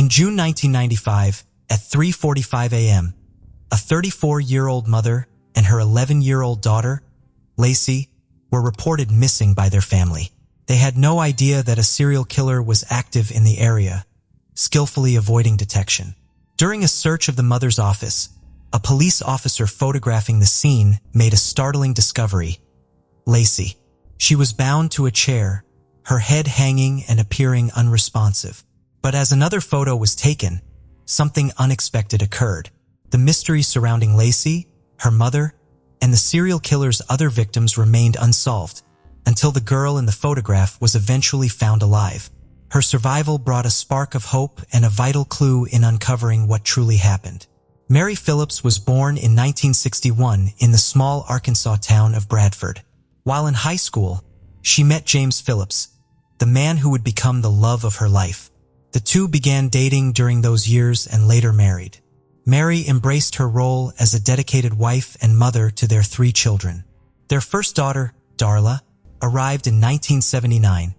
In June 1995, at 3:45 a.m., a 34-year-old mother and her 11-year-old daughter, Lacey, were reported missing by their family. They had no idea that a serial killer was active in the area, skillfully avoiding detection. During a search of the mother's office, a police officer photographing the scene made a startling discovery. Lacey. She was bound to a chair, her head hanging and appearing unresponsive. But as another photo was taken, something unexpected occurred. The mystery surrounding Lacey, her mother, and the serial killer's other victims remained unsolved until the girl in the photograph was eventually found alive. Her survival brought a spark of hope and a vital clue in uncovering what truly happened. Mary Phillips was born in 1961 in the small Arkansas town of Bradford. While in high school, she met James Phillips, the man who would become the love of her life. The two began dating during those years and later married. Mary embraced her role as a dedicated wife and mother to their 3 children. Their first daughter, Darla, arrived in 1979.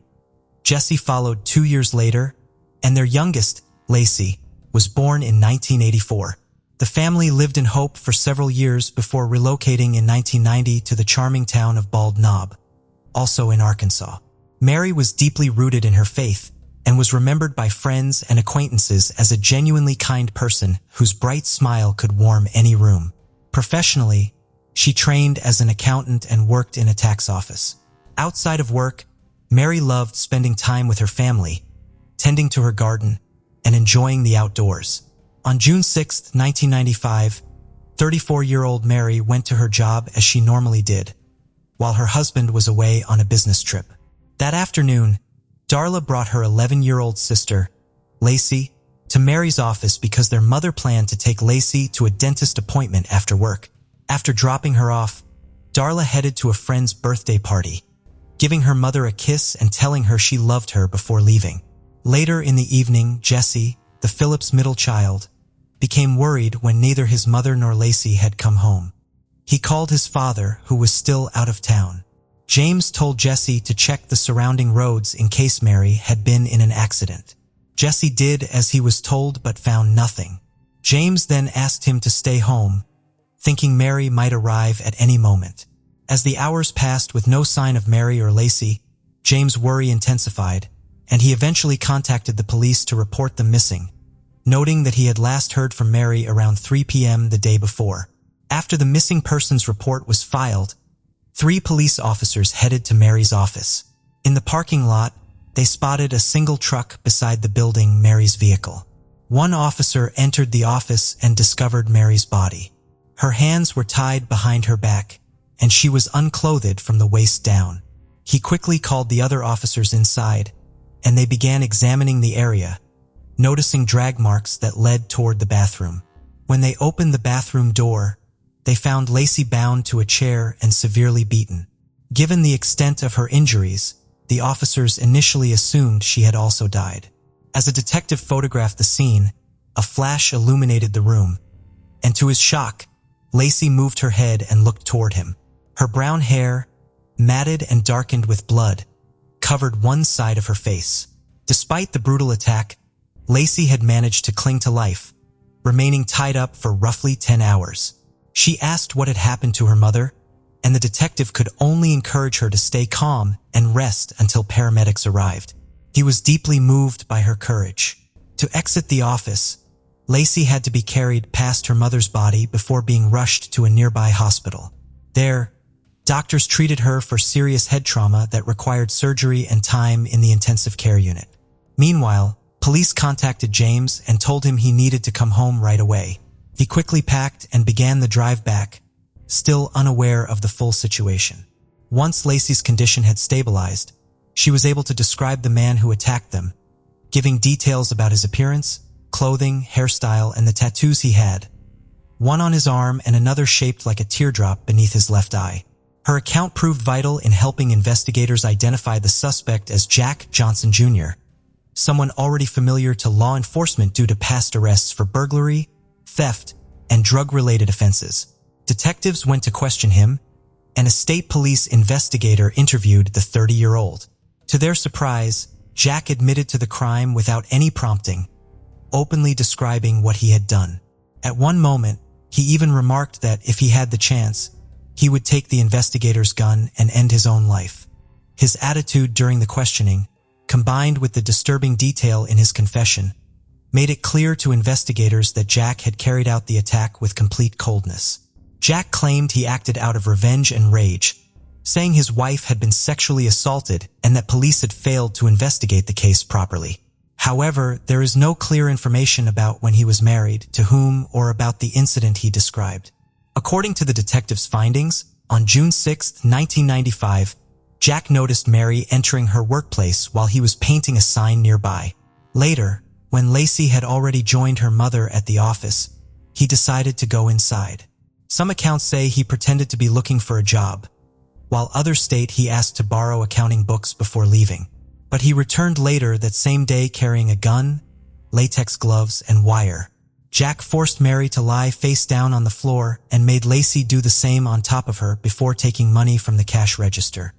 Jessie followed 2 years later, and their youngest, Lacey, was born in 1984. The family lived in Hope for several years before relocating in 1990 to the charming town of Bald Knob, also in Arkansas. Mary was deeply rooted in her faith and was remembered by friends and acquaintances as a genuinely kind person whose bright smile could warm any room. Professionally, she trained as an accountant and worked in a tax office. Outside of work, Mary loved spending time with her family, tending to her garden, and enjoying the outdoors. On June 6, 1995, 34-year-old Mary went to her job as she normally did, while her husband was away on a business trip. That afternoon, Darla brought her 11-year-old sister, Lacey, to Mary's office because their mother planned to take Lacey to a dentist appointment after work. After dropping her off, Darla headed to a friend's birthday party, giving her mother a kiss and telling her she loved her before leaving. Later in the evening, Jesse, the Phillips' middle child, became worried when neither his mother nor Lacey had come home. He called his father, who was still out of town. James told Jesse to check the surrounding roads in case Mary had been in an accident. Jesse did as he was told but found nothing. James then asked him to stay home, thinking Mary might arrive at any moment. As the hours passed with no sign of Mary or Lacey, James' worry intensified, and he eventually contacted the police to report them missing, noting that he had last heard from Mary around 3 p.m. the day before. After the missing persons report was filed, 3 police officers headed to Mary's office. In the parking lot, they spotted a single truck beside the building Mary's vehicle. One officer entered the office and discovered Mary's body. Her hands were tied behind her back, and she was unclothed from the waist down. He quickly called the other officers inside, and they began examining the area, noticing drag marks that led toward the bathroom. When they opened the bathroom door, they found Lacey bound to a chair and severely beaten. Given the extent of her injuries, the officers initially assumed she had also died. As a detective photographed the scene, a flash illuminated the room, and to his shock, Lacey moved her head and looked toward him. Her brown hair, matted and darkened with blood, covered one side of her face. Despite the brutal attack, Lacey had managed to cling to life, remaining tied up for roughly 10 hours. She asked what had happened to her mother, and the detective could only encourage her to stay calm and rest until paramedics arrived. He was deeply moved by her courage. To exit the office, Lacey had to be carried past her mother's body before being rushed to a nearby hospital. There, doctors treated her for serious head trauma that required surgery and time in the intensive care unit. Meanwhile, police contacted James and told him he needed to come home right away. He quickly packed and began the drive back, still unaware of the full situation. Once Lacey's condition had stabilized, she was able to describe the man who attacked them, giving details about his appearance, clothing, hairstyle, and the tattoos he had, one on his arm and another shaped like a teardrop beneath his left eye. Her account proved vital in helping investigators identify the suspect as Jack Johnson Jr., someone already familiar to law enforcement due to past arrests for burglary, theft, and drug-related offenses. Detectives went to question him, and a state police investigator interviewed the 30-year-old. To their surprise, Jack admitted to the crime without any prompting, openly describing what he had done. At one moment, he even remarked that if he had the chance, he would take the investigator's gun and end his own life. His attitude during the questioning, combined with the disturbing detail in his confession, made it clear to investigators that Jack had carried out the attack with complete coldness. Jack claimed he acted out of revenge and rage, saying his wife had been sexually assaulted and that police had failed to investigate the case properly. However, there is no clear information about when he was married, to whom, or about the incident he described. According to the detective's findings, on June 6, 1995, Jack noticed Mary entering her workplace while he was painting a sign nearby. Later, when Lacey had already joined her mother at the office, he decided to go inside. Some accounts say he pretended to be looking for a job, while others state he asked to borrow accounting books before leaving. But he returned later that same day carrying a gun, latex gloves, and wire. Jack forced Mary to lie face down on the floor and made Lacey do the same on top of her before taking money from the cash register.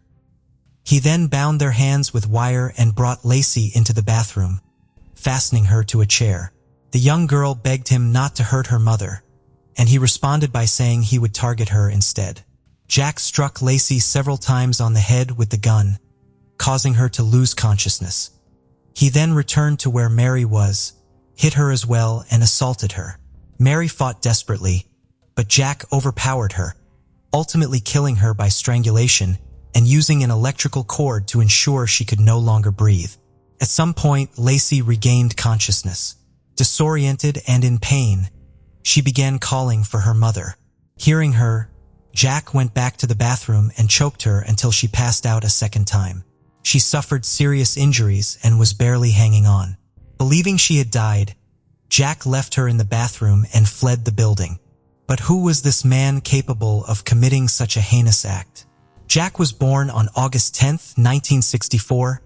He then bound their hands with wire and brought Lacey into the bathroom, fastening her to a chair. The young girl begged him not to hurt her mother, and he responded by saying he would target her instead. Jack struck Lacey several times on the head with the gun, causing her to lose consciousness. He then returned to where Mary was, hit her as well, and assaulted her. Mary fought desperately, but Jack overpowered her, ultimately killing her by strangulation and using an electrical cord to ensure she could no longer breathe. At some point, Lacey regained consciousness. Disoriented and in pain, she began calling for her mother. Hearing her, Jack went back to the bathroom and choked her until she passed out a second time. She suffered serious injuries and was barely hanging on. Believing she had died, Jack left her in the bathroom and fled the building. But who was this man capable of committing such a heinous act? Jack was born on August 10, 1964,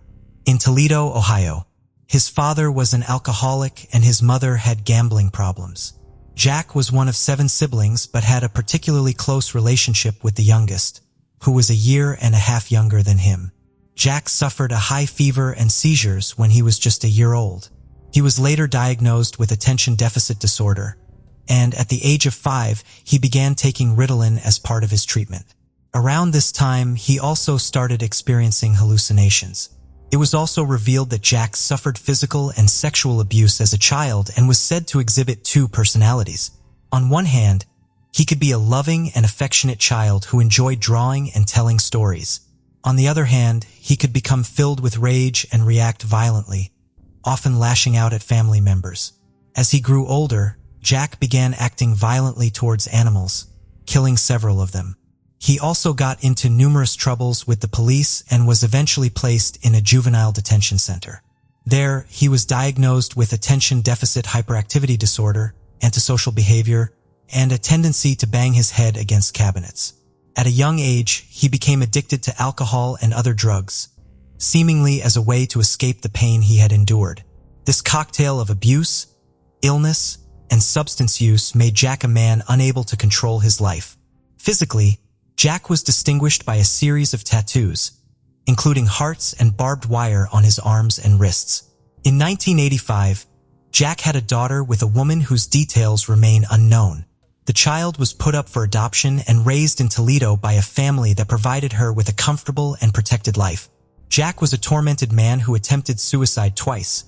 in Toledo, Ohio. His father was an alcoholic and his mother had gambling problems. Jack was one of 7 siblings but had a particularly close relationship with the youngest, who was a year and a half younger than him. Jack suffered a high fever and seizures when he was just a year old. He was later diagnosed with attention deficit disorder, and at the age of 5, he began taking Ritalin as part of his treatment. Around this time, he also started experiencing hallucinations. It was also revealed that Jack suffered physical and sexual abuse as a child and was said to exhibit 2 personalities. On one hand, he could be a loving and affectionate child who enjoyed drawing and telling stories. On the other hand, he could become filled with rage and react violently, often lashing out at family members. As he grew older, Jack began acting violently towards animals, killing several of them. He also got into numerous troubles with the police and was eventually placed in a juvenile detention center. There, he was diagnosed with attention deficit hyperactivity disorder, antisocial behavior, and a tendency to bang his head against cabinets. At a young age, he became addicted to alcohol and other drugs, seemingly as a way to escape the pain he had endured. This cocktail of abuse, illness, and substance use made Jack a man unable to control his life. Physically, Jack was distinguished by a series of tattoos, including hearts and barbed wire on his arms and wrists. In 1985, Jack had a daughter with a woman whose details remain unknown. The child was put up for adoption and raised in Toledo by a family that provided her with a comfortable and protected life. Jack was a tormented man who attempted suicide twice,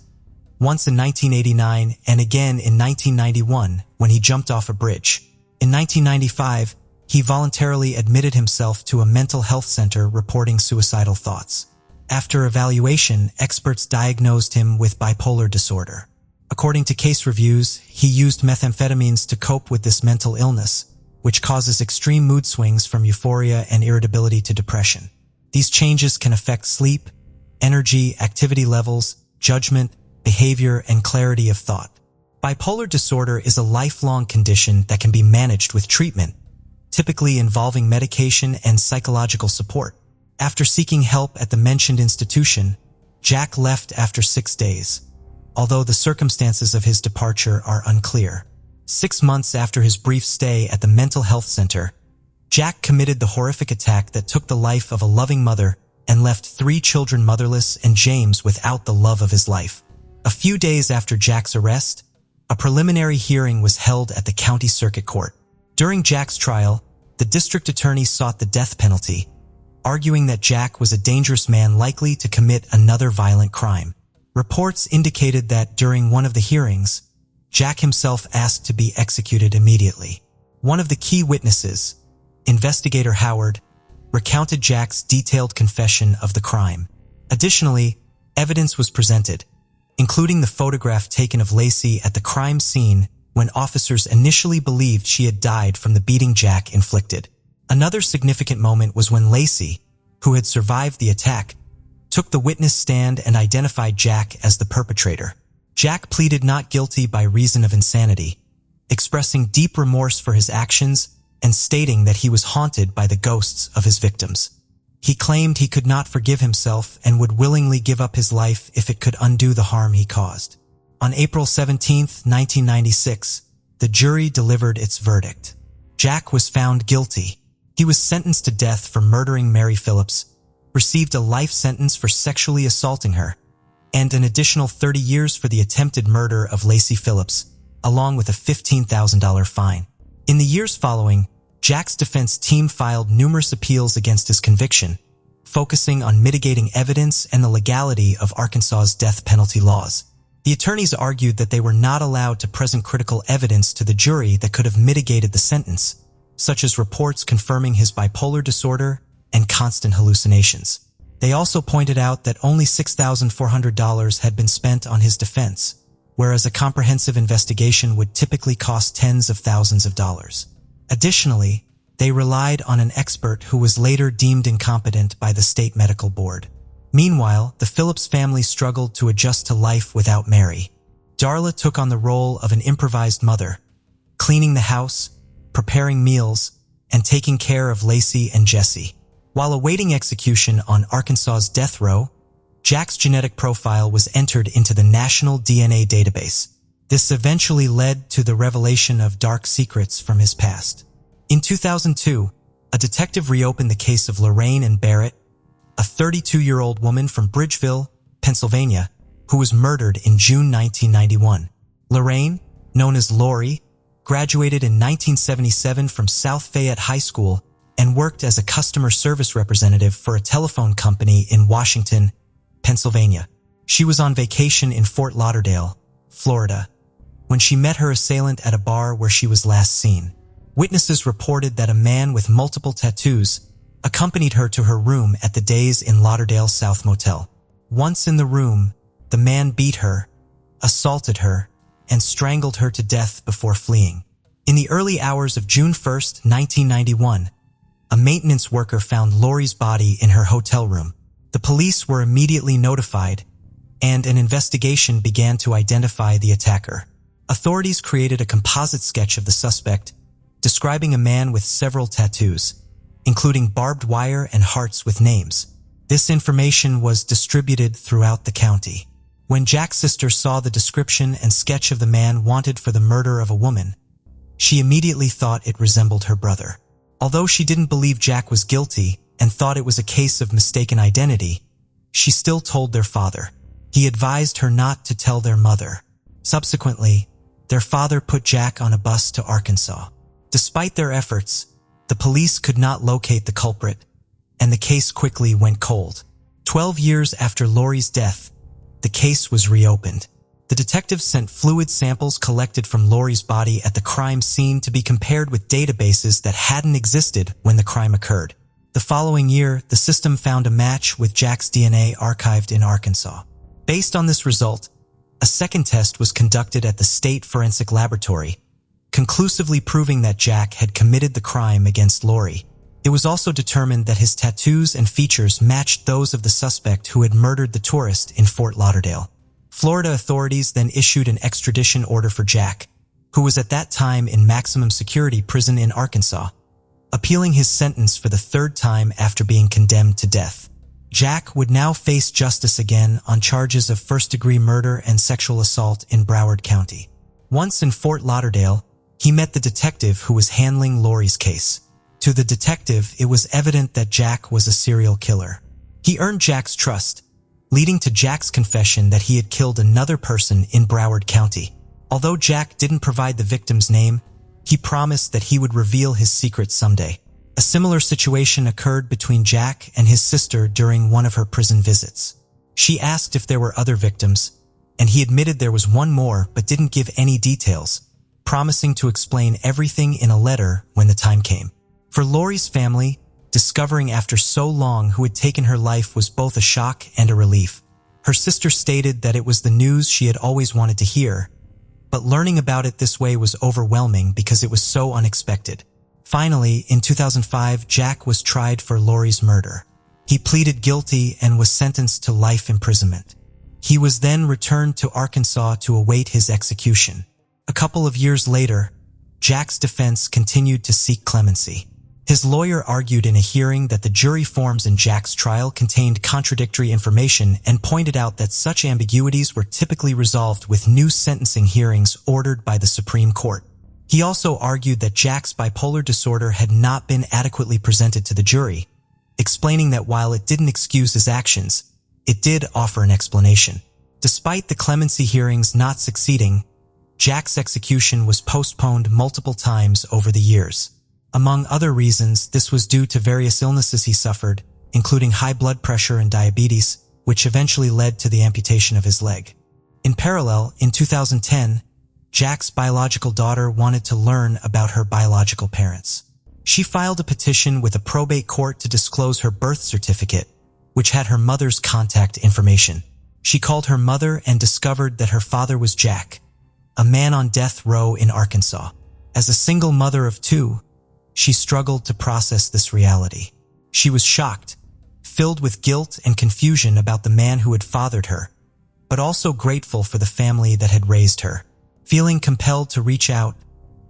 once in 1989 and again in 1991 when he jumped off a bridge. In 1995, he voluntarily admitted himself to a mental health center reporting suicidal thoughts. After evaluation, experts diagnosed him with bipolar disorder. According to case reviews, he used methamphetamines to cope with this mental illness, which causes extreme mood swings from euphoria and irritability to depression. These changes can affect sleep, energy, activity levels, judgment, behavior, and clarity of thought. Bipolar disorder is a lifelong condition that can be managed with treatment, typically involving medication and psychological support. After seeking help at the mentioned institution, Jack left after 6 days, although the circumstances of his departure are unclear. 6 months after his brief stay at the mental health center, Jack committed the horrific attack that took the life of a loving mother and left 3 children motherless and James without the love of his life. A few days after Jack's arrest, A preliminary hearing was held at the county circuit court. During Jack's trial, the district attorney sought the death penalty, arguing that Jack was a dangerous man likely to commit another violent crime. Reports indicated that during one of the hearings, Jack himself asked to be executed immediately. One of the key witnesses, Investigator Howard, recounted Jack's detailed confession of the crime. Additionally, evidence was presented, including the photograph taken of Lacey at the crime scene when officers initially believed she had died from the beating Jack inflicted. Another significant moment was when Lacey, who had survived the attack, took the witness stand and identified Jack as the perpetrator. Jack pleaded not guilty by reason of insanity, expressing deep remorse for his actions and stating that he was haunted by the ghosts of his victims. He claimed he could not forgive himself and would willingly give up his life if it could undo the harm he caused. On April 17, 1996, the jury delivered its verdict. Jack was found guilty. He was sentenced to death for murdering Mary Phillips, received a life sentence for sexually assaulting her, and an additional 30 years for the attempted murder of Lacey Phillips, along with a $15,000 fine. In the years following, Jack's defense team filed numerous appeals against his conviction, focusing on mitigating evidence and the legality of Arkansas's death penalty laws. The attorneys argued that they were not allowed to present critical evidence to the jury that could have mitigated the sentence, such as reports confirming his bipolar disorder and constant hallucinations. They also pointed out that only $6,400 had been spent on his defense, whereas a comprehensive investigation would typically cost tens of thousands of dollars. Additionally, they relied on an expert who was later deemed incompetent by the state medical board. Meanwhile, the Phillips family struggled to adjust to life without Mary. Darla took on the role of an improvised mother, cleaning the house, preparing meals, and taking care of Lacey and Jesse. While awaiting execution on Arkansas's death row, Jack's genetic profile was entered into the National DNA Database. This eventually led to the revelation of dark secrets from his past. In 2002, a detective reopened the case of Lorraine and Barrett, a 32-year-old woman from Bridgeville, Pennsylvania, who was murdered in June 1991. Lorraine, known as Lori, graduated in 1977 from South Fayette High School and worked as a customer service representative for a telephone company in Washington, Pennsylvania. She was on vacation in Fort Lauderdale, Florida, when she met her assailant at a bar where she was last seen. Witnesses reported that a man with multiple tattoos accompanied her to her room at the Days in Lauderdale South Motel. Once in the room, the man beat her, assaulted her, and strangled her to death before fleeing. In the early hours of June 1, 1991, a maintenance worker found Lori's body in her hotel room. The police were immediately notified, and an investigation began to identify the attacker. Authorities created a composite sketch of the suspect, describing a man with several tattoos, including barbed wire and hearts with names. This information was distributed throughout the county. When Jack's sister saw the description and sketch of the man wanted for the murder of a woman, she immediately thought it resembled her brother. Although she didn't believe Jack was guilty and thought it was a case of mistaken identity, she still told their father. He advised her not to tell their mother. Subsequently, their father put Jack on a bus to Arkansas. Despite their efforts, the police could not locate the culprit, and the case quickly went cold. 12 years after Lori's death, the case was reopened. The detectives sent fluid samples collected from Lori's body at the crime scene to be compared with databases that hadn't existed when the crime occurred. The following year, the system found a match with Jack's DNA archived in Arkansas. Based on this result, a second test was conducted at the State Forensic Laboratory, conclusively proving that Jack had committed the crime against Lori. It was also determined that his tattoos and features matched those of the suspect who had murdered the tourist in Fort Lauderdale. Florida authorities then issued an extradition order for Jack, who was at that time in maximum security prison in Arkansas, appealing his sentence for the third time after being condemned to death. Jack would now face justice again on charges of first-degree murder and sexual assault in Broward County. Once in Fort Lauderdale, he met the detective who was handling Lori's case. To the detective, it was evident that Jack was a serial killer. He earned Jack's trust, leading to Jack's confession that he had killed another person in Broward County. Although Jack didn't provide the victim's name, he promised that he would reveal his secret someday. A similar situation occurred between Jack and his sister during one of her prison visits. She asked if there were other victims, and he admitted there was one more but didn't give any details, promising to explain everything in a letter when the time came. For Lori's family, discovering after so long who had taken her life was both a shock and a relief. Her sister stated that it was the news she had always wanted to hear, but learning about it this way was overwhelming because it was so unexpected. Finally, in 2005, Jack was tried for Lori's murder. He pleaded guilty and was sentenced to life imprisonment. He was then returned to Arkansas to await his execution. A couple of years later, Jack's defense continued to seek clemency. His lawyer argued in a hearing that the jury forms in Jack's trial contained contradictory information and pointed out that such ambiguities were typically resolved with new sentencing hearings ordered by the Supreme Court. He also argued that Jack's bipolar disorder had not been adequately presented to the jury, explaining that while it didn't excuse his actions, it did offer an explanation. Despite the clemency hearings not succeeding, Jack's execution was postponed multiple times over the years. Among other reasons, this was due to various illnesses he suffered, including high blood pressure and diabetes, which eventually led to the amputation of his leg. In parallel, in 2010, Jack's biological daughter wanted to learn about her biological parents. She filed a petition with a probate court to disclose her birth certificate, which had her mother's contact information. She called her mother and discovered that her father was Jack, a man on death row in Arkansas. As a single mother of two, she struggled to process this reality. She was shocked, filled with guilt and confusion about the man who had fathered her, but also grateful for the family that had raised her. Feeling compelled to reach out,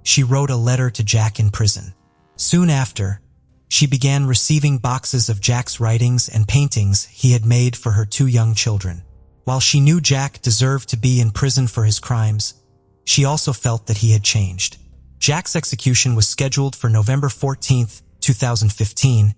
she wrote a letter to Jack in prison. Soon after, she began receiving boxes of Jack's writings and paintings he had made for her two young children. While she knew Jack deserved to be in prison for his crimes, she also felt that he had changed. Jack's execution was scheduled for November 14, 2015,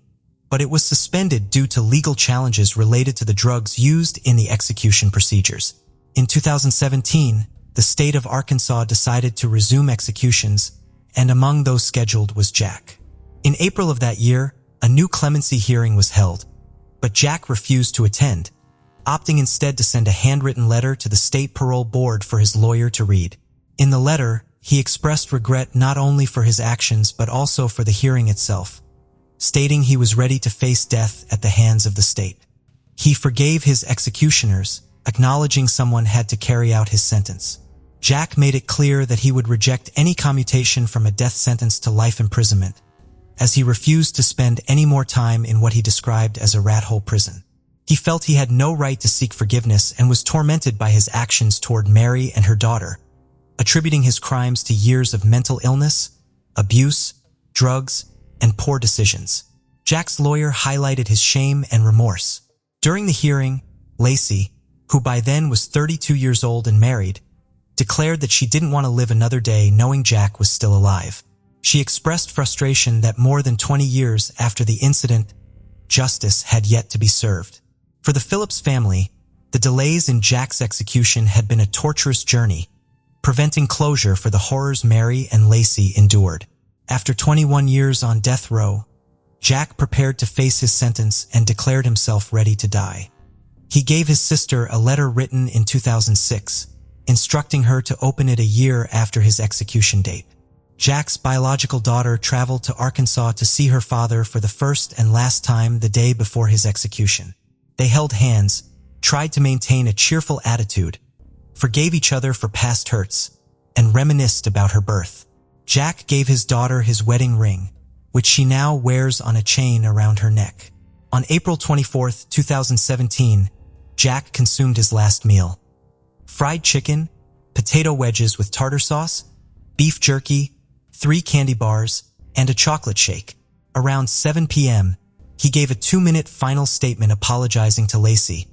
but it was suspended due to legal challenges related to the drugs used in the execution procedures. In 2017, the state of Arkansas decided to resume executions, and among those scheduled was Jack. In April of that year, a new clemency hearing was held, but Jack refused to attend, opting instead to send a handwritten letter to the state parole board for his lawyer to read. In the letter, he expressed regret not only for his actions but also for the hearing itself, stating he was ready to face death at the hands of the state. He forgave his executioners, acknowledging someone had to carry out his sentence. Jack made it clear that he would reject any commutation from a death sentence to life imprisonment, as he refused to spend any more time in what he described as a rat hole prison. He felt he had no right to seek forgiveness and was tormented by his actions toward Mary and her daughter, attributing his crimes to years of mental illness, abuse, drugs, and poor decisions. Jack's lawyer highlighted his shame and remorse. During the hearing, Lacey, who by then was 32 years old and married, declared that she didn't want to live another day knowing Jack was still alive. She expressed frustration that more than 20 years after the incident, justice had yet to be served. For the Phillips family, the delays in Jack's execution had been a torturous journey, preventing closure for the horrors Mary and Lacey endured. After 21 years on death row, Jack prepared to face his sentence and declared himself ready to die. He gave his sister a letter written in 2006, instructing her to open it a year after his execution date. Jack's biological daughter traveled to Arkansas to see her father for the first and last time the day before his execution. They held hands, tried to maintain a cheerful attitude, forgave each other for past hurts, and reminisced about her birth. Jack gave his daughter his wedding ring, which she now wears on a chain around her neck. On April 24, 2017, Jack consumed his last meal. Fried chicken, potato wedges with tartar sauce, beef jerky, 3 candy bars, and a chocolate shake. Around 7 p.m., he gave a 2-minute final statement apologizing to Lacey,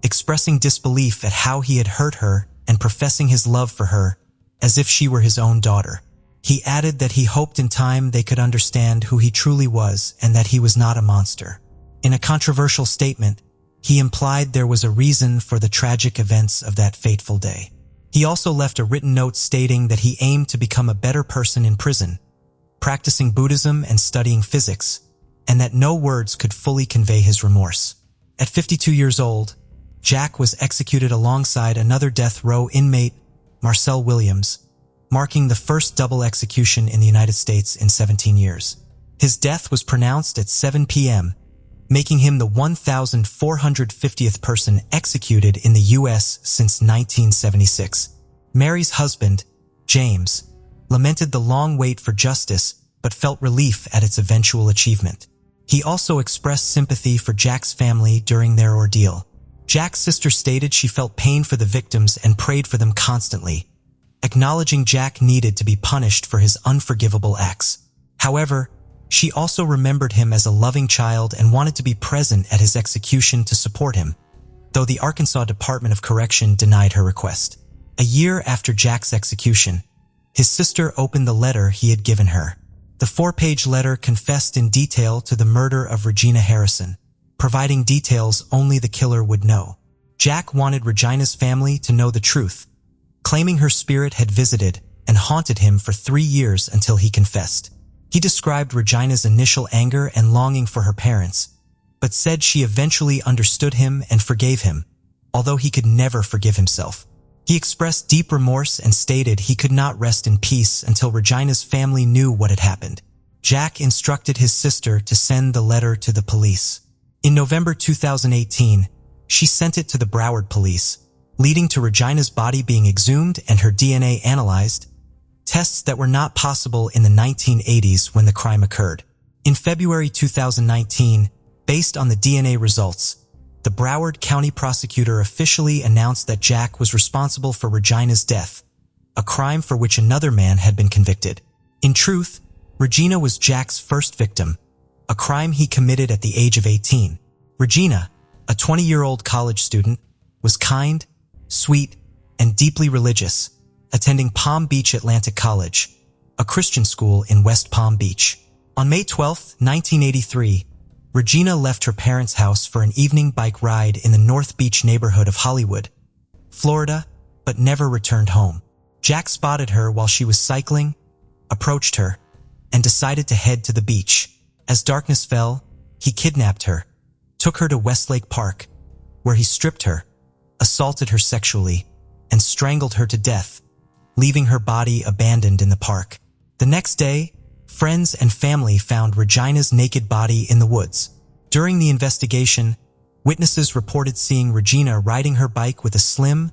expressing disbelief at how he had hurt her and professing his love for her as if she were his own daughter. He added that he hoped in time they could understand who he truly was and that he was not a monster. In a controversial statement, he implied there was a reason for the tragic events of that fateful day. He also left a written note stating that he aimed to become a better person in prison, practicing Buddhism and studying physics, and that no words could fully convey his remorse. At 52 years old, Jack was executed alongside another death row inmate, Marcel Williams, marking the first double execution in the United States in 17 years. His death was pronounced at 7 p.m., making him the 1,450th person executed in the U.S. since 1976. Mary's husband, James, lamented the long wait for justice but felt relief at its eventual achievement. He also expressed sympathy for Jack's family during their ordeal. Jack's sister stated she felt pain for the victims and prayed for them constantly, acknowledging Jack needed to be punished for his unforgivable acts. However, she also remembered him as a loving child and wanted to be present at his execution to support him, though the Arkansas Department of Correction denied her request. A year after Jack's execution, his sister opened the letter he had given her. The 4-page letter confessed in detail to the murder of Regina Harrison, providing details only the killer would know. Jack wanted Regina's family to know the truth, claiming her spirit had visited and haunted him for 3 years until he confessed. He described Regina's initial anger and longing for her parents, but said she eventually understood him and forgave him, although he could never forgive himself. He expressed deep remorse and stated he could not rest in peace until Regina's family knew what had happened. Jack instructed his sister to send the letter to the police. In November 2018, she sent it to the Broward police, leading to Regina's body being exhumed and her DNA analyzed, tests that were not possible in the 1980s when the crime occurred. In February 2019, based on the DNA results, the Broward County prosecutor officially announced that Jack was responsible for Regina's death, a crime for which another man had been convicted. In truth, Regina was Jack's first victim, a crime he committed at the age of 18. Regina, a 20-year-old college student, was kind, sweet, and deeply religious, attending Palm Beach Atlantic College, a Christian school in West Palm Beach. On May 12, 1983, Regina left her parents' house for an evening bike ride in the North Beach neighborhood of Hollywood, Florida, but never returned home. Jack spotted her while she was cycling, approached her, and decided to head to the beach. As darkness fell, he kidnapped her, took her to Westlake Park, where he stripped her, assaulted her sexually, and strangled her to death, leaving her body abandoned in the park. The next day, friends and family found Regina's naked body in the woods. During the investigation, witnesses reported seeing Regina riding her bike with a slim,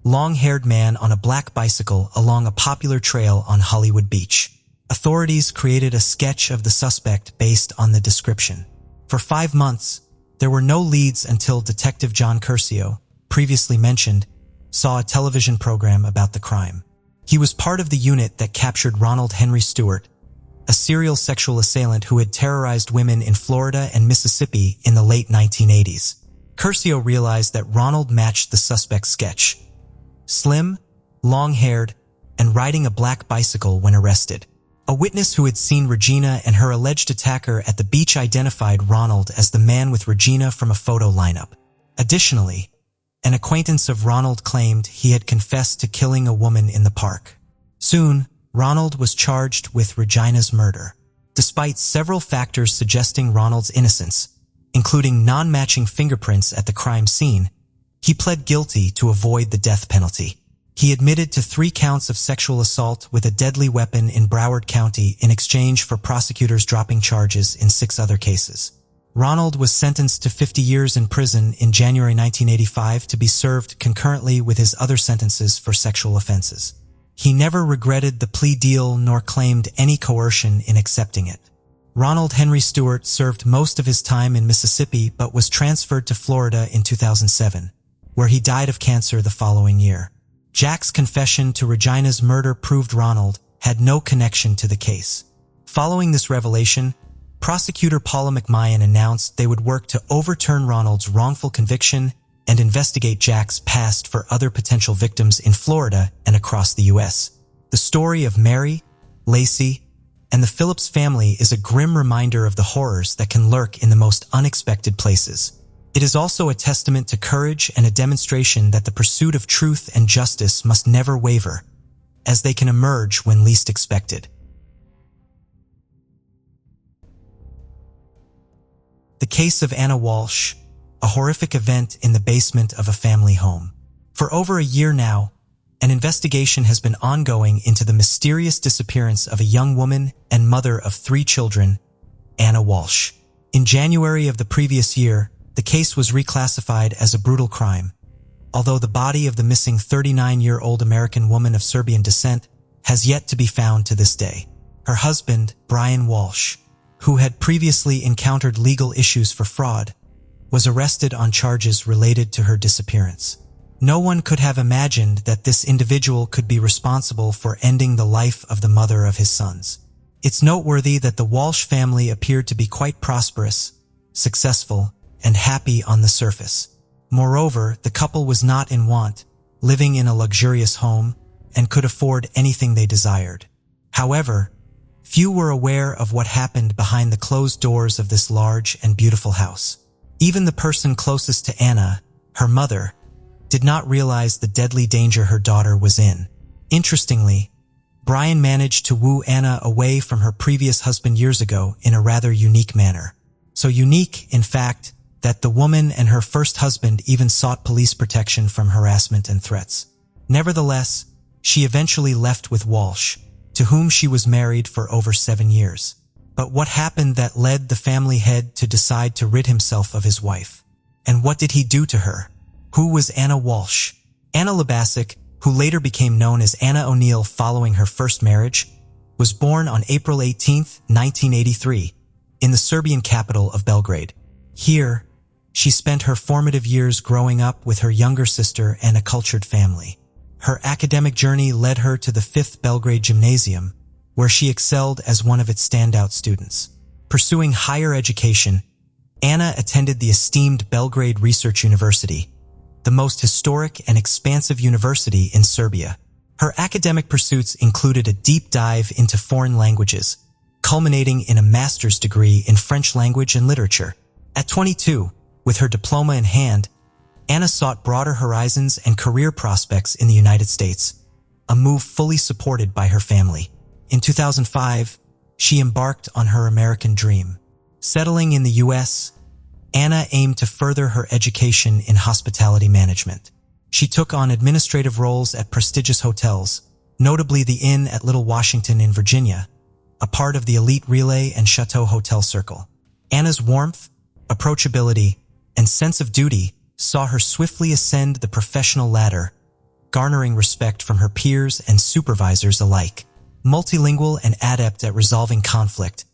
long-haired man on a black bicycle along a popular trail on Hollywood Beach. Authorities created a sketch of the suspect based on the description. For 5 months, there were no leads until Detective John Curcio, previously mentioned, saw a television program about the crime. He was part of the unit that captured Ronald Henry Stewart, a serial sexual assailant who had terrorized women in Florida and Mississippi in the late 1980s. Curcio realized that Ronald matched the suspect's sketch: slim, long-haired, and riding a black bicycle when arrested. A witness who had seen Regina and her alleged attacker at the beach identified Ronald as the man with Regina from a photo lineup. Additionally, an acquaintance of Ronald claimed he had confessed to killing a woman in the park. Soon, Ronald was charged with Regina's murder. Despite several factors suggesting Ronald's innocence, including non-matching fingerprints at the crime scene, he pled guilty to avoid the death penalty. He admitted to 3 counts of sexual assault with a deadly weapon in Broward County in exchange for prosecutors dropping charges in 6 other cases. Ronald was sentenced to 50 years in prison in January 1985 to be served concurrently with his other sentences for sexual offenses. He never regretted the plea deal nor claimed any coercion in accepting it. Ronald Henry Stewart served most of his time in Mississippi but was transferred to Florida in 2007, where he died of cancer the following year. Jack's confession to Regina's murder proved Ronald had no connection to the case. Following this revelation, prosecutor Paula McMahon announced they would work to overturn Ronald's wrongful conviction and investigate Jack's past for other potential victims in Florida and across the U.S. The story of Mary, Lacey, and the Phillips family is a grim reminder of the horrors that can lurk in the most unexpected places. It is also a testament to courage and a demonstration that the pursuit of truth and justice must never waver, as they can emerge when least expected. The case of Anna Walsh, a horrific event in the basement of a family home. For over a year now, an investigation has been ongoing into the mysterious disappearance of a young woman and mother of 3 children, Anna Walsh. In January of the previous year, the case was reclassified as a brutal crime, although the body of the missing 39-year-old American woman of Serbian descent has yet to be found to this day. Her husband, Brian Walsh, who had previously encountered legal issues for fraud, was arrested on charges related to her disappearance. No one could have imagined that this individual could be responsible for ending the life of the mother of his sons. It's noteworthy that the Walsh family appeared to be quite prosperous, successful, and happy on the surface. Moreover, the couple was not in want, living in a luxurious home, and could afford anything they desired. However, few were aware of what happened behind the closed doors of this large and beautiful house. Even the person closest to Anna, her mother, did not realize the deadly danger her daughter was in. Interestingly, Brian managed to woo Anna away from her previous husband years ago in a rather unique manner. So unique, in fact, that the woman and her first husband even sought police protection from harassment and threats. Nevertheless, she eventually left with Walsh, to whom she was married for over 7 years. But what happened that led the family head to decide to rid himself of his wife? And what did he do to her? Who was Anna Walsh? Anna Labasic, who later became known as Anna O'Neill following her first marriage, was born on April 18, 1983, in the Serbian capital of Belgrade. Here, she spent her formative years growing up with her younger sister and a cultured family. Her academic journey led her to the 5th Belgrade Gymnasium, where she excelled as one of its standout students. Pursuing higher education, Anna attended the esteemed Belgrade Research University, the most historic and expansive university in Serbia. Her academic pursuits included a deep dive into foreign languages, culminating in a master's degree in French language and literature. At 22, with her diploma in hand, Anna sought broader horizons and career prospects in the United States, a move fully supported by her family. In 2005, she embarked on her American dream. Settling in the U.S., Anna aimed to further her education in hospitality management. She took on administrative roles at prestigious hotels, notably the Inn at Little Washington in Virginia, a part of the elite Relay and Chateau Hotel Circle. Anna's warmth, approachability, and sense of duty saw her swiftly ascend the professional ladder, garnering respect from her peers and supervisors alike. Multilingual and adept at resolving conflict,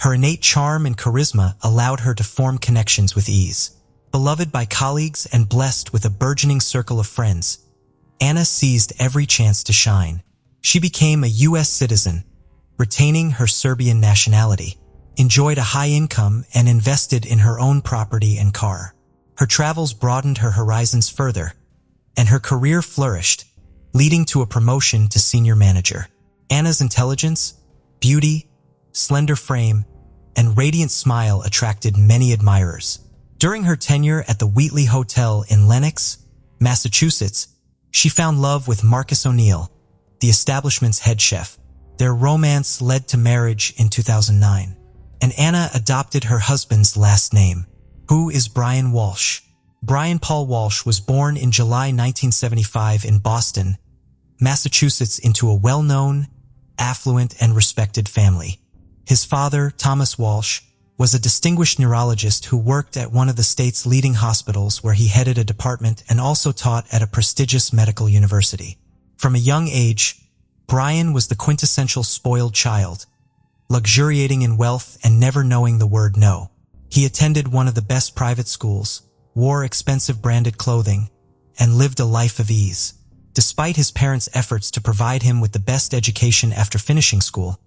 her innate charm and charisma allowed her to form connections with ease. Beloved by colleagues and blessed with a burgeoning circle of friends, Anna seized every chance to shine. She became a U.S. citizen, retaining her Serbian nationality, enjoyed a high income, and invested in her own property and car. Her travels broadened her horizons further, and her career flourished, leading to a promotion to senior manager. Anna's intelligence, beauty, slender frame, and radiant smile attracted many admirers. During her tenure at the Wheatley Hotel in Lenox, Massachusetts, she found love with Marcus O'Neill, the establishment's head chef. Their romance led to marriage in 2009, and Anna adopted her husband's last name. Who is Brian Walsh? Brian Paul Walsh was born in July 1975 in Boston, Massachusetts, into a well-known, affluent, and respected family. His father, Thomas Walsh, was a distinguished neurologist who worked at one of the state's leading hospitals where he headed a department and also taught at a prestigious medical university. From a young age, Brian was the quintessential spoiled child, luxuriating in wealth and never knowing the word no. He attended one of the best private schools, wore expensive branded clothing, and lived a life of ease. Despite his parents' efforts to provide him with the best education after finishing school,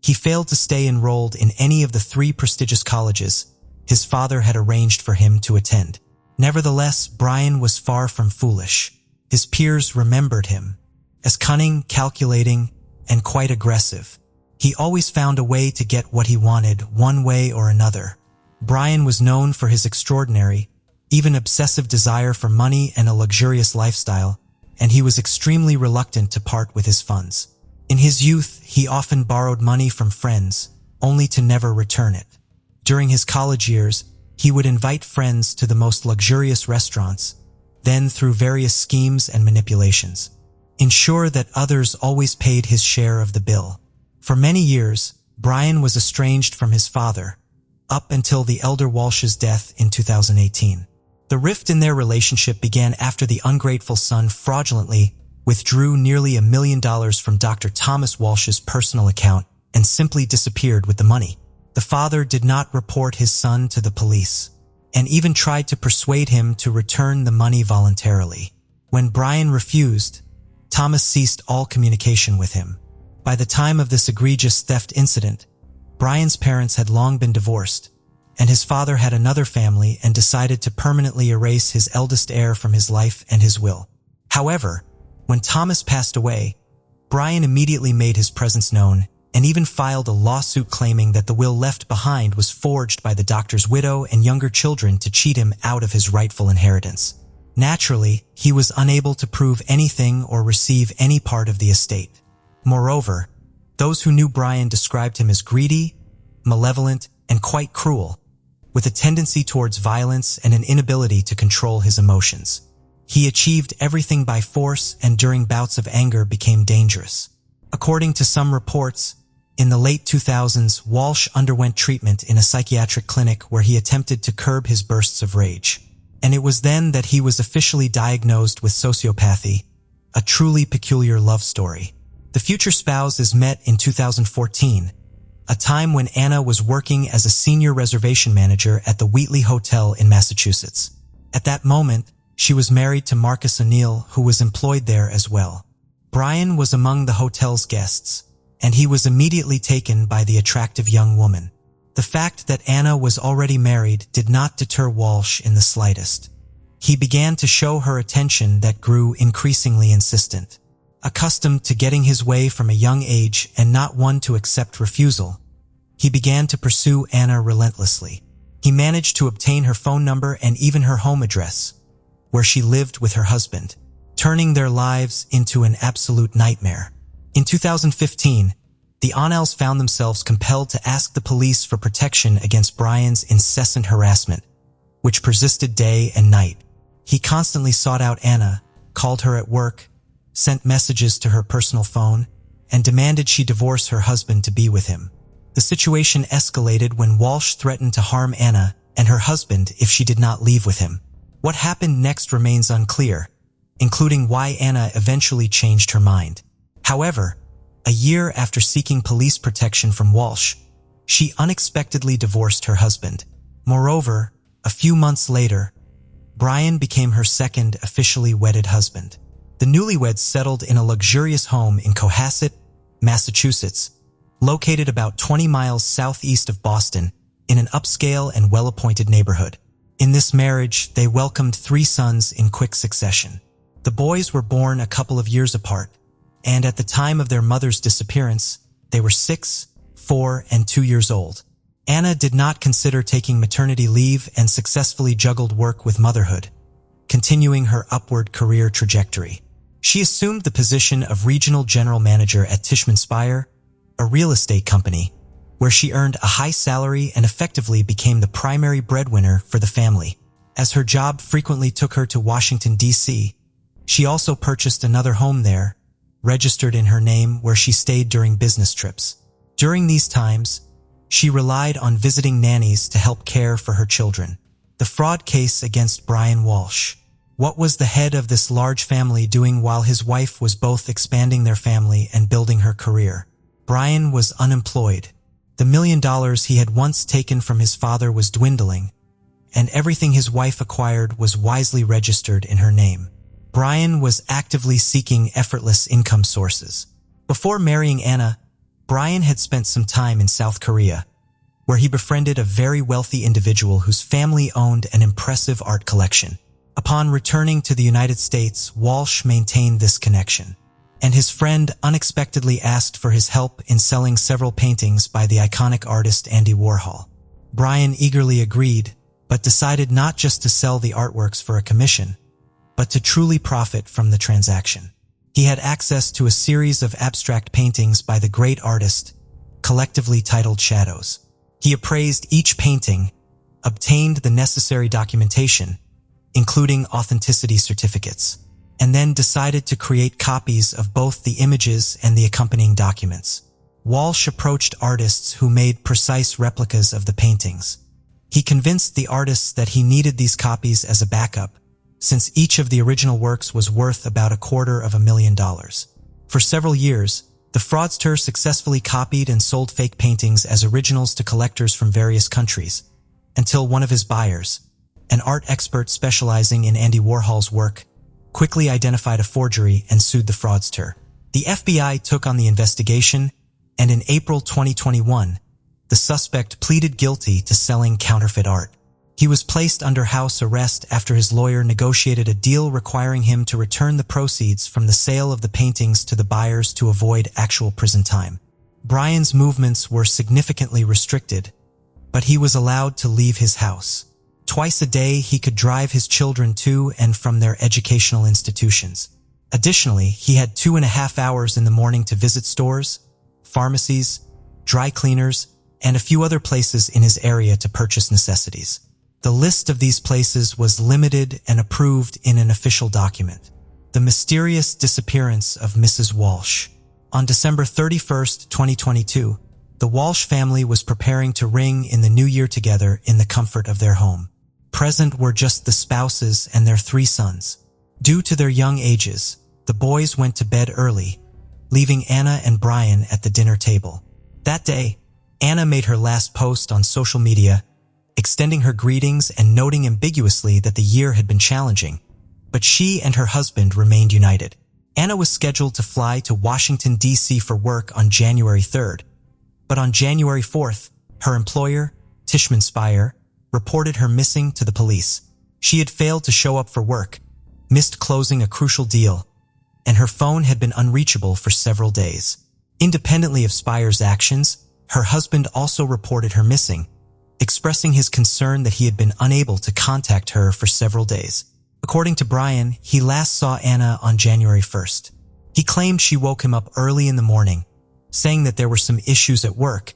he failed to stay enrolled in any of the 3 prestigious colleges his father had arranged for him to attend. Nevertheless, Brian was far from foolish. His peers remembered him as cunning, calculating, and quite aggressive. He always found a way to get what he wanted, one way or another. Brian was known for his extraordinary, even obsessive desire for money and a luxurious lifestyle, and he was extremely reluctant to part with his funds. In his youth, he often borrowed money from friends, only to never return it. During his college years, he would invite friends to the most luxurious restaurants, then through various schemes and manipulations, ensure that others always paid his share of the bill. For many years, Brian was estranged from his father, up until the elder Walsh's death in 2018. The rift in their relationship began after the ungrateful son fraudulently withdrew nearly $1 million from Dr. Thomas Walsh's personal account and simply disappeared with the money. The father did not report his son to the police, and even tried to persuade him to return the money voluntarily. When Brian refused, Thomas ceased all communication with him. By the time of this egregious theft incident, Brian's parents had long been divorced, and his father had another family and decided to permanently erase his eldest heir from his life and his will. However, when Thomas passed away, Brian immediately made his presence known and even filed a lawsuit claiming that the will left behind was forged by the doctor's widow and younger children to cheat him out of his rightful inheritance. Naturally, he was unable to prove anything or receive any part of the estate. Moreover, those who knew Brian described him as greedy, malevolent, and quite cruel, with a tendency towards violence and an inability to control his emotions. He achieved everything by force and during bouts of anger became dangerous. According to some reports, in the late 2000s, Walsh underwent treatment in a psychiatric clinic where he attempted to curb his bursts of rage. And it was then that he was officially diagnosed with sociopathy, a truly peculiar love story. The future spouses met in 2014, a time when Anna was working as a senior reservation manager at the Wheatley Hotel in Massachusetts. At that moment, she was married to Marcus O'Neill, who was employed there as well. Brian was among the hotel's guests, and he was immediately taken by the attractive young woman. The fact that Anna was already married did not deter Walsh in the slightest. He began to show her attention that grew increasingly insistent. Accustomed to getting his way from a young age and not one to accept refusal, he began to pursue Anna relentlessly. He managed to obtain her phone number and even her home address, where she lived with her husband, turning their lives into an absolute nightmare. In 2015, the O'Neills found themselves compelled to ask the police for protection against Brian's incessant harassment, which persisted day and night. He constantly sought out Anna, called her at work, sent messages to her personal phone, and demanded she divorce her husband to be with him. The situation escalated when Walsh threatened to harm Anna and her husband if she did not leave with him. What happened next remains unclear, including why Anna eventually changed her mind. However, a year after seeking police protection from Walsh, she unexpectedly divorced her husband. Moreover, a few months later, Brian became her second officially wedded husband. The newlyweds settled in a luxurious home in Cohasset, Massachusetts, located about 20 miles southeast of Boston, in an upscale and well-appointed neighborhood. In this marriage, they welcomed 3 sons in quick succession. The boys were born a couple of years apart, and at the time of their mother's disappearance, they were 6, 4, and 2 years old. Anna did not consider taking maternity leave and successfully juggled work with motherhood, continuing her upward career trajectory. She assumed the position of regional general manager at Tishman Speyer, a real estate company, where she earned a high salary and effectively became the primary breadwinner for the family. As her job frequently took her to Washington, D.C., she also purchased another home there, registered in her name, where she stayed during business trips. During these times, she relied on visiting nannies to help care for her children. The fraud case against Brian Walsh. What was the head of this large family doing while his wife was both expanding their family and building her career? Brian was unemployed. The $1 million he had once taken from his father was dwindling, and everything his wife acquired was wisely registered in her name. Brian was actively seeking effortless income sources. Before marrying Anna, Brian had spent some time in South Korea, where he befriended a very wealthy individual whose family owned an impressive art collection. Upon returning to the United States, Walsh maintained this connection, and his friend unexpectedly asked for his help in selling several paintings by the iconic artist Andy Warhol. Brian eagerly agreed, but decided not just to sell the artworks for a commission, but to truly profit from the transaction. He had access to a series of abstract paintings by the great artist, collectively titled Shadows. He appraised each painting, obtained the necessary documentation, including authenticity certificates, and then decided to create copies of both the images and the accompanying documents. Walsh approached artists who made precise replicas of the paintings. He convinced the artists that he needed these copies as a backup, since each of the original works was worth about $250,000. For several years, the fraudster successfully copied and sold fake paintings as originals to collectors from various countries, until one of his buyers, an art expert specializing in Andy Warhol's work, quickly identified a forgery and sued the fraudster. The FBI took on the investigation, and in April 2021, the suspect pleaded guilty to selling counterfeit art. He was placed under house arrest after his lawyer negotiated a deal requiring him to return the proceeds from the sale of the paintings to the buyers to avoid actual prison time. Brian's movements were significantly restricted, but he was allowed to leave his house. Twice a day, he could drive his children to and from their educational institutions. Additionally, he had 2.5 hours in the morning to visit stores, pharmacies, dry cleaners, and a few other places in his area to purchase necessities. The list of these places was limited and approved in an official document. The mysterious disappearance of Mrs. Walsh. On December 31st, 2022, the Walsh family was preparing to ring in the new year together in the comfort of their home. Present were just the spouses and their 3 sons. Due to their young ages, the boys went to bed early, leaving Anna and Brian at the dinner table. That day, Anna made her last post on social media, extending her greetings and noting ambiguously that the year had been challenging, but she and her husband remained united. Anna was scheduled to fly to Washington, D.C. for work on January 3rd, but on January 4th, her employer, Tishman Speyer, reported her missing to the police. She had failed to show up for work, missed closing a crucial deal, and her phone had been unreachable for several days. Independently of Speyer's actions, her husband also reported her missing, expressing his concern that he had been unable to contact her for several days. According to Brian, he last saw Anna on January 1st. He claimed she woke him up early in the morning, saying that there were some issues at work,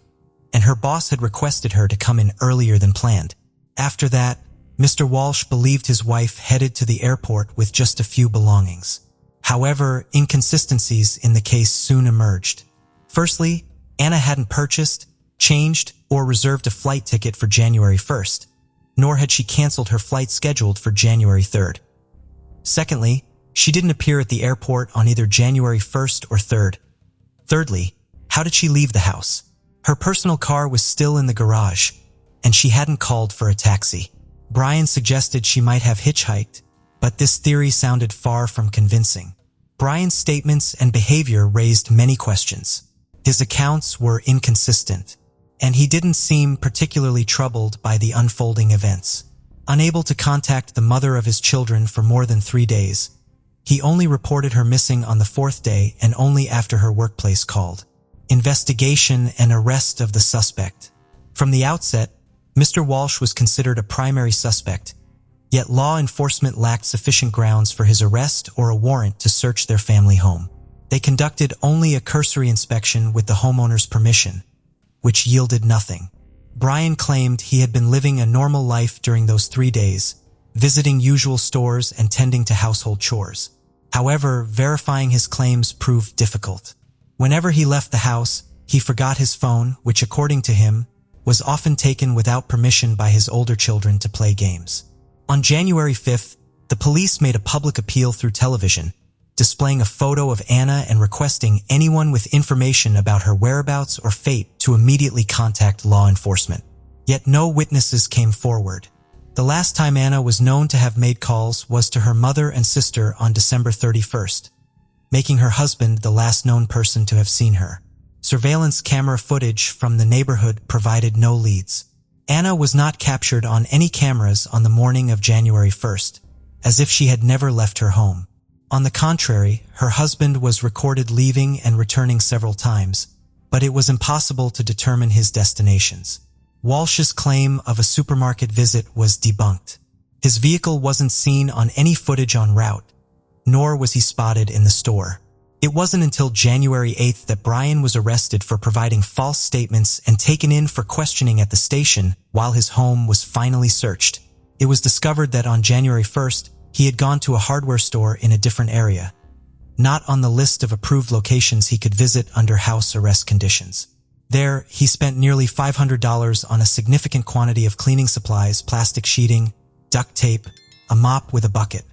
and her boss had requested her to come in earlier than planned. After that, Mr. Walsh believed his wife headed to the airport with just a few belongings. However, inconsistencies in the case soon emerged. Firstly, Anna hadn't purchased, changed, or reserved a flight ticket for January 1st, nor had she canceled her flight scheduled for January 3rd. Secondly, she didn't appear at the airport on either January 1st or 3rd. Thirdly, how did she leave the house? Her personal car was still in the garage, and she hadn't called for a taxi. Brian suggested she might have hitchhiked, but this theory sounded far from convincing. Brian's statements and behavior raised many questions. His accounts were inconsistent, and he didn't seem particularly troubled by the unfolding events. Unable to contact the mother of his children for more than 3 days, he only reported her missing on the 4th day and only after her workplace called. Investigation and arrest of the suspect. From the outset, Mr. Walsh was considered a primary suspect, yet law enforcement lacked sufficient grounds for his arrest or a warrant to search their family home. They conducted only a cursory inspection with the homeowner's permission, which yielded nothing. Brian claimed he had been living a normal life during those 3 days, visiting usual stores and tending to household chores. However, verifying his claims proved difficult. Whenever he left the house, he forgot his phone, which according to him, was often taken without permission by his older children to play games. On January 5th, the police made a public appeal through television, displaying a photo of Anna and requesting anyone with information about her whereabouts or fate to immediately contact law enforcement. Yet no witnesses came forward. The last time Anna was known to have made calls was to her mother and sister on December 31st, making her husband the last known person to have seen her. Surveillance camera footage from the neighborhood provided no leads. Anna was not captured on any cameras on the morning of January 1st, as if she had never left her home. On the contrary, her husband was recorded leaving and returning several times, but it was impossible to determine his destinations. Walsh's claim of a supermarket visit was debunked. His vehicle wasn't seen on any footage en route, nor was he spotted in the store. It wasn't until January 8th that Brian was arrested for providing false statements and taken in for questioning at the station while his home was finally searched. It was discovered that on January 1st, he had gone to a hardware store in a different area, not on the list of approved locations he could visit under house arrest conditions. There, he spent nearly $500 on a significant quantity of cleaning supplies, plastic sheeting, duct tape, a mop with a bucket,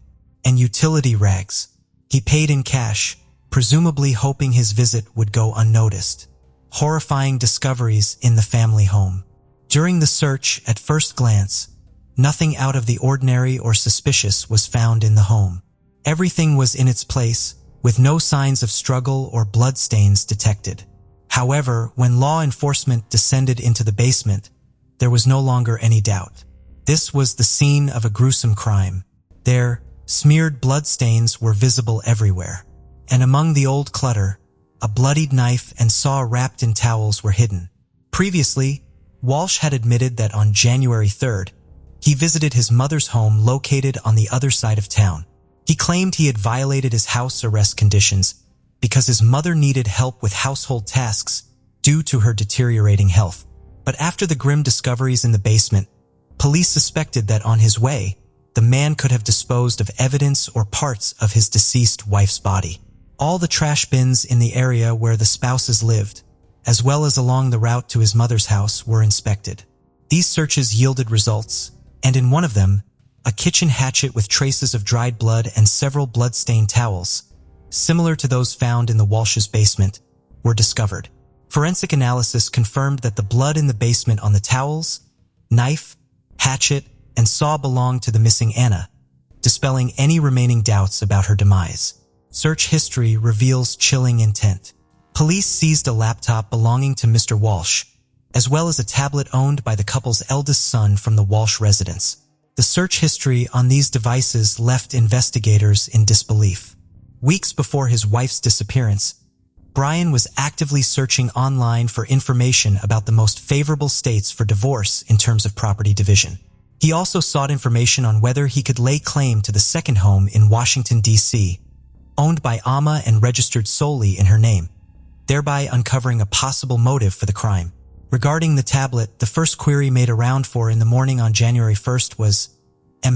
and utility rags. He paid in cash, presumably hoping his visit would go unnoticed. Horrifying discoveries in the family home. During the search, at first glance, nothing out of the ordinary or suspicious was found in the home. Everything was in its place, with no signs of struggle or bloodstains detected. However, when law enforcement descended into the basement, there was no longer any doubt. This was the scene of a gruesome crime. There, smeared bloodstains were visible everywhere. And among the old clutter, a bloodied knife and saw wrapped in towels were hidden. Previously, Walsh had admitted that on January 3rd, he visited his mother's home located on the other side of town. He claimed he had violated his house arrest conditions because his mother needed help with household tasks due to her deteriorating health. But after the grim discoveries in the basement, police suspected that on his way, the man could have disposed of evidence or parts of his deceased wife's body. All the trash bins in the area where the spouses lived, as well as along the route to his mother's house, were inspected. These searches yielded results, and in one of them, a kitchen hatchet with traces of dried blood and several blood-stained towels, similar to those found in the Walsh's basement, were discovered. Forensic analysis confirmed that the blood in the basement on the towels, knife, hatchet, and saw belonged to the missing Anna, dispelling any remaining doubts about her demise. Search history reveals chilling intent. Police seized a laptop belonging to Mr. Walsh, as well as a tablet owned by the couple's eldest son from the Walsh residence. The search history on these devices left investigators in disbelief. Weeks before his wife's disappearance, Brian was actively searching online for information about the most favorable states for divorce in terms of property division. He also sought information on whether he could lay claim to the second home in Washington, D.C., owned by Amma and registered solely in her name, thereby uncovering a possible motive for the crime. Regarding the tablet, the first query made a round for in the morning on January 1st was,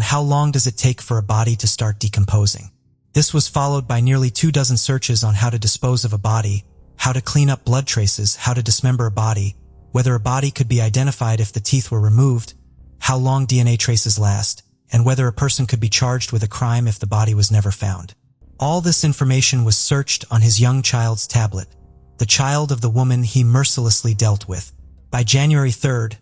how long does it take for a body to start decomposing? This was followed by nearly 24 searches on how to dispose of a body, how to clean up blood traces, how to dismember a body, whether a body could be identified if the teeth were removed, how long DNA traces last, and whether a person could be charged with a crime if the body was never found. All this information was searched on his young child's tablet, the child of the woman he mercilessly dealt with. By January 3rd,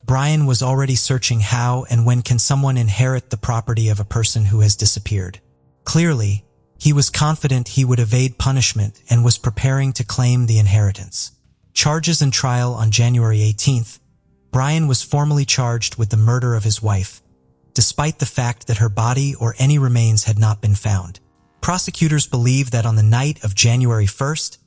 Brian was already searching how and when can someone inherit the property of a person who has disappeared. Clearly, he was confident he would evade punishment and was preparing to claim the inheritance. Charges and trial on January 18th, Brian was formally charged with the murder of his wife, despite the fact that her body or any remains had not been found. Prosecutors believe that on the night of January 1st,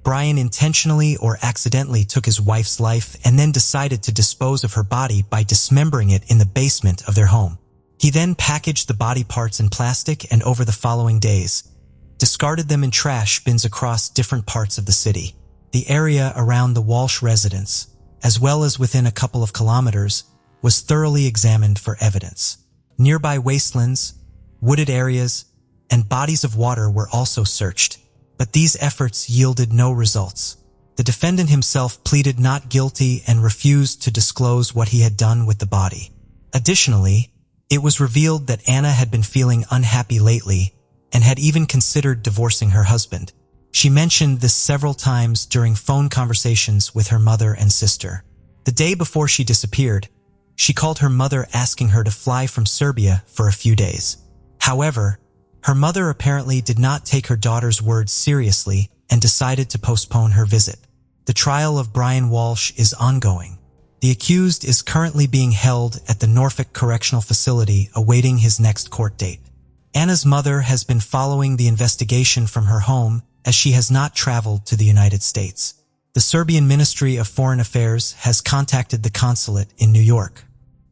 Brian intentionally or accidentally took his wife's life and then decided to dispose of her body by dismembering it in the basement of their home. He then packaged the body parts in plastic and over the following days, discarded them in trash bins across different parts of the city. The area around the Walsh residence, as well as within a couple of kilometers, was thoroughly examined for evidence. Nearby wastelands, wooded areas, and bodies of water were also searched, but these efforts yielded no results. The defendant himself pleaded not guilty and refused to disclose what he had done with the body. Additionally, it was revealed that Anna had been feeling unhappy lately and had even considered divorcing her husband. She mentioned this several times during phone conversations with her mother and sister. The day before she disappeared, she called her mother asking her to fly from Serbia for a few days. However, her mother apparently did not take her daughter's words seriously and decided to postpone her visit. The trial of Brian Walsh is ongoing. The accused is currently being held at the Norfolk Correctional Facility awaiting his next court date. Anna's mother has been following the investigation from her home as she has not traveled to the United States. The Serbian Ministry of Foreign Affairs has contacted the consulate in New York,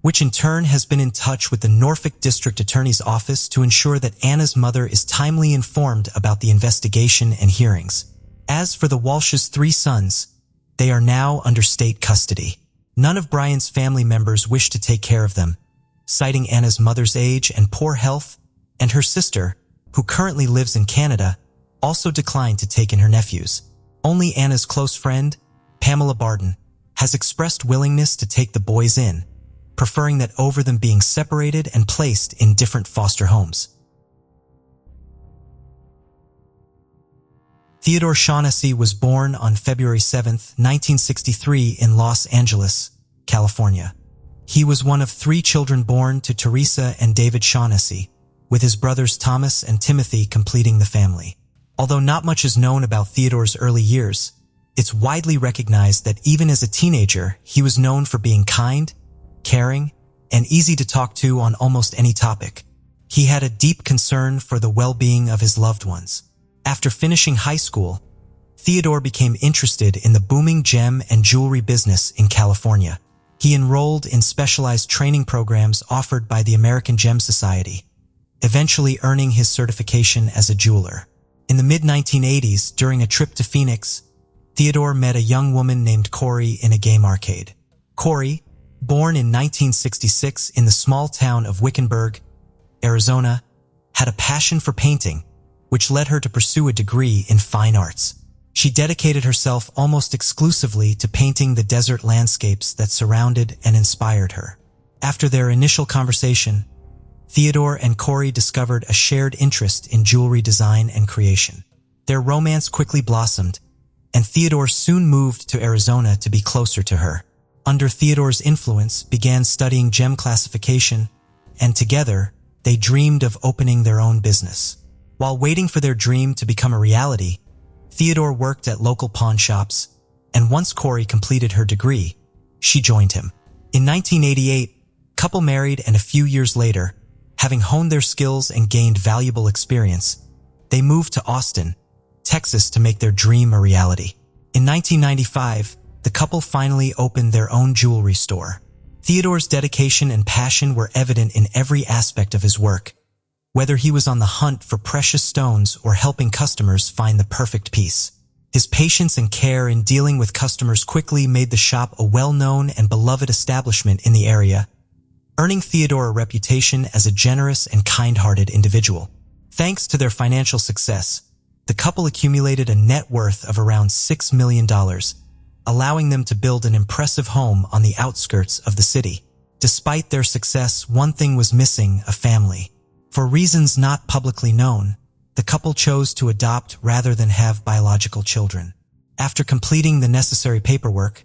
which in turn has been in touch with the Norfolk District Attorney's Office to ensure that Anna's mother is timely informed about the investigation and hearings. As for the Walsh's 3 sons, they are now under state custody. None of Brian's family members wish to take care of them, citing Anna's mother's age and poor health, and her sister, who currently lives in Canada, also declined to take in her nephews. Only Anna's close friend, Pamela Barden, has expressed willingness to take the boys in, preferring that over them being separated and placed in different foster homes. Theodore Shaughnessy was born on February 7, 1963 in Los Angeles, California. He was one of 3 children born to Teresa and David Shaughnessy, with his brothers Thomas and Timothy completing the family. Although not much is known about Theodore's early years, it's widely recognized that even as a teenager, he was known for being kind, caring, and easy to talk to on almost any topic. He had a deep concern for the well-being of his loved ones. After finishing high school, Theodore became interested in the booming gem and jewelry business in California. He enrolled in specialized training programs offered by the American Gem Society, eventually earning his certification as a jeweler. In the mid-1980s, during a trip to Phoenix, Theodore met a young woman named Corey in a game arcade. Corey, born in 1966 in the small town of Wickenburg, Arizona, had a passion for painting, which led her to pursue a degree in fine arts. She dedicated herself almost exclusively to painting the desert landscapes that surrounded and inspired her. After their initial conversation, Theodore and Corey discovered a shared interest in jewelry design and creation. Their romance quickly blossomed, and Theodore soon moved to Arizona to be closer to her. Under Theodore's influence, began studying gem classification, and together, they dreamed of opening their own business. While waiting for their dream to become a reality, Theodore worked at local pawn shops, and once Corey completed her degree, she joined him. In 1988, couple married, and a few years later, having honed their skills and gained valuable experience, they moved to Austin, Texas to make their dream a reality. In 1995, the couple finally opened their own jewelry store. Theodore's dedication and passion were evident in every aspect of his work, whether he was on the hunt for precious stones or helping customers find the perfect piece. His patience and care in dealing with customers quickly made the shop a well-known and beloved establishment in the area, earning Theodore a reputation as a generous and kind-hearted individual. Thanks to their financial success, the couple accumulated a net worth of around $6 million, allowing them to build an impressive home on the outskirts of the city. Despite their success, one thing was missing: a family. For reasons not publicly known, the couple chose to adopt rather than have biological children. After completing the necessary paperwork,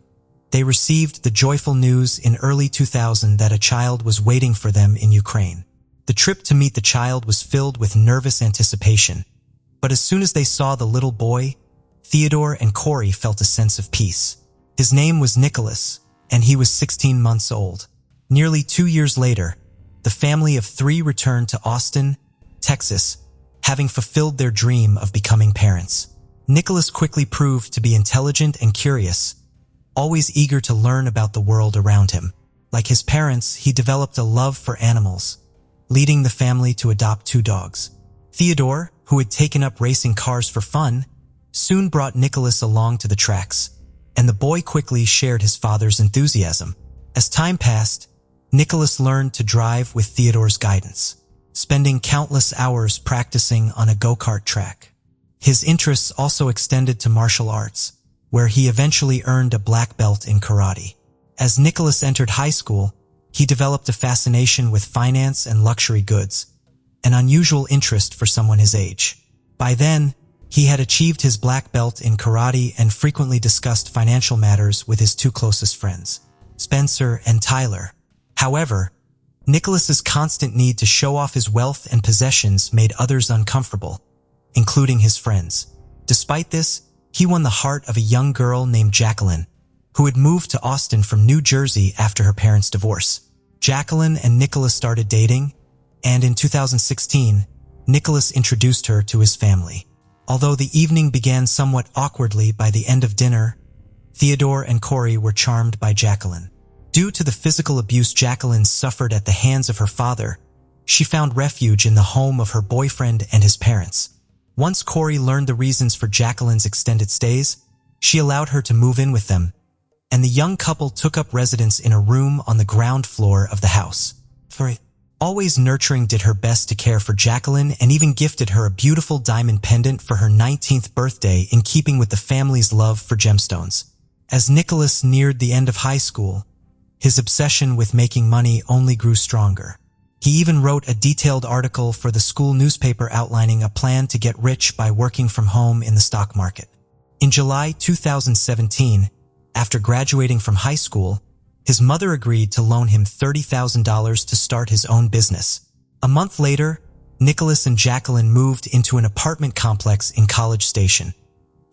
they received the joyful news in early 2000 that a child was waiting for them in Ukraine. The trip to meet the child was filled with nervous anticipation, but as soon as they saw the little boy, Theodore and Corey felt a sense of peace. His name was Nicholas, and he was 16 months old. Nearly 2 years later, the family of 3 returned to Austin, Texas, having fulfilled their dream of becoming parents. Nicholas quickly proved to be intelligent and curious, always eager to learn about the world around him. Like his parents, he developed a love for animals, leading the family to adopt 2 dogs. Theodore, who had taken up racing cars for fun, soon brought Nicholas along to the tracks, and the boy quickly shared his father's enthusiasm. As time passed, Nicholas learned to drive with Theodore's guidance, spending countless hours practicing on a go-kart track. His interests also extended to martial arts, where he eventually earned a black belt in karate. As Nicholas entered high school, he developed a fascination with finance and luxury goods, an unusual interest for someone his age. By then, he had achieved his black belt in karate and frequently discussed financial matters with his 2 closest friends, Spencer and Tyler. However, Nicholas's constant need to show off his wealth and possessions made others uncomfortable, including his friends. Despite this, he won the heart of a young girl named Jacqueline, who had moved to Austin from New Jersey after her parents' divorce. Jacqueline and Nicholas started dating, and in 2016, Nicholas introduced her to his family. Although the evening began somewhat awkwardly, by the end of dinner, Theodore and Corey were charmed by Jacqueline. Due to the physical abuse Jacqueline suffered at the hands of her father, she found refuge in the home of her boyfriend and his parents. Once Corey learned the reasons for Jacqueline's extended stays, she allowed her to move in with them, and the young couple took up residence in a room on the ground floor of the house. Always nurturing, did her best to care for Jacqueline and even gifted her a beautiful diamond pendant for her 19th birthday in keeping with the family's love for gemstones. As Nicholas neared the end of high school, his obsession with making money only grew stronger. He even wrote a detailed article for the school newspaper outlining a plan to get rich by working from home in the stock market. In July 2017, after graduating from high school, his mother agreed to loan him $30,000 to start his own business. A month later, Nicholas and Jacqueline moved into an apartment complex in College Station,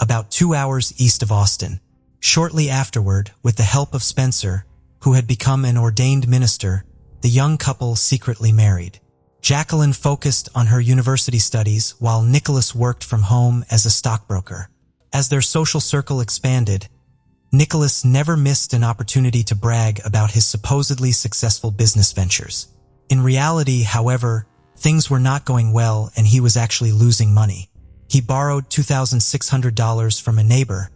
about 2 hours east of Austin. Shortly afterward, with the help of Spencer, who had become an ordained minister, the young couple secretly married. Jacqueline focused on her university studies while Nicholas worked from home as a stockbroker. As their social circle expanded, Nicholas never missed an opportunity to brag about his supposedly successful business ventures. In reality, however, things were not going well and he was actually losing money. He borrowed $2,600 from a neighbor,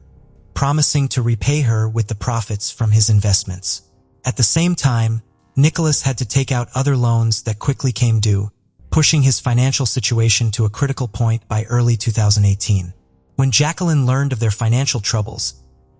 promising to repay her with the profits from his investments. At the same time, Nicholas had to take out other loans that quickly came due, pushing his financial situation to a critical point by early 2018. When Jacqueline learned of their financial troubles,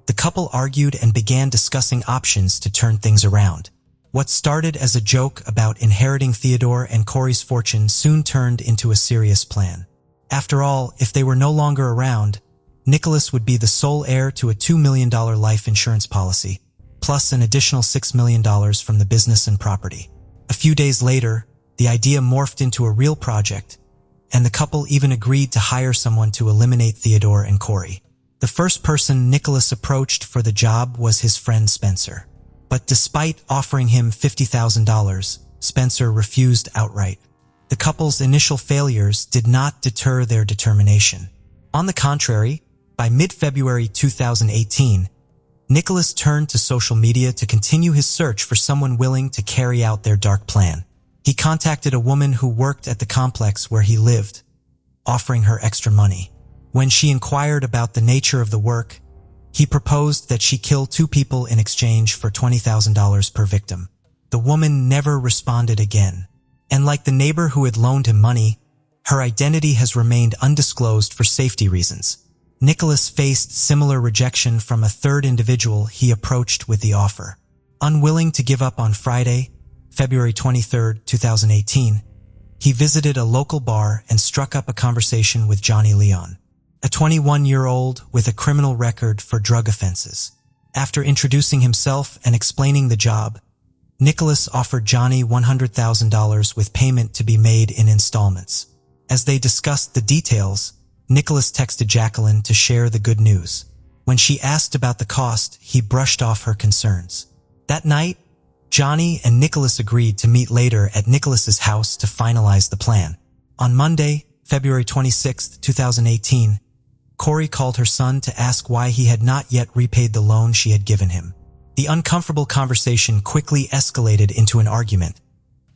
the couple argued and began discussing options to turn things around. What started as a joke about inheriting Theodore and Corey's fortune soon turned into a serious plan. After all, if they were no longer around, Nicholas would be the sole heir to a $2 million life insurance policy, plus an additional $6 million from the business and property. A few days later, the idea morphed into a real project, and the couple even agreed to hire someone to eliminate Theodore and Corey. The first person Nicholas approached for the job was his friend Spencer. But despite offering him $50,000, Spencer refused outright. The couple's initial failures did not deter their determination. On the contrary, by mid-February 2018, Nicholas turned to social media to continue his search for someone willing to carry out their dark plan. He contacted a woman who worked at the complex where he lived, offering her extra money. When she inquired about the nature of the work, he proposed that she kill 2 people in exchange for $20,000 per victim. The woman never responded again, and like the neighbor who had loaned him money, her identity has remained undisclosed for safety reasons. Nicholas faced similar rejection from a third individual he approached with the offer. Unwilling to give up on Friday, February 23, 2018, he visited a local bar and struck up a conversation with Johnny Leon, a 21-year-old with a criminal record for drug offenses. After introducing himself and explaining the job, Nicholas offered Johnny $100,000 with payment to be made in installments. As they discussed the details, Nicholas texted Jacqueline to share the good news. When she asked about the cost, he brushed off her concerns. That night, Johnny and Nicholas agreed to meet later at Nicholas's house to finalize the plan. On Monday, February 26, 2018, Corey called her son to ask why he had not yet repaid the loan she had given him. The uncomfortable conversation quickly escalated into an argument,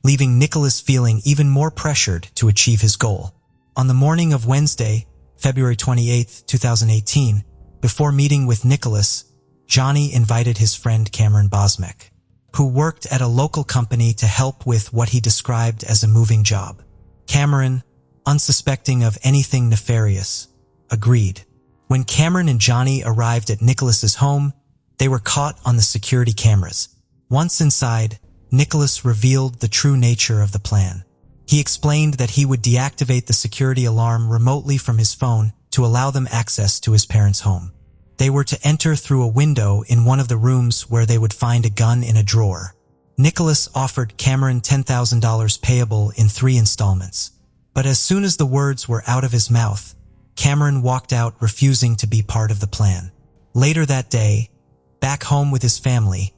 leaving Nicholas feeling even more pressured to achieve his goal. On the morning of Wednesday, February 28, 2018, before meeting with Nicholas, Johnny invited his friend Cameron Bosmek, who worked at a local company to help with what he described as a moving job. Cameron, unsuspecting of anything nefarious, agreed. When Cameron and Johnny arrived at Nicholas's home, they were caught on the security cameras. Once inside, Nicholas revealed the true nature of the plan. He explained that he would deactivate the security alarm remotely from his phone to allow them access to his parents' home. They were to enter through a window in one of the rooms where they would find a gun in a drawer. Nicholas offered Cameron $10,000 payable in 3 installments. But as soon as the words were out of his mouth, Cameron walked out, refusing to be part of the plan. Later that day, back home with his family,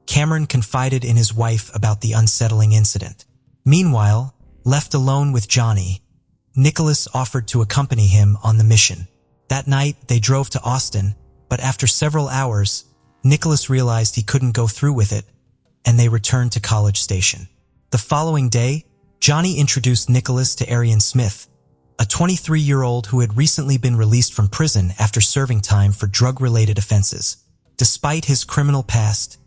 Cameron confided in his wife about the unsettling incident. Meanwhile, left alone with Johnny, Nicholas offered to accompany him on the mission. That night, they drove to Austin, But after several hours, Nicholas realized he couldn't go through with it, and they returned to College Station. The following day, Johnny introduced Nicholas to Ariane Smith, a 23-year-old who had recently been released from prison after serving time for drug-related offenses. Despite his criminal past,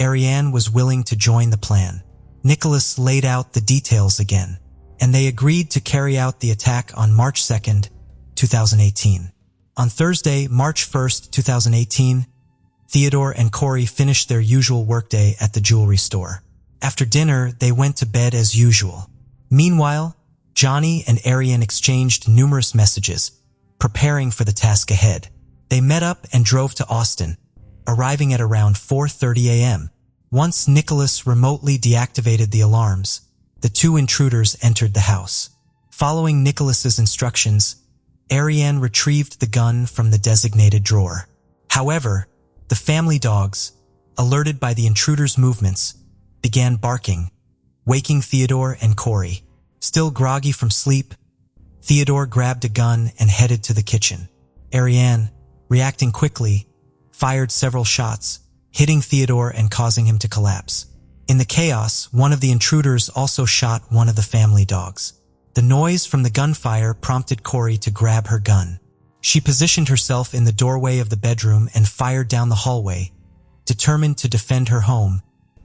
Ariane was willing to join the plan. Nicholas laid out the details again, and they agreed to carry out the attack on March 2nd, 2018. On Thursday, March 1st, 2018, Theodore and Corey finished their usual workday at the jewelry store. After dinner, they went to bed as usual. Meanwhile, Johnny and Ariane exchanged numerous messages, preparing for the task ahead. They met up and drove to Austin, arriving at around 4:30 a.m. Once Nicholas remotely deactivated the alarms, the two intruders entered the house. Following Nicholas's instructions, Ariane retrieved the gun from the designated drawer. However, the family dogs, alerted by the intruders' movements, began barking, waking Theodore and Corey. Still groggy from sleep, Theodore grabbed a gun and headed to the kitchen. Ariane, reacting quickly, fired several shots, hitting Theodore and causing him to collapse. In the chaos, one of the intruders also shot one of the family dogs. The noise from the gunfire prompted Corey to grab her gun. She positioned herself in the doorway of the bedroom and fired down the hallway, determined to defend her home,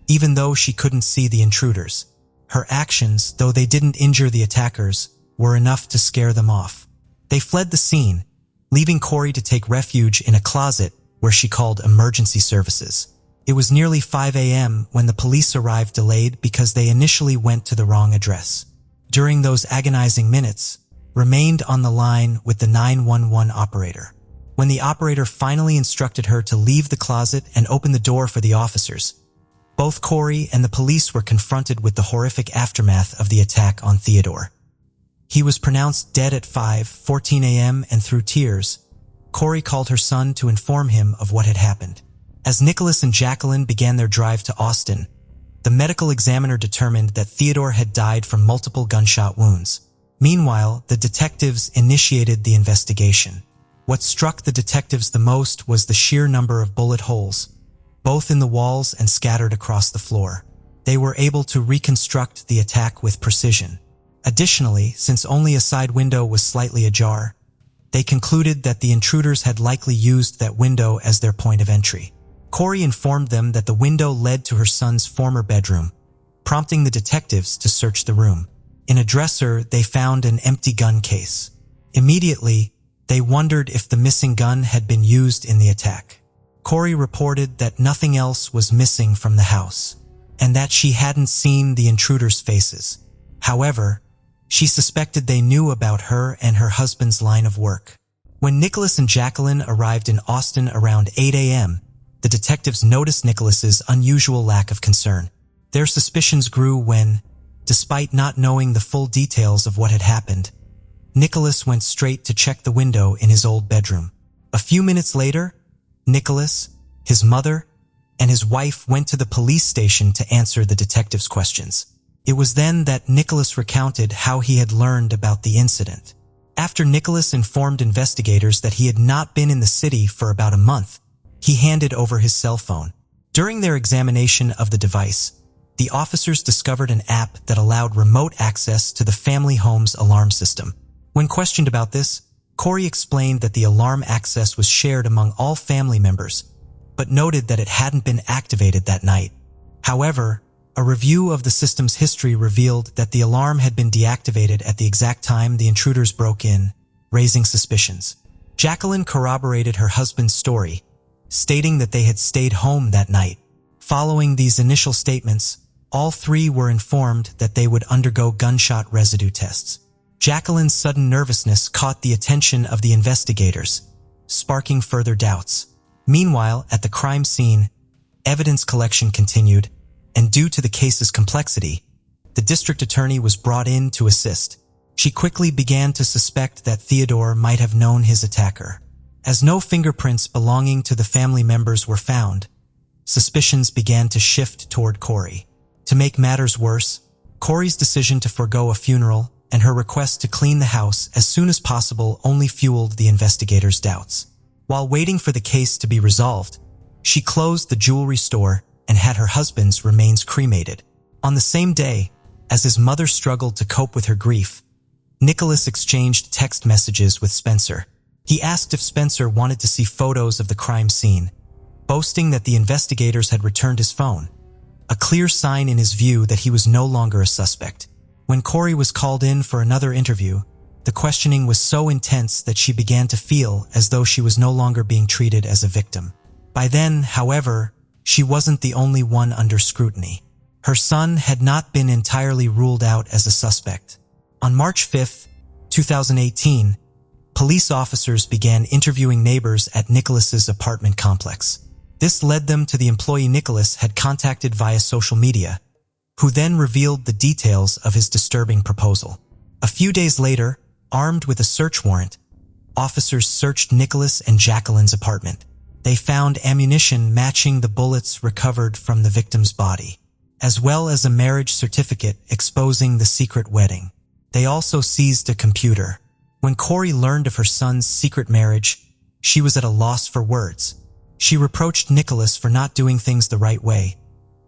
even though she couldn't see the intruders. Her actions, though they didn't injure the attackers, were enough to scare them off. They fled the scene, leaving Corey to take refuge in a closet where she called emergency services. It was nearly 5 a.m. when the police arrived delayed because they initially went to the wrong address. During those agonizing minutes, remained on the line with the 911 operator. When the operator finally instructed her to leave the closet and open the door for the officers, both Corey and the police were confronted with the horrific aftermath of the attack on Theodore. He was pronounced dead at 5:14 a.m. and through tears, Corey called her son to inform him of what had happened. As Nicholas and Jacqueline began their drive to Austin, the medical examiner determined that Theodore had died from multiple gunshot wounds. Meanwhile, the detectives initiated the investigation. What struck the detectives the most was the sheer number of bullet holes, both in the walls and scattered across the floor. They were able to reconstruct the attack with precision. Additionally, since only a side window was slightly ajar, they concluded that the intruders had likely used that window as their point of entry. Corey informed them that the window led to her son's former bedroom, prompting the detectives to search the room. In a dresser, they found an empty gun case. Immediately, they wondered if the missing gun had been used in the attack. Corey reported that nothing else was missing from the house, and that she hadn't seen the intruders' faces. However, she suspected they knew about her and her husband's line of work. When Nicholas and Jacqueline arrived in Austin around 8 a.m., the detectives noticed Nicholas's unusual lack of concern. Their suspicions grew when, despite not knowing the full details of what had happened, Nicholas went straight to check the window in his old bedroom. A few minutes later, Nicholas, his mother, and his wife went to the police station to answer the detectives' questions. It was then that Nicholas recounted how he had learned about the incident. After Nicholas informed investigators that he had not been in the city for about a month, he handed over his cell phone. During their examination of the device, the officers discovered an app that allowed remote access to the family home's alarm system. When questioned about this, Corey explained that the alarm access was shared among all family members, but noted that it hadn't been activated that night. However, a review of the system's history revealed that the alarm had been deactivated at the exact time the intruders broke in, raising suspicions. Jacqueline corroborated her husband's story, stating that they had stayed home that night. Following these initial statements, all three were informed that they would undergo gunshot residue tests. Jacqueline's sudden nervousness caught the attention of the investigators, sparking further doubts. Meanwhile, at the crime scene, evidence collection continued, and due to the case's complexity, the district attorney was brought in to assist. She quickly began to suspect that Theodore might have known his attacker. As no fingerprints belonging to the family members were found, suspicions began to shift toward Corey. To make matters worse, Corey's decision to forego a funeral and her request to clean the house as soon as possible only fueled the investigators' doubts. While waiting for the case to be resolved, she closed the jewelry store and had her husband's remains cremated. On the same day, as his mother struggled to cope with her grief, Nicholas exchanged text messages with Spencer. He asked if Spencer wanted to see photos of the crime scene, boasting that the investigators had returned his phone, a clear sign in his view that he was no longer a suspect. When Corey was called in for another interview, the questioning was so intense that she began to feel as though she was no longer being treated as a victim. By then, however, she wasn't the only one under scrutiny. Her son had not been entirely ruled out as a suspect. On March 5, 2018, police officers began interviewing neighbors at Nicholas's apartment complex. This led them to the employee Nicholas had contacted via social media, who then revealed the details of his disturbing proposal. A few days later, armed with a search warrant, officers searched Nicholas and Jacqueline's apartment. They found ammunition matching the bullets recovered from the victim's body, as well as a marriage certificate exposing the secret wedding. They also seized a computer. When Corey learned of her son's secret marriage, she was at a loss for words. She reproached Nicholas for not doing things the right way,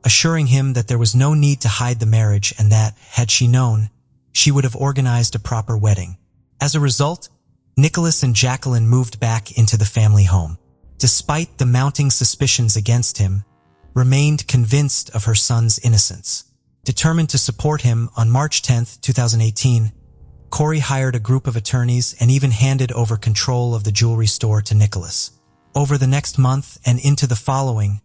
assuring him that there was no need to hide the marriage and that, had she known, she would have organized a proper wedding. As a result, Nicholas and Jacqueline moved back into the family home. Despite the mounting suspicions against him, remained convinced of her son's innocence. Determined to support him, on March 10, 2018, Corey hired a group of attorneys and even handed over control of the jewelry store to Nicholas. Over the next month and into the following,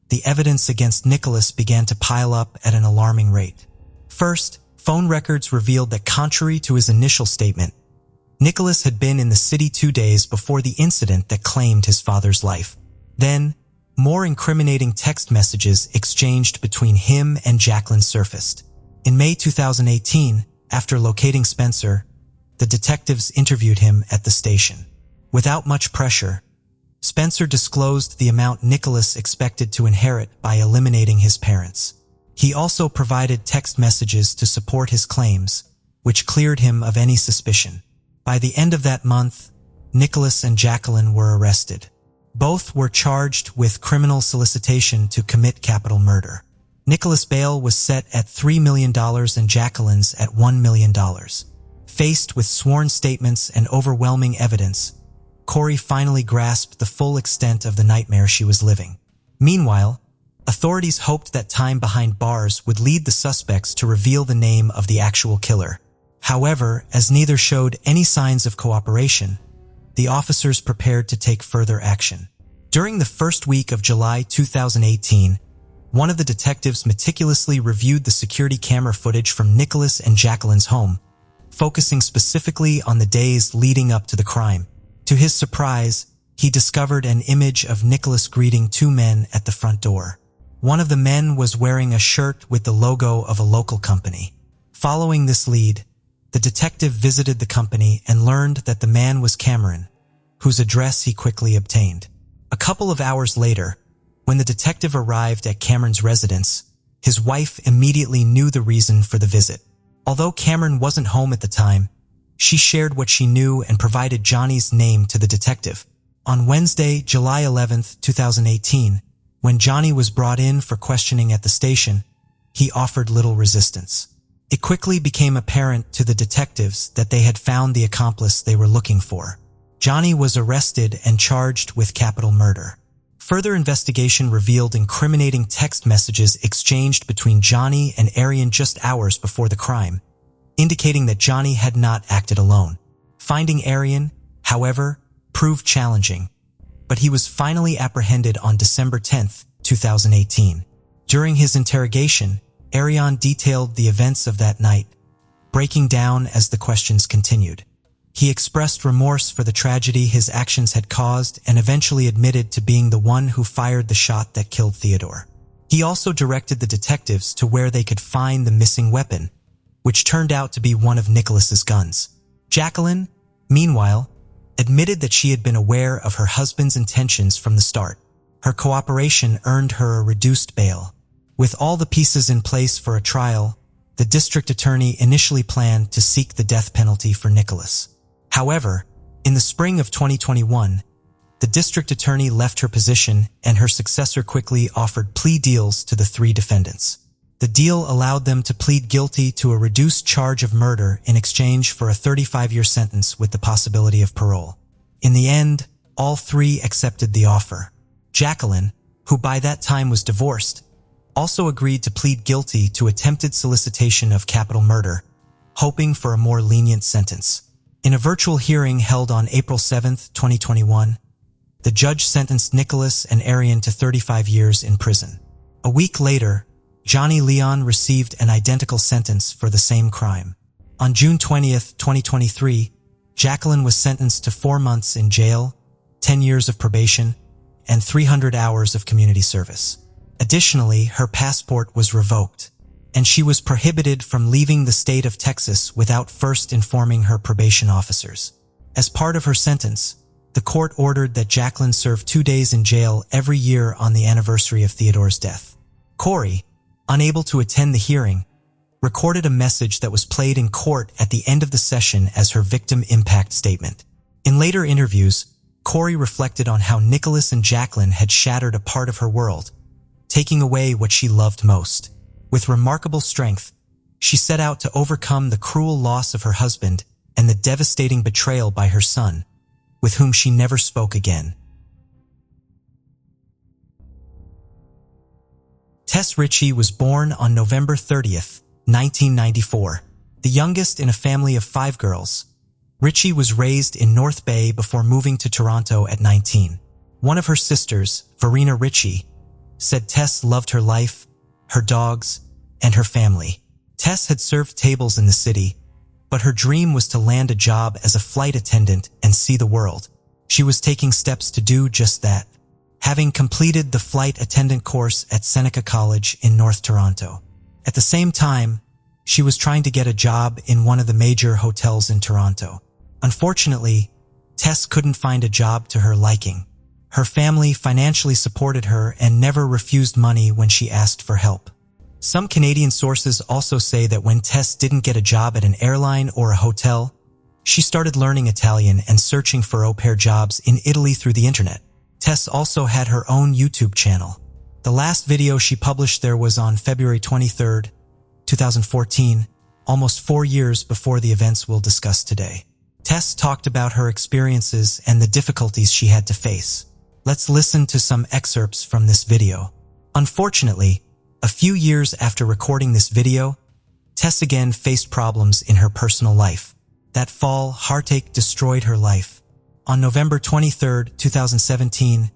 the evidence against Nicholas began to pile up at an alarming rate. First, phone records revealed that contrary to his initial statement, Nicholas had been in the city 2 days before the incident that claimed his father's life. Then, more incriminating text messages exchanged between him and Jacqueline surfaced. In May 2018, after locating Spencer, the detectives interviewed him at the station. Without much pressure, Spencer disclosed the amount Nicholas expected to inherit by eliminating his parents. He also provided text messages to support his claims, which cleared him of any suspicion. By the end of that month, Nicholas and Jacqueline were arrested. Both were charged with criminal solicitation to commit capital murder. Nicholas' bail was set at $3 million and Jacqueline's at $1 million. Faced with sworn statements and overwhelming evidence, Corey finally grasped the full extent of the nightmare she was living. Meanwhile, authorities hoped that time behind bars would lead the suspects to reveal the name of the actual killer. However, as neither showed any signs of cooperation, the officers prepared to take further action. During the first week of July 2018, one of the detectives meticulously reviewed the security camera footage from Nicholas and Jacqueline's home, focusing specifically on the days leading up to the crime. To his surprise, he discovered an image of Nicholas greeting two men at the front door. One of the men was wearing a shirt with the logo of a local company. Following this lead, the detective visited the company and learned that the man was Cameron, whose address he quickly obtained. A couple of hours later, when the detective arrived at Cameron's residence, his wife immediately knew the reason for the visit. Although Cameron wasn't home at the time, she shared what she knew and provided Johnny's name to the detective. On Wednesday, July 11, 2018, when Johnny was brought in for questioning at the station, he offered little resistance. It quickly became apparent to the detectives that they had found the accomplice they were looking for. Johnny was arrested and charged with capital murder. Further investigation revealed incriminating text messages exchanged between Johnny and Arian just hours before the crime, indicating that Johnny had not acted alone. Finding Arian, however, proved challenging, but he was finally apprehended on December 10, 2018. During his interrogation, Arian detailed the events of that night, breaking down as the questions continued. He expressed remorse for the tragedy his actions had caused and eventually admitted to being the one who fired the shot that killed Theodore. He also directed the detectives to where they could find the missing weapon, which turned out to be one of Nicholas's guns. Jacqueline, meanwhile, admitted that she had been aware of her husband's intentions from the start. Her cooperation earned her a reduced bail. With all the pieces in place for a trial, the district attorney initially planned to seek the death penalty for Nicholas. However, in the spring of 2021, The district attorney left her position, and her successor quickly offered plea deals to the three defendants. The deal allowed them to plead guilty to a reduced charge of murder in exchange for a 35-year sentence with the possibility of parole. In the end, all three accepted the offer. Jacqueline, who by that time was divorced, also agreed to plead guilty to attempted solicitation of capital murder, hoping for a more lenient sentence. In a virtual hearing held on April 7, 2021, the judge sentenced Nicholas and Arian to 35 years in prison. A week later, Johnny Leon received an identical sentence for the same crime. On June 20, 2023, Jacqueline was sentenced to 4 months in jail, 10 years of probation, and 300 hours of community service. Additionally, her passport was revoked, and she was prohibited from leaving the state of Texas without first informing her probation officers. As part of her sentence, the court ordered that Jacqueline serve 2 days in jail every year on the anniversary of Theodore's death. Corey, unable to attend the hearing, recorded a message that was played in court at the end of the session as her victim impact statement. In later interviews, Corey reflected on how Nicholas and Jacqueline had shattered a part of her world, taking away what she loved most. With remarkable strength, she set out to overcome the cruel loss of her husband and the devastating betrayal by her son, with whom she never spoke again. Tess Ritchie was born on November 30th, 1994. The youngest in a family of 5 girls, Ritchie was raised in North Bay before moving to Toronto at 19. One of her sisters, Verena Ritchie, said Tess loved her life, her dogs, and her family. Tess had served tables in the city, but her dream was to land a job as a flight attendant and see the world. She was taking steps to do just that, having completed the flight attendant course at Seneca College in North Toronto. At the same time, she was trying to get a job in one of the major hotels in Toronto. Unfortunately, Tess couldn't find a job to her liking. Her family financially supported her and never refused money when she asked for help. Some Canadian sources also say that when Tess didn't get a job at an airline or a hotel, she started learning Italian and searching for au pair jobs in Italy through the internet. Tess also had her own YouTube channel. The last video she published there was on February 23, 2014, almost 4 years before the events we'll discuss today. Tess talked about her experiences and the difficulties she had to face. Let's listen to some excerpts from this video. Unfortunately, a few years after recording this video, Tess again faced problems in her personal life. That fall, heartache destroyed her life. On November 23, 2017,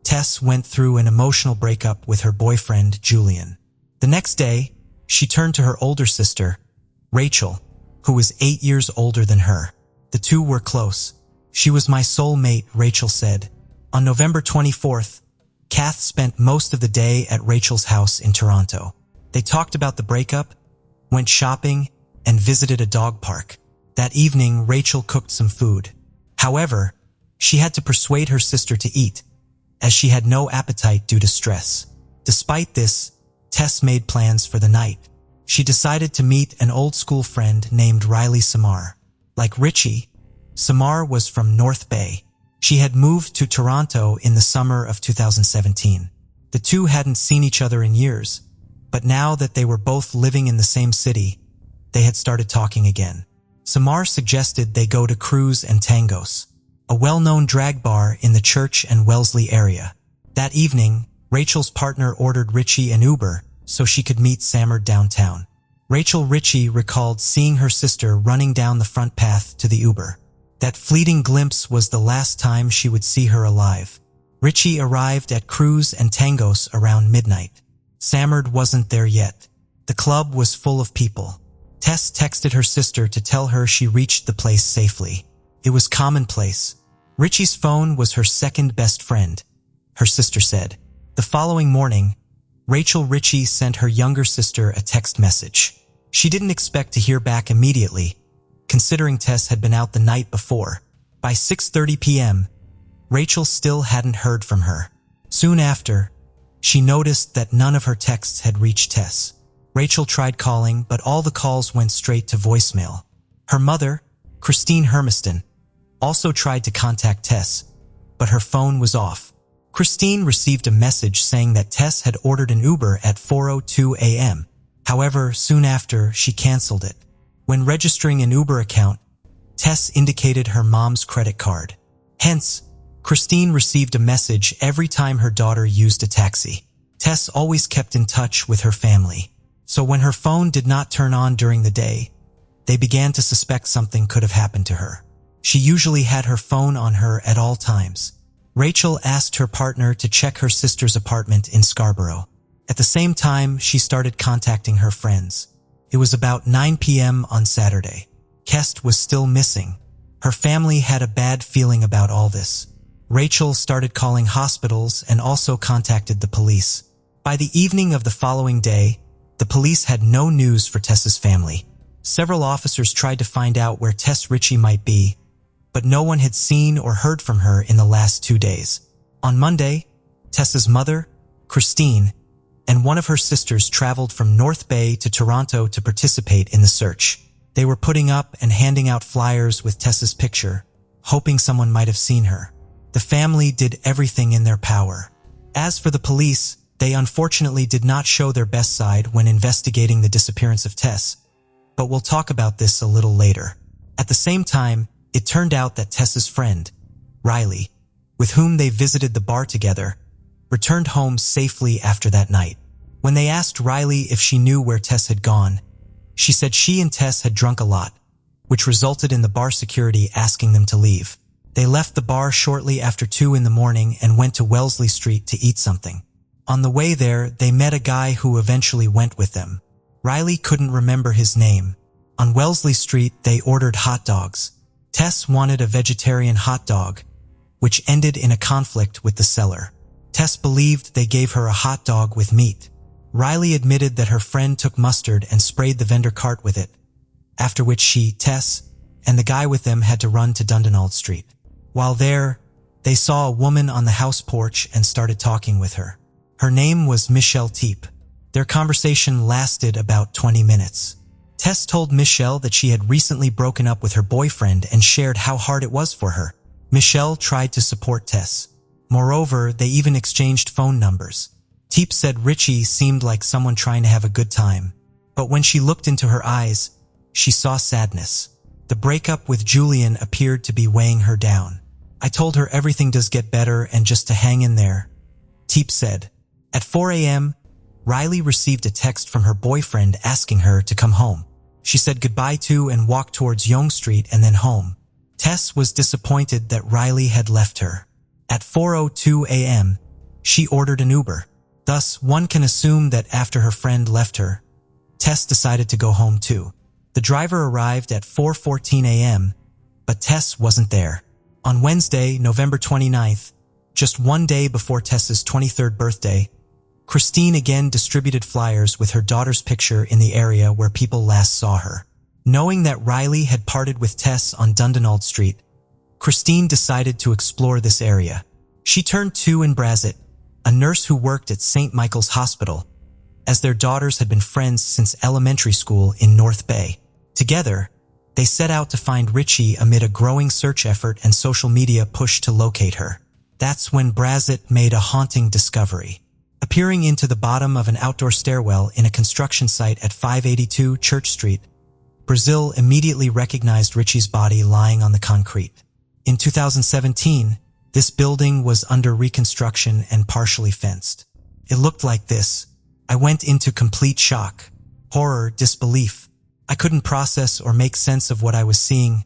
Tess went through an emotional breakup with her boyfriend, Julian. The next day, she turned to her older sister, Rachel, who was 8 years older than her. The two were close. "She was my soulmate," Rachel said. On November 24th, Kath spent most of the day at Rachel's house in Toronto. They talked about the breakup, went shopping, and visited a dog park. That evening, Rachel cooked some food. However, she had to persuade her sister to eat, as she had no appetite due to stress. Despite this, Tess made plans for the night. She decided to meet an old school friend named Riley Samar. Like Ritchie, Samar was from North Bay. She had moved to Toronto in the summer of 2017. The two hadn't seen each other in years, but now that they were both living in the same city, they had started talking again. Samar suggested they go to Cruz and Tangos, a well-known drag bar in the Church and Wellesley area. That evening, Rachel's partner ordered Ritchie an Uber so she could meet Samar downtown. Rachel Ritchie recalled seeing her sister running down the front path to the Uber. That fleeting glimpse was the last time she would see her alive. Ritchie arrived at Cruz and Tangos around midnight. Samard wasn't there yet. The club was full of people. Tess texted her sister to tell her she reached the place safely. It was commonplace. Ritchie's phone was her second best friend, her sister said. The following morning, Rachel Ritchie sent her younger sister a text message. She didn't expect to hear back immediately, considering Tess had been out the night before. By 6:30 p.m., Rachel still hadn't heard from her. Soon after, she noticed that none of her texts had reached Tess. Rachel tried calling, but all the calls went straight to voicemail. Her mother, Christine Hermiston, also tried to contact Tess, but her phone was off. Christine received a message saying that Tess had ordered an Uber at 4:02 a.m. However, soon after, she canceled it. When registering an Uber account, Tess indicated her mom's credit card. Hence, Christine received a message every time her daughter used a taxi. Tess always kept in touch with her family. So when her phone did not turn on during the day, they began to suspect something could have happened to her. She usually had her phone on her at all times. Rachel asked her partner to check her sister's apartment in Scarborough. At the same time, she started contacting her friends. It was about 9 p.m. on Saturday. Kest was still missing. Her family had a bad feeling about all this. Rachel started calling hospitals and also contacted the police. By the evening of the following day, the police had no news for Tess's family. Several officers tried to find out where Tess Ritchie might be, but no one had seen or heard from her in the last 2 days. On Monday, Tess's mother, Christine, and one of her sisters traveled from North Bay to Toronto to participate in the search. They were putting up and handing out flyers with Tess's picture, hoping someone might have seen her. The family did everything in their power. As for the police, they unfortunately did not show their best side when investigating the disappearance of Tess, but we'll talk about this a little later. At the same time, it turned out that Tess's friend, Riley, with whom they visited the bar together, returned home safely after that night. When they asked Riley if she knew where Tess had gone, she said she and Tess had drunk a lot, which resulted in the bar security asking them to leave. They left the bar shortly after 2 in the morning and went to Wellesley Street to eat something. On the way there, they met a guy who eventually went with them. Riley couldn't remember his name. On Wellesley Street, they ordered hot dogs. Tess wanted a vegetarian hot dog, which ended in a conflict with the seller. Tess believed they gave her a hot dog with meat. Riley admitted that her friend took mustard and sprayed the vendor cart with it, after which she, Tess, and the guy with them had to run to Dundonald Street. While there, they saw a woman on the house porch and started talking with her. Her name was Michelle Teep. Their conversation lasted about 20 minutes. Tess told Michelle that she had recently broken up with her boyfriend and shared how hard it was for her. Michelle tried to support Tess. Moreover, they even exchanged phone numbers. Teep said Ritchie seemed like someone trying to have a good time, but when she looked into her eyes, she saw sadness. The breakup with Julian appeared to be weighing her down. I told her everything does get better and just to hang in there, Teep said. At 4 a.m., Riley received a text from her boyfriend asking her to come home. She said goodbye to and walked towards Yonge Street and then home. Tess was disappointed that Riley had left her. At 4:02 a.m., she ordered an Uber. Thus, one can assume that after her friend left her, Tess decided to go home too. The driver arrived at 4:14 a.m., but Tess wasn't there. On Wednesday, November 29th, just 1 day before Tess's 23rd birthday, Christine again distributed flyers with her daughter's picture in the area where people last saw her. Knowing that Riley had parted with Tess on Dundonald Street, Christine decided to explore this area. She turned to in Brassett, a nurse who worked at St. Michael's Hospital, as their daughters had been friends since elementary school in North Bay. Together, they set out to find Ritchie amid a growing search effort and social media push to locate her. That's when Brassett made a haunting discovery. Appearing into the bottom of an outdoor stairwell in a construction site at 582 Church Street, Brazil immediately recognized Ritchie's body lying on the concrete. In 2017, this building was under reconstruction and partially fenced. It looked like this. I went into complete shock, horror, disbelief. I couldn't process or make sense of what I was seeing,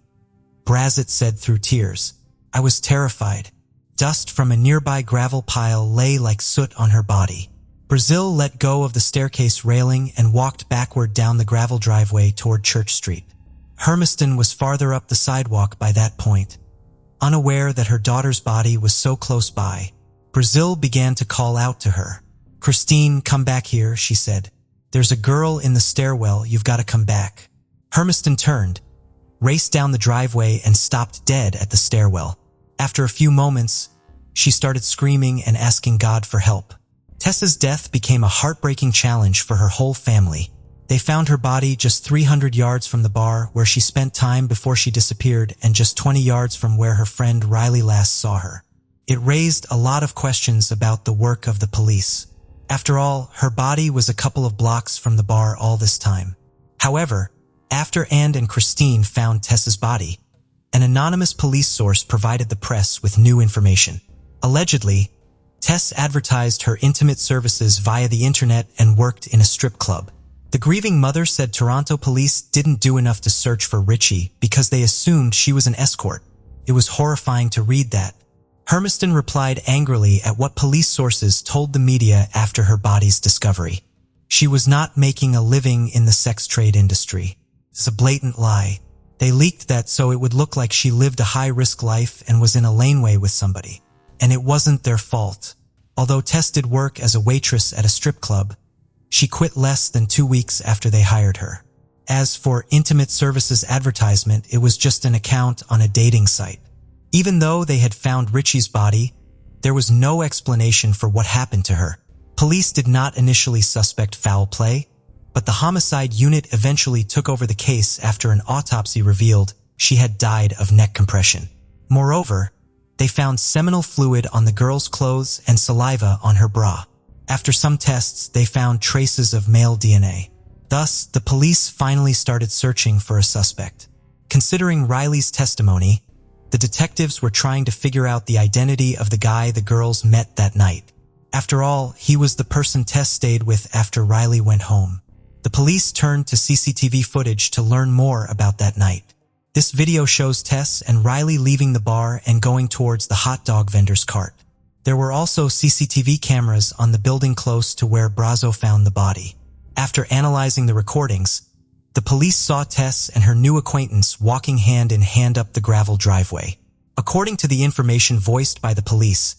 Brassett said through tears. I was terrified. Dust from a nearby gravel pile lay like soot on her body. Brazil let go of the staircase railing and walked backward down the gravel driveway toward Church Street. Hermiston was farther up the sidewalk by that point. Unaware that her daughter's body was so close by, Brazil began to call out to her. Christine, come back here, she said. There's a girl in the stairwell, you've got to come back. Hermiston turned, raced down the driveway and stopped dead at the stairwell. After a few moments, she started screaming and asking God for help. Tessa's death became a heartbreaking challenge for her whole family. They found her body just 300 yards from the bar where she spent time before she disappeared and just 20 yards from where her friend Riley last saw her. It raised a lot of questions about the work of the police. After all, her body was a couple of blocks from the bar all this time. However, after Anne and Christine found Tess's body, an anonymous police source provided the press with new information. Allegedly, Tess advertised her intimate services via the internet and worked in a strip club. The grieving mother said Toronto police didn't do enough to search for Richie because they assumed she was an escort. It was horrifying to read that. Hermiston replied angrily at what police sources told the media after her body's discovery. She was not making a living in the sex trade industry. It's a blatant lie. They leaked that so it would look like she lived a high-risk life and was in a laneway with somebody. And it wasn't their fault. Although Tess did work as a waitress at a strip club, she quit less than 2 weeks after they hired her. As for intimate services advertisement, it was just an account on a dating site. Even though they had found Richie's body, there was no explanation for what happened to her. Police did not initially suspect foul play, but the homicide unit eventually took over the case after an autopsy revealed she had died of neck compression. Moreover, they found seminal fluid on the girl's clothes and saliva on her bra. After some tests, they found traces of male DNA. Thus, the police finally started searching for a suspect. Considering Riley's testimony, the detectives were trying to figure out the identity of the guy the girls met that night. After all, he was the person Tess stayed with after Riley went home. The police turned to CCTV footage to learn more about that night. This video shows Tess and Riley leaving the bar and going towards the hot dog vendor's cart. There were also CCTV cameras on the building close to where Brazo found the body. After analyzing the recordings, the police saw Tess and her new acquaintance walking hand in hand up the gravel driveway. According to the information voiced by the police,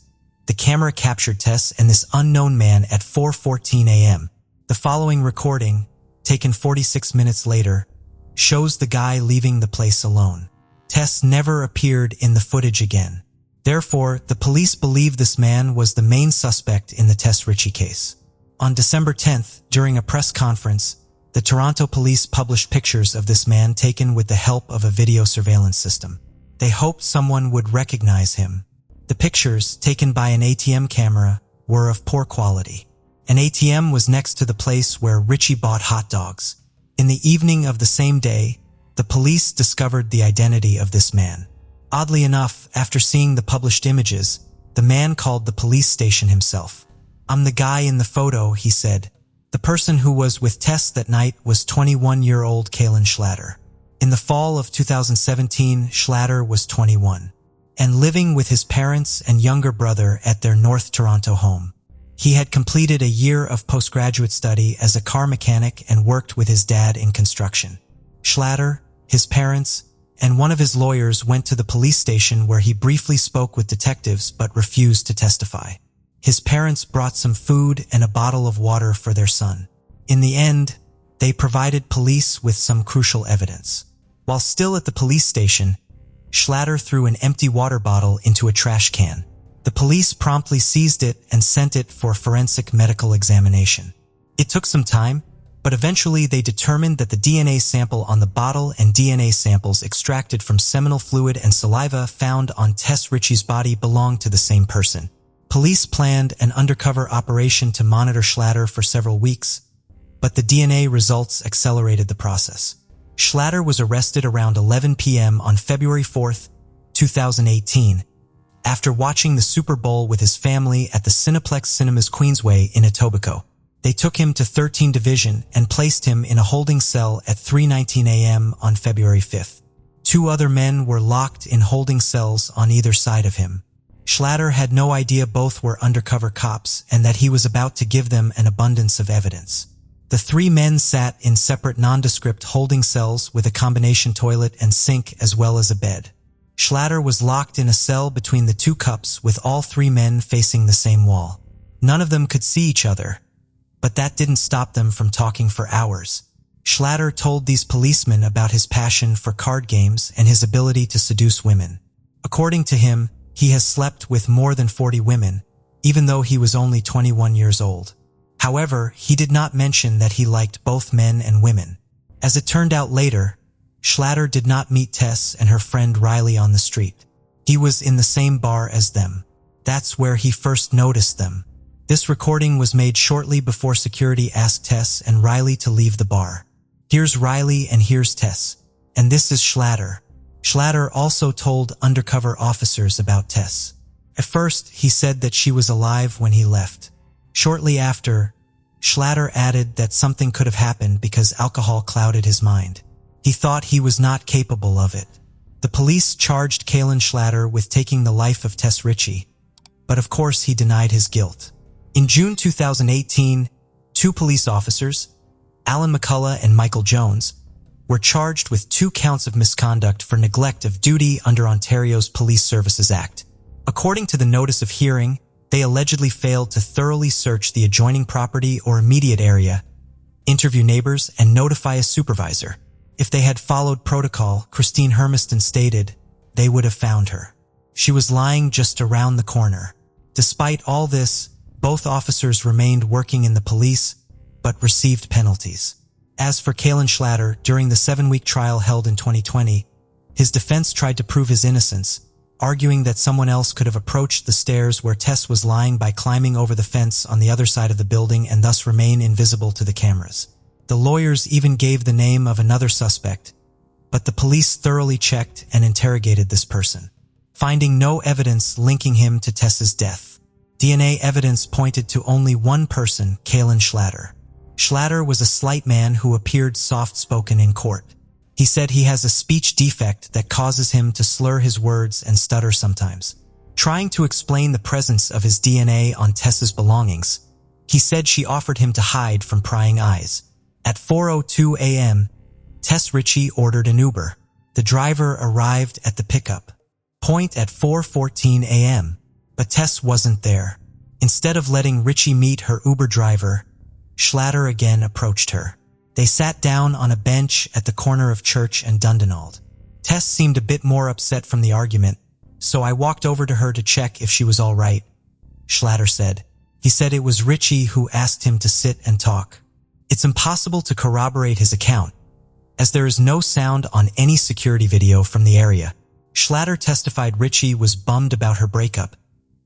the camera captured Tess and this unknown man at 4:14 a.m. The following recording, taken 46 minutes later, shows the guy leaving the place alone. Tess never appeared in the footage again. Therefore, the police believe this man was the main suspect in the Tess Richie case. On December 10th, during a press conference, the Toronto police published pictures of this man taken with the help of a video surveillance system. They hoped someone would recognize him. The pictures, taken by an ATM camera, were of poor quality. An ATM was next to the place where Richie bought hot dogs. In the evening of the same day, the police discovered the identity of this man. Oddly enough, after seeing the published images, the man called the police station himself. "I'm the guy in the photo," he said. The person who was with Tess that night was 21-year-old Kaylin Schlatter. In the fall of 2017, Schlatter was 21 and living with his parents and younger brother at their North Toronto home. He had completed a year of postgraduate study as a car mechanic and worked with his dad in construction. Schlatter, his parents, and one of his lawyers went to the police station where he briefly spoke with detectives but refused to testify. His parents brought some food and a bottle of water for their son. In the end, they provided police with some crucial evidence. While still at the police station, Schlatter threw an empty water bottle into a trash can. The police promptly seized it and sent it for forensic medical examination. It took some time, but eventually they determined that the DNA sample on the bottle and DNA samples extracted from seminal fluid and saliva found on Tess Richie's body belonged to the same person. Police planned an undercover operation to monitor Schlatter for several weeks, but the DNA results accelerated the process. Schlatter was arrested around 11 p.m. on February 4, 2018, after watching the Super Bowl with his family at the Cineplex Cinemas Queensway in Etobicoke. They took him to 13 Division and placed him in a holding cell at 3:19 a.m. on February 5th. 2 other men were locked in holding cells on either side of him. Schlatter had no idea both were undercover cops and that he was about to give them an abundance of evidence. The 3 men sat in separate nondescript holding cells with a combination toilet and sink as well as a bed. Schlatter was locked in a cell between the 2 cups with all 3 men facing the same wall. None of them could see each other, but that didn't stop them from talking for hours. Schlatter told these policemen about his passion for card games and his ability to seduce women. According to him, he has slept with more than 40 women, even though he was only 21 years old. However, he did not mention that he liked both men and women. As it turned out later, Schlatter did not meet Tess and her friend Riley on the street. He was in the same bar as them. That's where he first noticed them. This recording was made shortly before security asked Tess and Riley to leave the bar. Here's Riley and here's Tess. And this is Schlatter. Schlatter also told undercover officers about Tess. At first, he said that she was alive when he left. Shortly after, Schlatter added that something could have happened because alcohol clouded his mind. He thought he was not capable of it. The police charged Kalen Schlatter with taking the life of Tess Ritchie, but of course he denied his guilt. In June 2018, 2 police officers, Alan McCullough and Michael Jones, were charged with 2 counts of misconduct for neglect of duty under Ontario's Police Services Act. According to the notice of hearing, they allegedly failed to thoroughly search the adjoining property or immediate area, interview neighbors, and notify a supervisor. If they had followed protocol, Christine Hermiston stated, they would have found her. She was lying just around the corner. Despite all this, both officers remained working in the police, but received penalties. As for Kalen Schlatter, during the 7-week trial held in 2020, his defense tried to prove his innocence, arguing that someone else could have approached the stairs where Tess was lying by climbing over the fence on the other side of the building and thus remain invisible to the cameras. The lawyers even gave the name of another suspect, but the police thoroughly checked and interrogated this person, finding no evidence linking him to Tess's death. DNA evidence pointed to only one person, Kalen Schlatter. Schlatter was a slight man who appeared soft-spoken in court. He said he has a speech defect that causes him to slur his words and stutter sometimes. Trying to explain the presence of his DNA on Tess's belongings, he said she offered him to hide from prying eyes. At 4:02 a.m., Tess Ritchie ordered an Uber. The driver arrived at the pickup point at 4:14 a.m., but Tess wasn't there. Instead of letting Ritchie meet her Uber driver, Schlatter again approached her. They sat down on a bench at the corner of Church and Dundonald. Tess seemed a bit more upset from the argument, so I walked over to her to check if she was all right, Schlatter said. He said it was Ritchie who asked him to sit and talk. It's impossible to corroborate his account, as there is no sound on any security video from the area. Schlatter testified Ritchie was bummed about her breakup,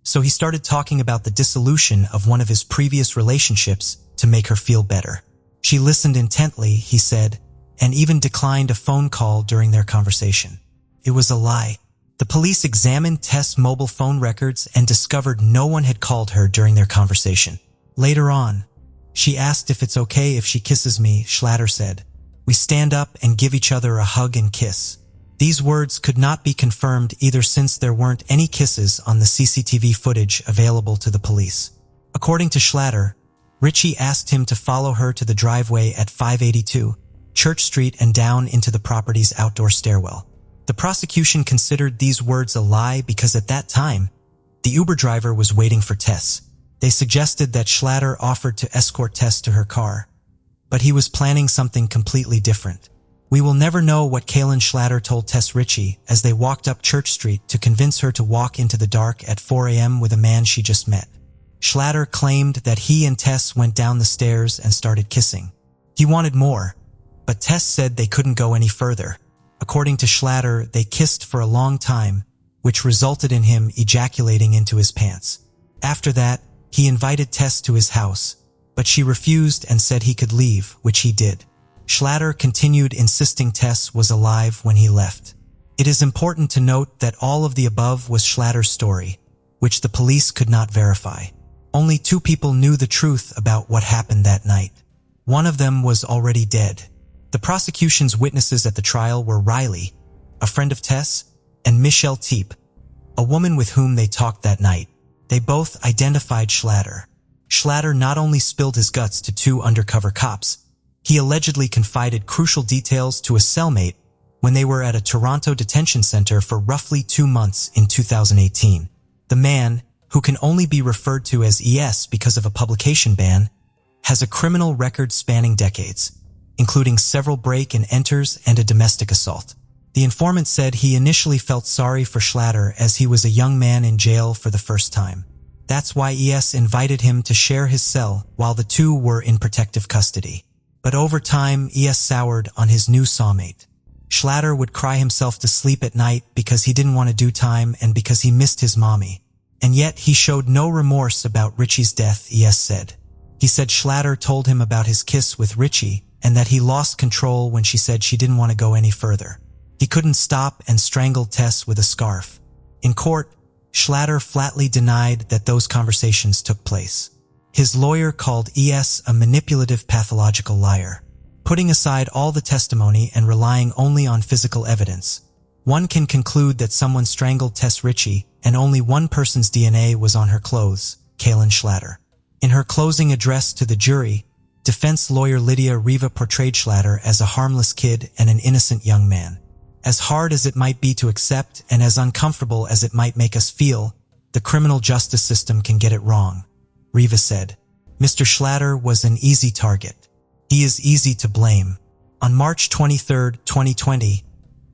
so he started talking about the dissolution of one of his previous relationships to make her feel better. She listened intently, he said, and even declined a phone call during their conversation. It was a lie. The police examined Tess' mobile phone records and discovered no one had called her during their conversation. Later on, she asked if it's okay if she kisses me, Schlatter said. We stand up and give each other a hug and kiss. These words could not be confirmed either since there weren't any kisses on the CCTV footage available to the police. According to Schlatter, Ritchie asked him to follow her to the driveway at 582 Church Street and down into the property's outdoor stairwell. The prosecution considered these words a lie because at that time, the Uber driver was waiting for Tess. They suggested that Schlatter offered to escort Tess to her car, but he was planning something completely different. We will never know what Kalen Schlatter told Tess Ritchie as they walked up Church Street to convince her to walk into the dark at 4 a.m. with a man she just met. Schlatter claimed that he and Tess went down the stairs and started kissing. He wanted more, but Tess said they couldn't go any further. According to Schlatter, they kissed for a long time, which resulted in him ejaculating into his pants. After that, he invited Tess to his house, but she refused and said he could leave, which he did. Schlatter continued insisting Tess was alive when he left. It is important to note that all of the above was Schlatter's story, which the police could not verify. Only 2 people knew the truth about what happened that night. One of them was already dead. The prosecution's witnesses at the trial were Riley, a friend of Tess, and Michelle Teep, a woman with whom they talked that night. They both identified Schlatter. Schlatter not only spilled his guts to 2 undercover cops, he allegedly confided crucial details to a cellmate when they were at a Toronto detention center for roughly 2 months in 2018. The man, who can only be referred to as ES because of a publication ban, has a criminal record spanning decades, including several break-and-enters and a domestic assault. The informant said he initially felt sorry for Schlatter as he was a young man in jail for the first time. That's why ES invited him to share his cell while the 2 were in protective custody. But over time, ES soured on his new cellmate. Schlatter would cry himself to sleep at night because he didn't want to do time and because he missed his mommy. And yet he showed no remorse about Richie's death, ES said. He said Schlatter told him about his kiss with Richie and that he lost control when she said she didn't want to go any further. He couldn't stop and strangled Tess with a scarf. In court, Schlatter flatly denied that those conversations took place. His lawyer called ES a manipulative pathological liar. Putting aside all the testimony and relying only on physical evidence, one can conclude that someone strangled Tess Ritchie and only one person's DNA was on her clothes, Kaylin Schlatter. In her closing address to the jury, defense lawyer Lydia Riva portrayed Schlatter as a harmless kid and an innocent young man. As hard as it might be to accept and as uncomfortable as it might make us feel, the criminal justice system can get it wrong, Riva said. Mr. Schlatter was an easy target. He is easy to blame. On March 23, 2020,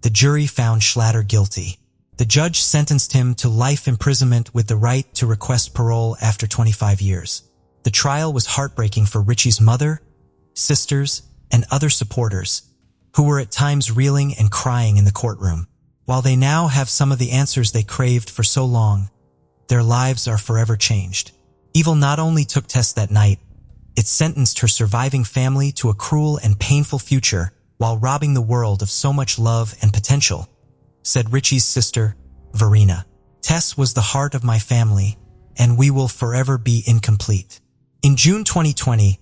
the jury found Schlatter guilty. The judge sentenced him to life imprisonment with the right to request parole after 25 years. The trial was heartbreaking for Richie's mother, sisters, and other supporters, who were at times reeling and crying in the courtroom. While they now have some of the answers they craved for so long, their lives are forever changed. Evil not only took Tess that night, it sentenced her surviving family to a cruel and painful future while robbing the world of so much love and potential, said Richie's sister, Verena. Tess was the heart of my family, and we will forever be incomplete. In June 2020,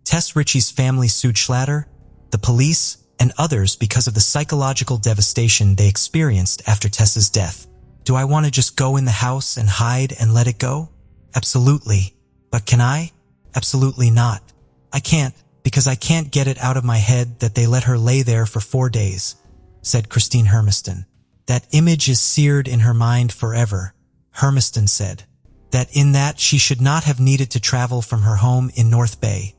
Tess Ritchie's family sued Schlatter, the police, and others because of the psychological devastation they experienced after Tess's death. Do I want to just go in the house and hide and let it go? Absolutely. But can I? Absolutely not. I can't, because I can't get it out of my head that they let her lay there for 4 days, said Christine Hermiston. That image is seared in her mind forever, Hermiston said. That in that she should not have needed to travel from her home in North Bay,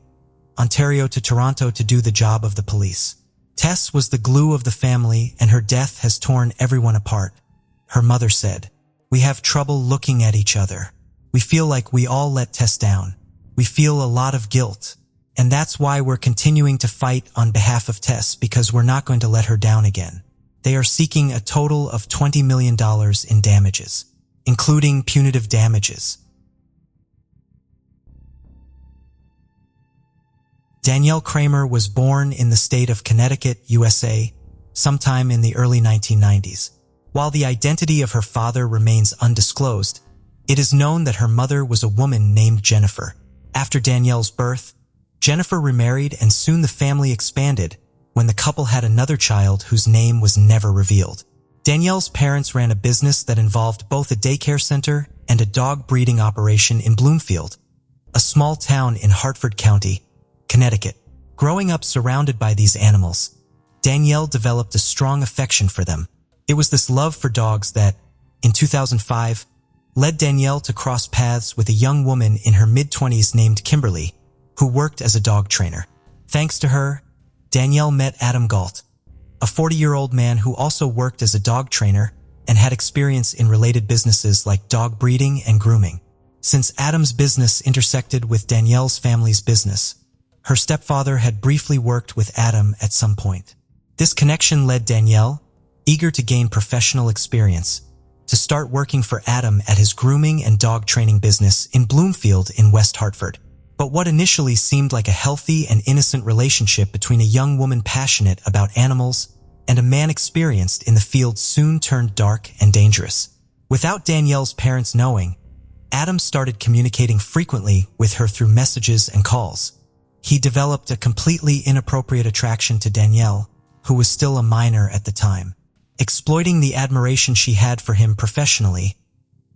Ontario to Toronto to do the job of the police. Tess was the glue of the family and her death has torn everyone apart, her mother said. We have trouble looking at each other. We feel like we all let Tess down. We feel a lot of guilt. And that's why we're continuing to fight on behalf of Tess, because we're not going to let her down again. They are seeking a total of $20 million in damages, including punitive damages. Danielle Kramer was born in the state of Connecticut, USA, sometime in the early 1990s. While the identity of her father remains undisclosed, it is known that her mother was a woman named Jennifer. After Danielle's birth, Jennifer remarried and soon the family expanded when the couple had another child whose name was never revealed. Danielle's parents ran a business that involved both a daycare center and a dog breeding operation in Bloomfield, a small town in Hartford County, Connecticut. Growing up surrounded by these animals, Danielle developed a strong affection for them. It was this love for dogs that, in 2005, led Danielle to cross paths with a young woman in her mid-20s named Kimberly, who worked as a dog trainer. Thanks to her, Danielle met Adam Galt, a 40-year-old man who also worked as a dog trainer and had experience in related businesses like dog breeding and grooming. Since Adam's business intersected with Danielle's family's business, her stepfather had briefly worked with Adam at some point. This connection led Danielle, eager to gain professional experience, to start working for Adam at his grooming and dog training business in Bloomfield in West Hartford. But what initially seemed like a healthy and innocent relationship between a young woman passionate about animals and a man experienced in the field soon turned dark and dangerous. Without Danielle's parents knowing, Adam started communicating frequently with her through messages and calls. He developed a completely inappropriate attraction to Danielle, who was still a minor at the time. Exploiting the admiration she had for him professionally,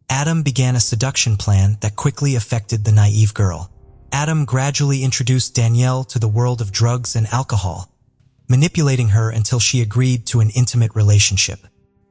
Adam began a seduction plan that quickly affected the naive girl. Adam gradually introduced Danielle to the world of drugs and alcohol, manipulating her until she agreed to an intimate relationship.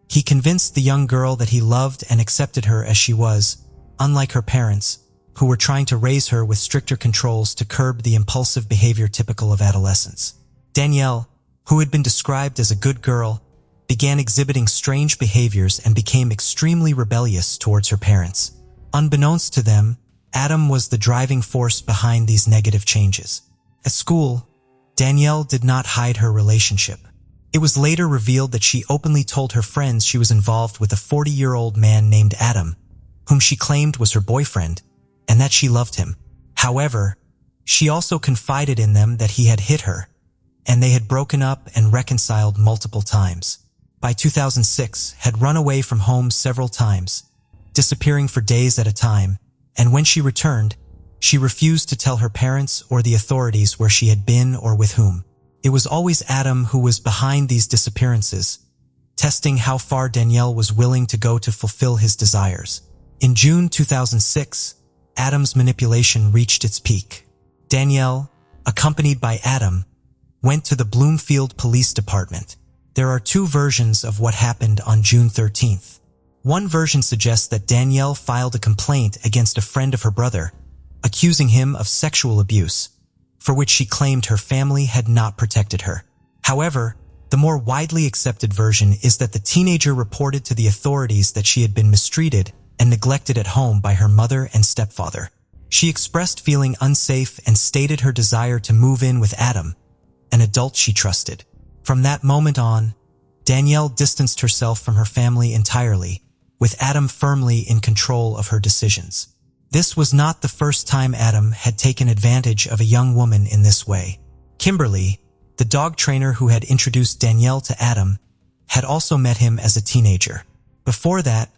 He convinced the young girl that he loved and accepted her as she was, unlike her parents, who were trying to raise her with stricter controls to curb the impulsive behavior typical of adolescence. Danielle, who had been described as a good girl, began exhibiting strange behaviors and became extremely rebellious towards her parents. Unbeknownst to them, Adam was the driving force behind these negative changes. At school, Danielle did not hide her relationship. It was later revealed that she openly told her friends she was involved with a 40-year-old man named Adam, whom she claimed was her boyfriend, and that she loved him. However, she also confided in them that he had hit her, and they had broken up and reconciled multiple times. By 2006, had run away from home several times, disappearing for days at a time, and when she returned, she refused to tell her parents or the authorities where she had been or with whom. It was always Adam who was behind these disappearances, testing how far Danielle was willing to go to fulfill his desires. In June 2006, Adam's manipulation reached its peak. Danielle, accompanied by Adam, went to the Bloomfield Police Department. There are two versions of what happened on June 13th. One version suggests that Danielle filed a complaint against a friend of her brother, accusing him of sexual abuse, for which she claimed her family had not protected her. However, the more widely accepted version is that the teenager reported to the authorities that she had been mistreated and neglected at home by her mother and stepfather. She expressed feeling unsafe and stated her desire to move in with Adam, an adult she trusted. From that moment on, Danielle distanced herself from her family entirely, with Adam firmly in control of her decisions. This was not the first time Adam had taken advantage of a young woman in this way. Kimberly, the dog trainer who had introduced Danielle to Adam, had also met him as a teenager. Before that,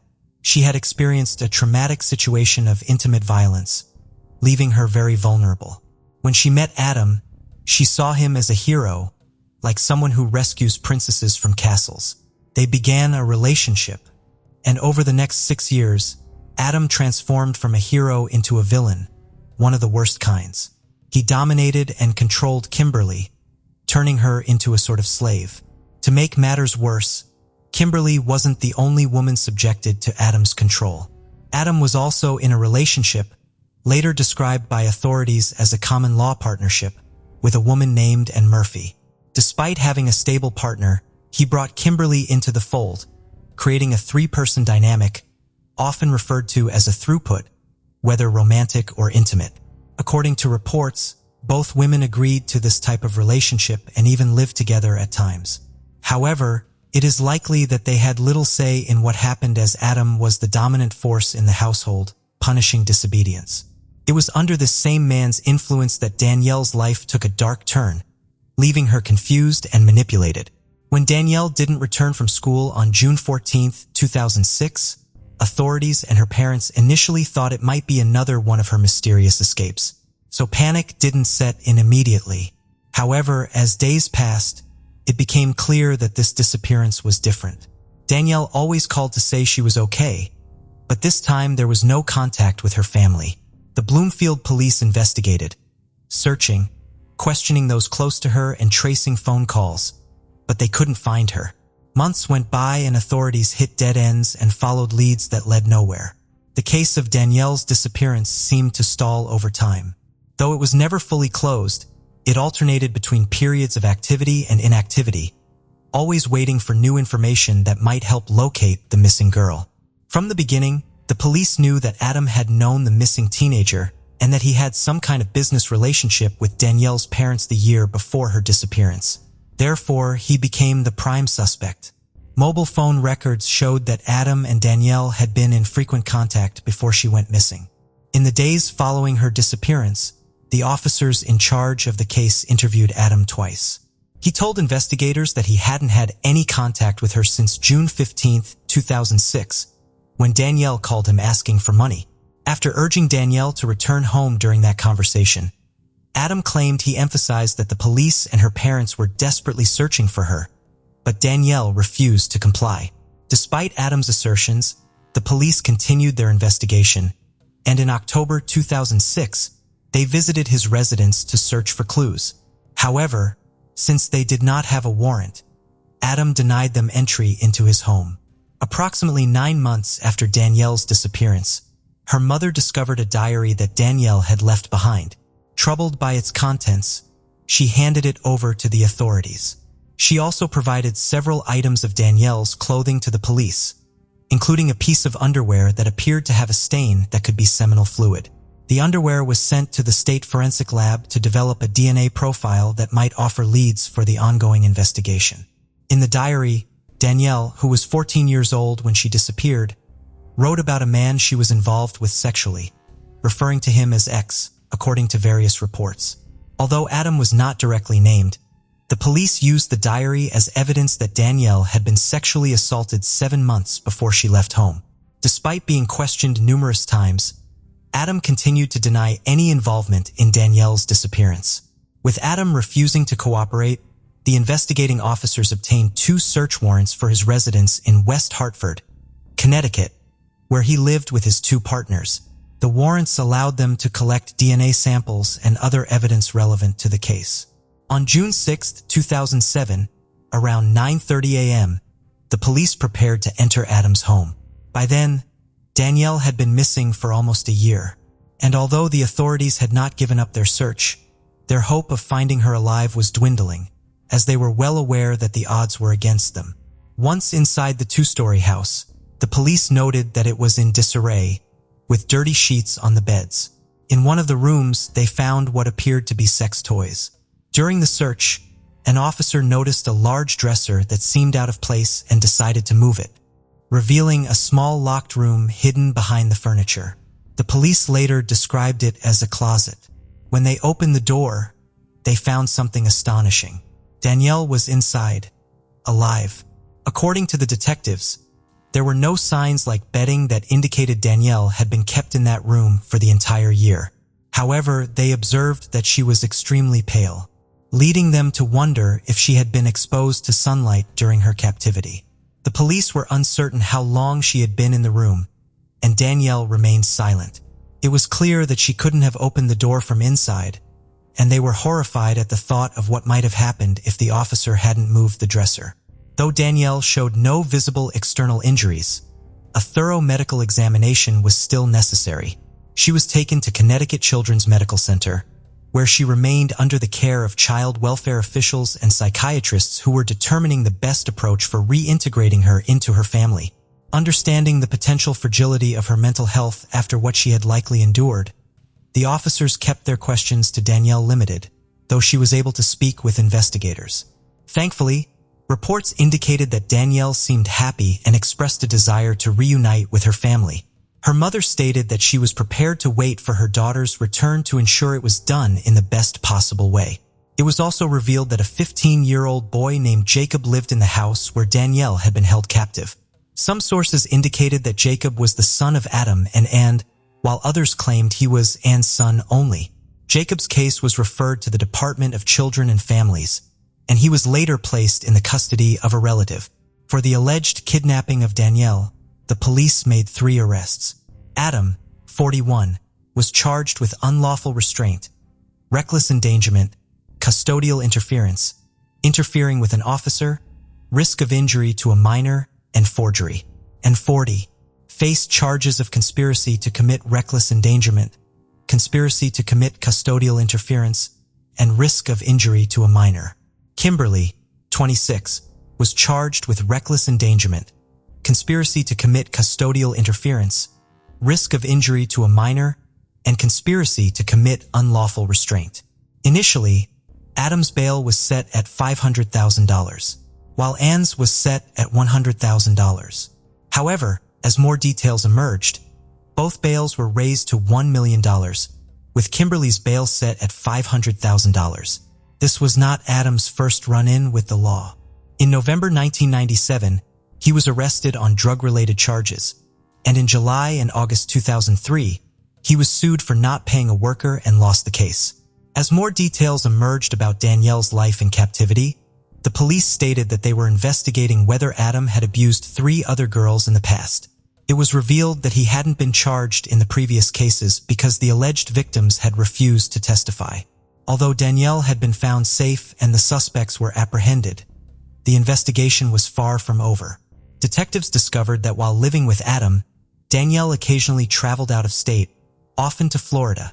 she had experienced a traumatic situation of intimate violence, leaving her very vulnerable. When she met Adam, she saw him as a hero, like someone who rescues princesses from castles. They began a relationship, and over the next 6 years, Adam transformed from a hero into a villain, one of the worst kinds. He dominated and controlled Kimberly, turning her into a sort of slave. To make matters worse, Kimberly wasn't the only woman subjected to Adam's control. Adam was also in a relationship, later described by authorities as a common law partnership, with a woman named Anne Murphy. Despite having a stable partner, he brought Kimberly into the fold, creating a three-person dynamic, often referred to as a throughput, whether romantic or intimate. According to reports, both women agreed to this type of relationship and even lived together at times. However, it is likely that they had little say in what happened, as Adam was the dominant force in the household, punishing disobedience. It was under this same man's influence that Danielle's life took a dark turn, leaving her confused and manipulated. When Danielle didn't return from school on June 14, 2006, authorities and her parents initially thought it might be another one of her mysterious escapes, so panic didn't set in immediately. However, as days passed, it became clear that this disappearance was different. Danielle always called to say she was okay, but this time there was no contact with her family. The Bloomfield police investigated, searching, questioning those close to her and tracing phone calls, but they couldn't find her. Months went by and authorities hit dead ends and followed leads that led nowhere. The case of Danielle's disappearance seemed to stall over time. Though it was never fully closed, it alternated between periods of activity and inactivity, always waiting for new information that might help locate the missing girl. From the beginning, the police knew that Adam had known the missing teenager and that he had some kind of business relationship with Danielle's parents the year before her disappearance. Therefore, he became the prime suspect. Mobile phone records showed that Adam and Danielle had been in frequent contact before she went missing. In the days following her disappearance, the officers in charge of the case interviewed Adam twice. He told investigators that he hadn't had any contact with her since June 15, 2006, when Danielle called him asking for money. After urging Danielle to return home during that conversation, Adam claimed he emphasized that the police and her parents were desperately searching for her, but Danielle refused to comply. Despite Adam's assertions, the police continued their investigation, and in October 2006, they visited his residence to search for clues. However, since they did not have a warrant, Adam denied them entry into his home. Approximately 9 months after Danielle's disappearance, her mother discovered a diary that Danielle had left behind. Troubled by its contents, she handed it over to the authorities. She also provided several items of Danielle's clothing to the police, including a piece of underwear that appeared to have a stain that could be seminal fluid. The underwear was sent to the state forensic lab to develop a DNA profile that might offer leads for the ongoing investigation. In the diary, Danielle, who was 14 years old when she disappeared, wrote about a man she was involved with sexually, referring to him as X, according to various reports. Although Adam was not directly named, the police used the diary as evidence that Danielle had been sexually assaulted 7 months before she left home. Despite being questioned numerous times, Adam continued to deny any involvement in Danielle's disappearance. With Adam refusing to cooperate, the investigating officers obtained 2 search warrants for his residence in West Hartford, Connecticut, where he lived with his 2 partners. The warrants allowed them to collect DNA samples and other evidence relevant to the case. On June 6, 2007, around 9:30 a.m., the police prepared to enter Adam's home. By then, Danielle had been missing for almost a year, and although the authorities had not given up their search, their hope of finding her alive was dwindling, as they were well aware that the odds were against them. Once inside the 2-story house, the police noted that it was in disarray, with dirty sheets on the beds. In one of the rooms, they found what appeared to be sex toys. During the search, an officer noticed a large dresser that seemed out of place and decided to move it, revealing a small locked room hidden behind the furniture. The police later described it as a closet. When they opened the door, they found something astonishing. Danielle was inside, alive. According to the detectives, there were no signs like bedding that indicated Danielle had been kept in that room for the entire year. However, they observed that she was extremely pale, leading them to wonder if she had been exposed to sunlight during her captivity. The police were uncertain how long she had been in the room, and Danielle remained silent. It was clear that she couldn't have opened the door from inside, and they were horrified at the thought of what might have happened if the officer hadn't moved the dresser. Though Danielle showed no visible external injuries, a thorough medical examination was still necessary. She was taken to Connecticut Children's Medical Center, where she remained under the care of child welfare officials and psychiatrists who were determining the best approach for reintegrating her into her family. Understanding the potential fragility of her mental health after what she had likely endured, the officers kept their questions to Danielle limited, though she was able to speak with investigators. Thankfully, reports indicated that Danielle seemed happy and expressed a desire to reunite with her family. Her mother stated that she was prepared to wait for her daughter's return to ensure it was done in the best possible way. It was also revealed that a 15-year-old boy named Jacob lived in the house where Danielle had been held captive. Some sources indicated that Jacob was the son of Adam and Anne, while others claimed he was Anne's son only. Jacob's case was referred to the Department of Children and Families, and he was later placed in the custody of a relative. For the alleged kidnapping of Danielle, the police made 3 arrests. Adam, 41, was charged with unlawful restraint, reckless endangerment, custodial interference, interfering with an officer, risk of injury to a minor, and forgery. And 40, faced charges of conspiracy to commit reckless endangerment, conspiracy to commit custodial interference, and risk of injury to a minor. Kimberly, 26, was charged with reckless endangerment, conspiracy to commit custodial interference, risk of injury to a minor, and conspiracy to commit unlawful restraint. Initially, Adam's bail was set at $500,000, while Anne's was set at $100,000. However, as more details emerged, both bails were raised to $1 million, with Kimberly's bail set at $500,000. This was not Adam's first run-in with the law. In November 1997, he was arrested on drug-related charges, and in July and August 2003, he was sued for not paying a worker and lost the case. As more details emerged about Danielle's life in captivity, the police stated that they were investigating whether Adam had abused 3 other girls in the past. It was revealed that he hadn't been charged in the previous cases because the alleged victims had refused to testify. Although Danielle had been found safe and the suspects were apprehended, the investigation was far from over. Detectives discovered that while living with Adam, Danielle occasionally traveled out of state, often to Florida,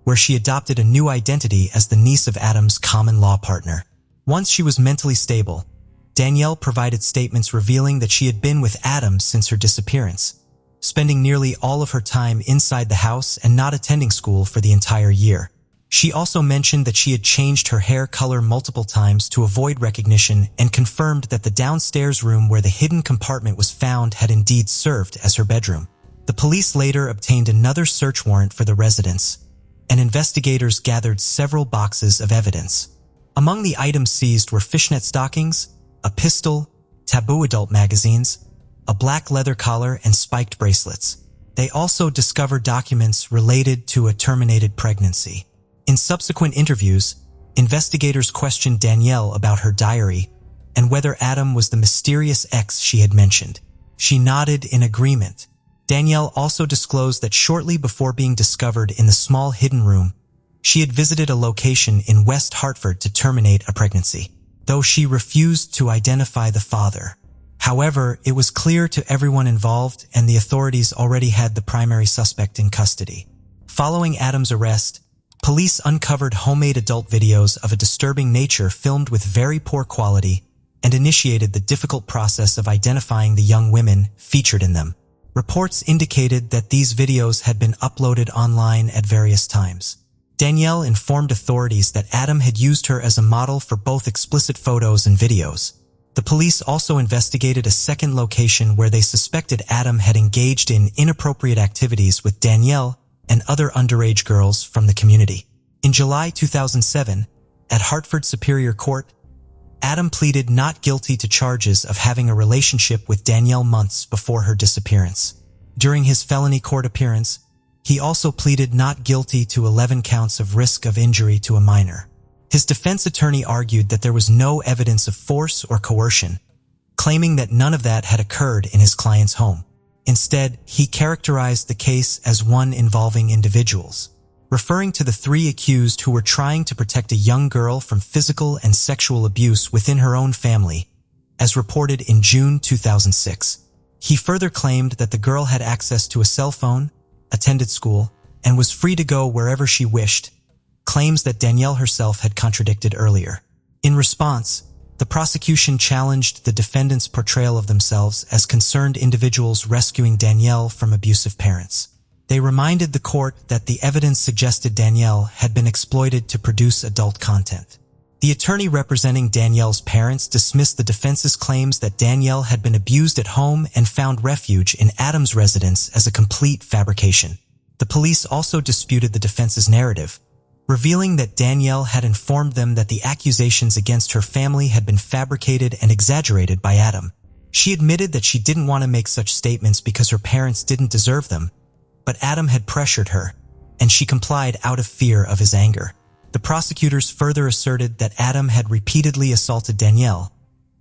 where she adopted a new identity as the niece of Adam's common-law partner. Once she was mentally stable, Danielle provided statements revealing that she had been with Adam since her disappearance, spending nearly all of her time inside the house and not attending school for the entire year. She also mentioned that she had changed her hair color multiple times to avoid recognition and confirmed that the downstairs room where the hidden compartment was found had indeed served as her bedroom. The police later obtained another search warrant for the residence, and investigators gathered several boxes of evidence. Among the items seized were fishnet stockings, a pistol, taboo adult magazines, a black leather collar, and spiked bracelets. They also discovered documents related to a terminated pregnancy. In subsequent interviews, investigators questioned Danielle about her diary and whether Adam was the mysterious ex she had mentioned. She nodded in agreement. Danielle also disclosed that shortly before being discovered in the small hidden room, she had visited a location in West Hartford to terminate a pregnancy, though she refused to identify the father. However, it was clear to everyone involved, and the authorities already had the primary suspect in custody. Following Adam's arrest, police uncovered homemade adult videos of a disturbing nature filmed with very poor quality and initiated the difficult process of identifying the young women featured in them. Reports indicated that these videos had been uploaded online at various times. Danielle informed authorities that Adam had used her as a model for both explicit photos and videos. The police also investigated a second location where they suspected Adam had engaged in inappropriate activities with Danielle and other underage girls from the community. In July 2007, at Hartford Superior Court, Adam pleaded not guilty to charges of having a relationship with Danielle months before her disappearance. During his felony court appearance, he also pleaded not guilty to 11 counts of risk of injury to a minor. His defense attorney argued that there was no evidence of force or coercion, claiming that none of that had occurred in his client's home. Instead, he characterized the case as one involving individuals, referring to the three accused who were trying to protect a young girl from physical and sexual abuse within her own family, as reported in June 2006. He further claimed that the girl had access to a cell phone, attended school, and was free to go wherever she wished, claims that Danielle herself had contradicted earlier. In response, the prosecution challenged the defendants' portrayal of themselves as concerned individuals rescuing Danielle from abusive parents. They reminded the court that the evidence suggested Danielle had been exploited to produce adult content. The attorney representing Danielle's parents dismissed the defense's claims that Danielle had been abused at home and found refuge in Adam's residence as a complete fabrication. The police also disputed the defense's narrative, revealing that Danielle had informed them that the accusations against her family had been fabricated and exaggerated by Adam. She admitted that she didn't want to make such statements because her parents didn't deserve them, but Adam had pressured her, and she complied out of fear of his anger. The prosecutors further asserted that Adam had repeatedly assaulted Danielle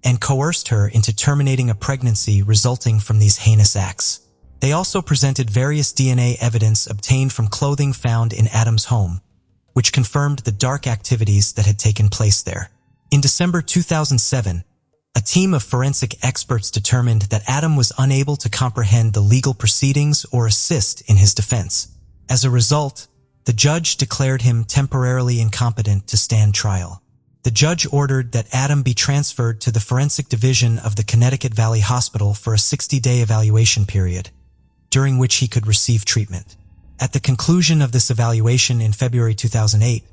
and coerced her into terminating a pregnancy resulting from these heinous acts. They also presented various DNA evidence obtained from clothing found in Adam's home, which confirmed the dark activities that had taken place there. In December 2007, a team of forensic experts determined that Adam was unable to comprehend the legal proceedings or assist in his defense. As a result, the judge declared him temporarily incompetent to stand trial. The judge ordered that Adam be transferred to the forensic division of the Connecticut Valley Hospital for a 60-day evaluation period, during which he could receive treatment. At the conclusion of this evaluation in February 2008,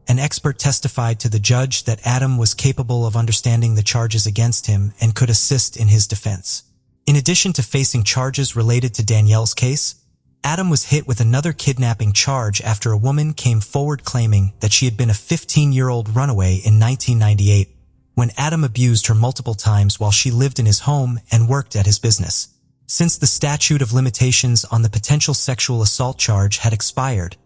an expert testified to the judge that Adam was capable of understanding the charges against him and could assist in his defense. In addition to facing charges related to Danielle's case, Adam was hit with another kidnapping charge after a woman came forward claiming that she had been a 15-year-old runaway in 1998 when Adam abused her multiple times while she lived in his home and worked at his business. Since the statute of limitations on the potential sexual assault charge had expired,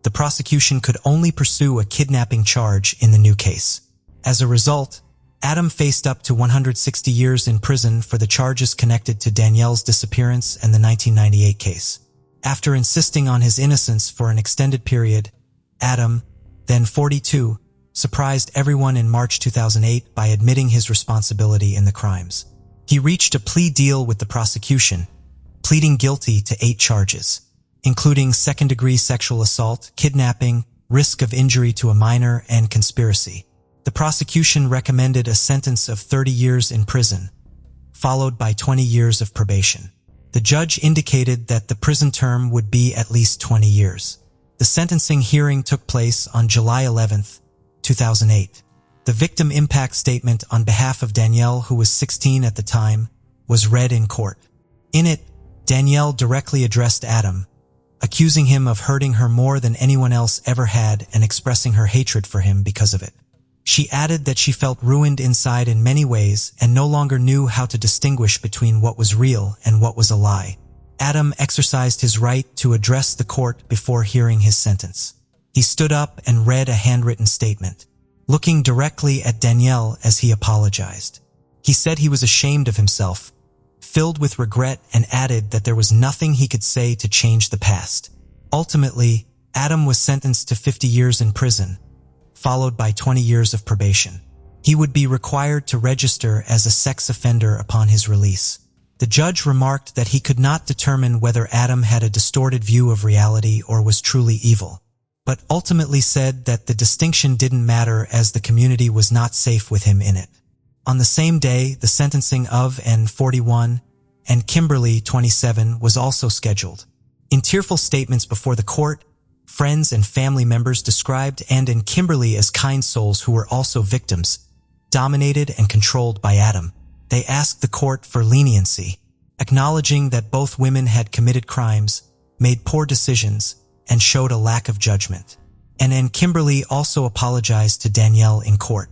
the prosecution could only pursue a kidnapping charge in the new case. As a result, Adam faced up to 160 years in prison for the charges connected to Danielle's disappearance and the 1998 case. After insisting on his innocence for an extended period, Adam, then 42, surprised everyone in March 2008 by admitting his responsibility in the crimes. He reached a plea deal with the prosecution, pleading guilty to 8 charges, including second-degree sexual assault, kidnapping, risk of injury to a minor, and conspiracy. The prosecution recommended a sentence of 30 years in prison, followed by 20 years of probation. The judge indicated that the prison term would be at least 20 years. The sentencing hearing took place on July 11, 2008. The victim impact statement on behalf of Danielle, who was 16 at the time, was read in court. In it, Danielle directly addressed Adam, accusing him of hurting her more than anyone else ever had and expressing her hatred for him because of it. She added that she felt ruined inside in many ways and no longer knew how to distinguish between what was real and what was a lie. Adam exercised his right to address the court before hearing his sentence. He stood up and read a handwritten statement, looking directly at Danielle as he apologized. He said he was ashamed of himself, filled with regret, and added that there was nothing he could say to change the past. Ultimately, Adam was sentenced to 50 years in prison, followed by 20 years of probation. He would be required to register as a sex offender upon his release. The judge remarked that he could not determine whether Adam had a distorted view of reality or was truly evil, but ultimately said that the distinction didn't matter as the community was not safe with him in it. On the same day, the sentencing of N. 41 and Kimberly, 27, was also scheduled. In tearful statements before the court, friends and family members described Ann and Kimberly as kind souls who were also victims, dominated and controlled by Adam. They asked the court for leniency, acknowledging that both women had committed crimes, made poor decisions, and showed a lack of judgment. And Kimberly also apologized to Danielle in court.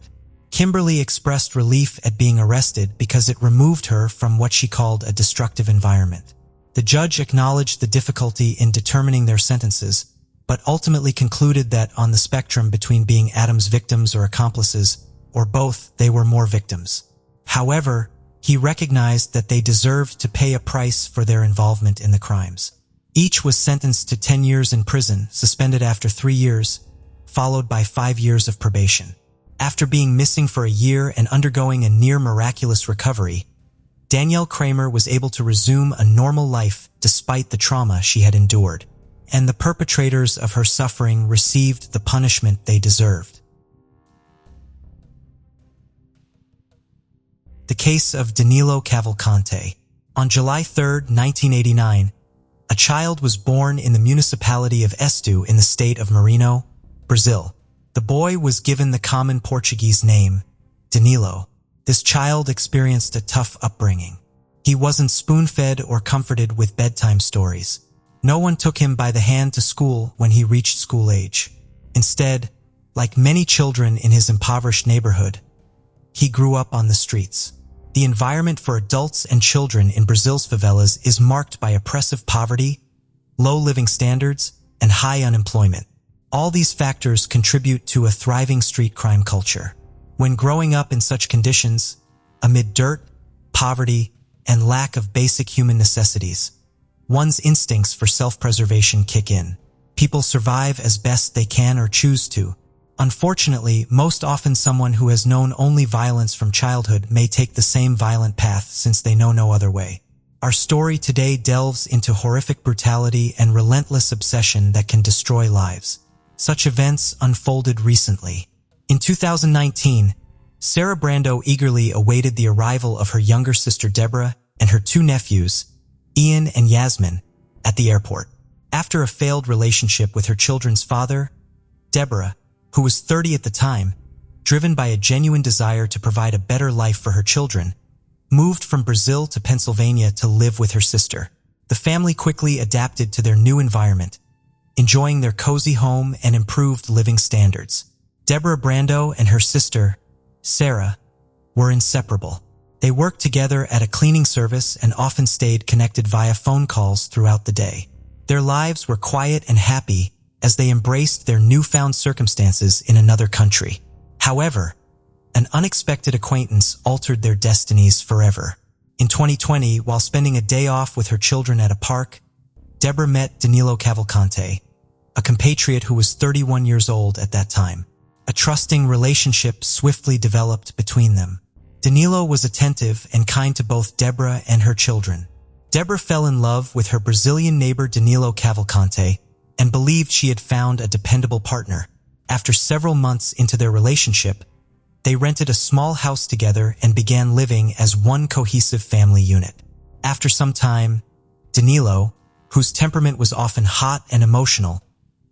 Kimberly expressed relief at being arrested because it removed her from what she called a destructive environment. The judge acknowledged the difficulty in determining their sentences, but ultimately concluded that on the spectrum between being Adam's victims or accomplices, or both, they were more victims. However, he recognized that they deserved to pay a price for their involvement in the crimes. Each was sentenced to 10 years in prison, suspended after 3 years, followed by 5 years of probation. After being missing for a year and undergoing a near-miraculous recovery, Danielle Kramer was able to resume a normal life despite the trauma she had endured, and the perpetrators of her suffering received the punishment they deserved. The case of Danilo Cavalcante. On July 3, 1989, a child was born in the municipality of Estu in the state of Maranhão, Brazil. The boy was given the common Portuguese name, Danilo. This child experienced a tough upbringing. He wasn't spoon-fed or comforted with bedtime stories. No one took him by the hand to school when he reached school age. Instead, like many children in his impoverished neighborhood, he grew up on the streets. The environment for adults and children in Brazil's favelas is marked by oppressive poverty, low living standards, and high unemployment. All these factors contribute to a thriving street crime culture. When growing up in such conditions, amid dirt, poverty, and lack of basic human necessities, one's instincts for self-preservation kick in. People survive as best they can or choose to. Unfortunately, most often someone who has known only violence from childhood may take the same violent path since they know no other way. Our story today delves into horrific brutality and relentless obsession that can destroy lives. Such events unfolded recently. In 2019, Sarah Brando eagerly awaited the arrival of her younger sister Deborah and her 2 nephews, Ian and Yasmin, at the airport. After a failed relationship with her children's father, Deborah, who was 30 at the time, driven by a genuine desire to provide a better life for her children, moved from Brazil to Pennsylvania to live with her sister. The family quickly adapted to their new environment, enjoying their cozy home and improved living standards. Deborah Brando and her sister, Sarah, were inseparable. They worked together at a cleaning service and often stayed connected via phone calls throughout the day. Their lives were quiet and happy as they embraced their newfound circumstances in another country. However, an unexpected acquaintance altered their destinies forever. In 2020, while spending a day off with her children at a park, Deborah met Danilo Cavalcante, a compatriot who was 31 years old at that time. A trusting relationship swiftly developed between them. Danilo was attentive and kind to both Deborah and her children. Deborah fell in love with her Brazilian neighbor Danilo Cavalcante and believed she had found a dependable partner. After several months into their relationship, they rented a small house together and began living as one cohesive family unit. After some time, Danilo, whose temperament was often hot and emotional,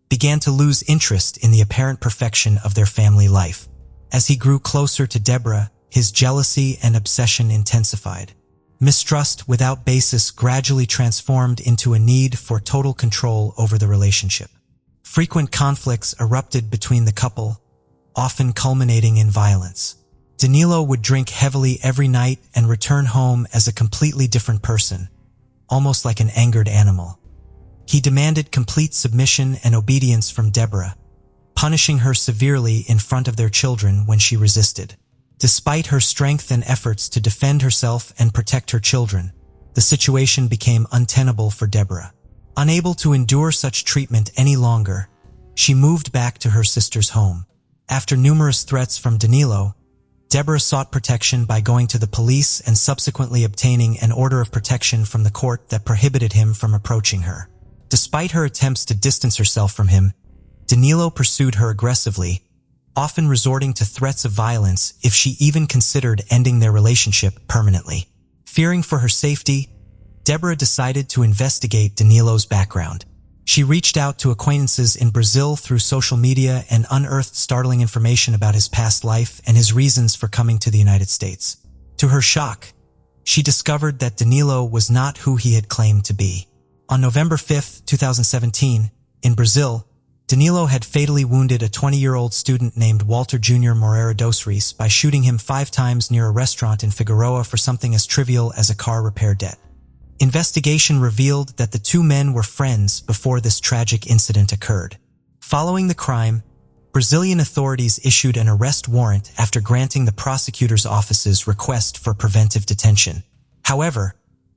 began to lose interest in the apparent perfection of their family life. As he grew closer to Deborah, his jealousy and obsession intensified. Mistrust without basis gradually transformed into a need for total control over the relationship. Frequent conflicts erupted between the couple, often culminating in violence. Danilo would drink heavily every night and return home as a completely different person, almost like an angered animal. He demanded complete submission and obedience from Deborah, punishing her severely in front of their children when she resisted. Despite her strength and efforts to defend herself and protect her children, the situation became untenable for Deborah. Unable to endure such treatment any longer, she moved back to her sister's home. After numerous threats from Danilo, Deborah sought protection by going to the police and subsequently obtaining an order of protection from the court that prohibited him from approaching her. Despite her attempts to distance herself from him, Danilo pursued her aggressively, often resorting to threats of violence if she even considered ending their relationship permanently. Fearing for her safety, Deborah decided to investigate Danilo's background. She reached out to acquaintances in Brazil through social media and unearthed startling information about his past life and his reasons for coming to the United States. To her shock, she discovered that Danilo was not who he had claimed to be. On November 5, 2017, in Brazil, Danilo had fatally wounded a 20-year-old student named Walter Jr. Moreira dos Reis by shooting him 5 times near a restaurant in Figueroa for something as trivial as a car repair debt. Investigation revealed that the two men were friends before this tragic incident occurred. Following the crime, Brazilian authorities issued an arrest warrant after granting the prosecutor's office's request for preventive detention. However,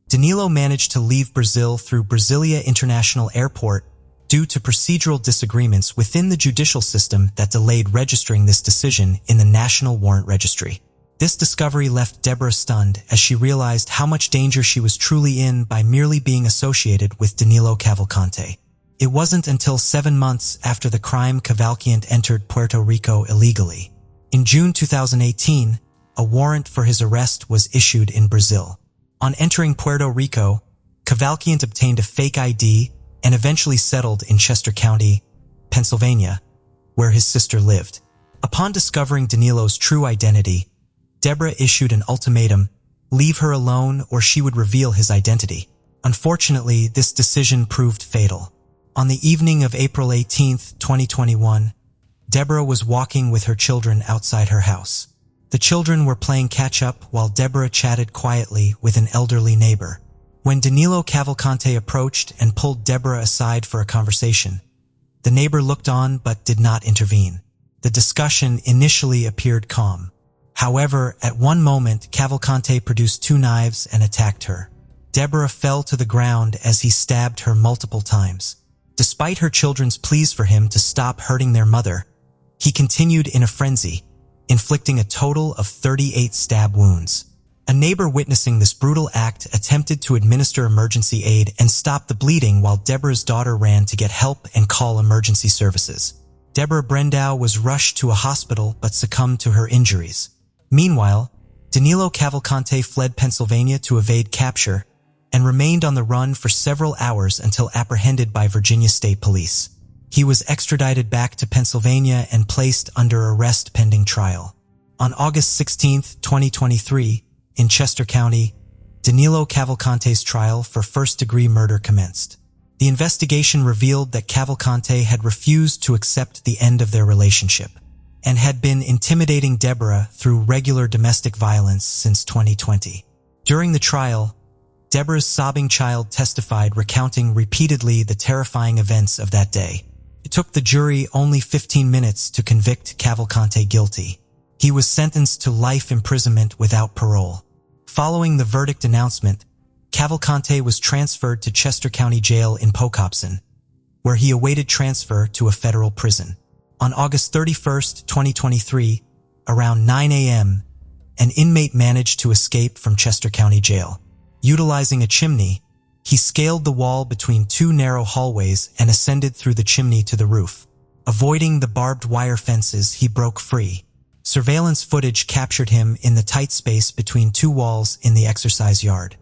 Danilo managed to leave Brazil through Brasilia International Airport due to procedural disagreements within the judicial system that delayed registering this decision in the National Warrant Registry. This discovery left Deborah stunned as she realized how much danger she was truly in by merely being associated with Danilo Cavalcante. It wasn't until 7 months after the crime Cavalcante entered Puerto Rico illegally. In June 2018, a warrant for his arrest was issued in Brazil. On entering Puerto Rico, Cavalcante obtained a fake ID and eventually settled in Chester County, Pennsylvania, where his sister lived. Upon discovering Danilo's true identity, Deborah issued an ultimatum: leave her alone or she would reveal his identity. Unfortunately, this decision proved fatal. On the evening of April 18, 2021, Deborah was walking with her children outside her house. The children were playing catch-up while Deborah chatted quietly with an elderly neighbor. When Danilo Cavalcante approached and pulled Deborah aside for a conversation, the neighbor looked on but did not intervene. The discussion initially appeared calm. However, at one moment, Cavalcante produced 2 knives and attacked her. Deborah fell to the ground as he stabbed her multiple times. Despite her children's pleas for him to stop hurting their mother, he continued in a frenzy, inflicting a total of 38 stab wounds. A neighbor witnessing this brutal act attempted to administer emergency aid and stop the bleeding while Deborah's daughter ran to get help and call emergency services. Deborah Brendow was rushed to a hospital but succumbed to her injuries. Meanwhile, Danilo Cavalcante fled Pennsylvania to evade capture and remained on the run for several hours until apprehended by Virginia State Police. He was extradited back to Pennsylvania and placed under arrest pending trial. On August 16, 2023, in Chester County, Danilo Cavalcante's trial for first-degree murder commenced. The investigation revealed that Cavalcante had refused to accept the end of their relationship and had been intimidating Deborah through regular domestic violence since 2020. During the trial, Deborah's sobbing child testified, recounting repeatedly the terrifying events of that day. It took the jury only 15 minutes to convict Cavalcante guilty. He was sentenced to life imprisonment without parole. Following the verdict announcement, Cavalcante was transferred to Chester County Jail in Pocopson, where he awaited transfer to a federal prison. On August 31, 2023, around 9 a.m., an inmate managed to escape from Chester County Jail. Utilizing a chimney, he scaled the wall between 2 narrow hallways and ascended through the chimney to the roof. Avoiding the barbed wire fences, he broke free. Surveillance footage captured him in the tight space between 2 walls in the exercise yard.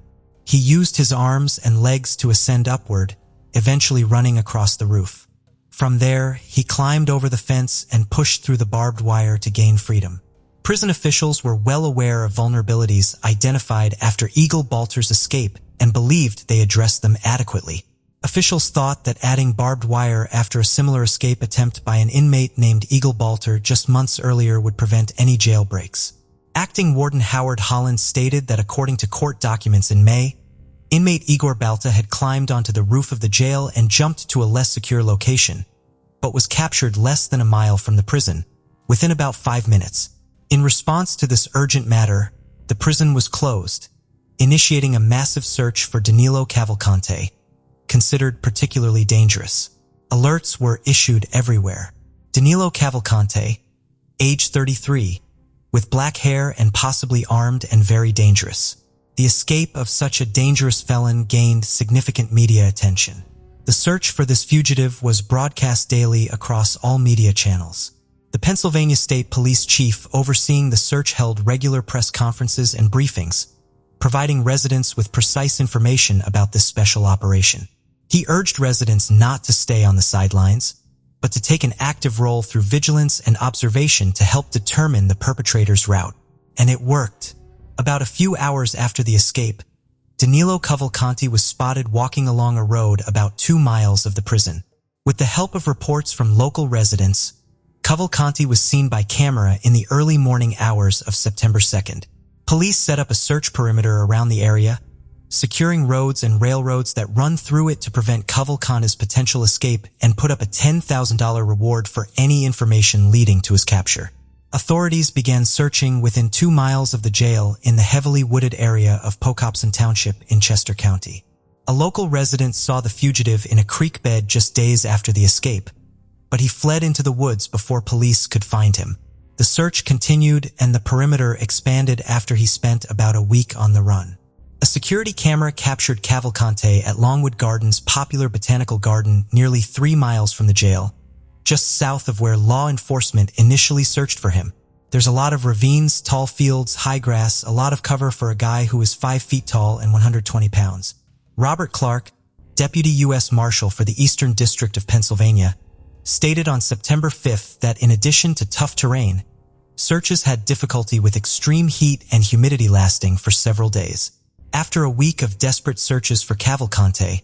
He used his arms and legs to ascend upward, eventually running across the roof. From there, he climbed over the fence and pushed through the barbed wire to gain freedom. Prison officials were well aware of vulnerabilities identified after Eagle Balter's escape and believed they addressed them adequately. Officials thought that adding barbed wire after a similar escape attempt by an inmate named Eagle Balter just months earlier would prevent any jailbreaks. Acting Warden Howard Holland stated that according to court documents in May, inmate Igor Balta had climbed onto the roof of the jail and jumped to a less secure location, but was captured less than a mile from the prison, within about 5 minutes. In response to this urgent matter, the prison was closed, initiating a massive search for Danilo Cavalcante, considered particularly dangerous. Alerts were issued everywhere. Danilo Cavalcante, age 33, with black hair and possibly armed and very dangerous. The escape of such a dangerous felon gained significant media attention. The search for this fugitive was broadcast daily across all media channels. The Pennsylvania State Police Chief overseeing the search held regular press conferences and briefings, providing residents with precise information about this special operation. He urged residents not to stay on the sidelines, but to take an active role through vigilance and observation to help determine the perpetrator's route. And it worked. About a few hours after the escape, Danilo Cavalcanti was spotted walking along a road about 2 miles of the prison. With the help of reports from local residents, Cavalcanti was seen by camera in the early morning hours of September 2nd. Police set up a search perimeter around the area, securing roads and railroads that run through it to prevent Cavalcanti's potential escape, and put up a $10,000 reward for any information leading to his capture. Authorities began searching within 2 miles of the jail in the heavily wooded area of Pocopson Township in Chester County. A local resident saw the fugitive in a creek bed just days after the escape, but he fled into the woods before police could find him. The search continued and the perimeter expanded after he spent about a week on the run. A security camera captured Cavalcante at Longwood Gardens' popular botanical garden nearly 3 miles from the jail, just south of where law enforcement initially searched for him. There's a lot of ravines, tall fields, high grass, a lot of cover for a guy who is 5 feet tall and 120 pounds. Robert Clark, Deputy U.S. Marshal for the Eastern District of Pennsylvania, stated on September 5th that in addition to tough terrain, searches had difficulty with extreme heat and humidity lasting for several days. After a week of desperate searches for Cavalcante,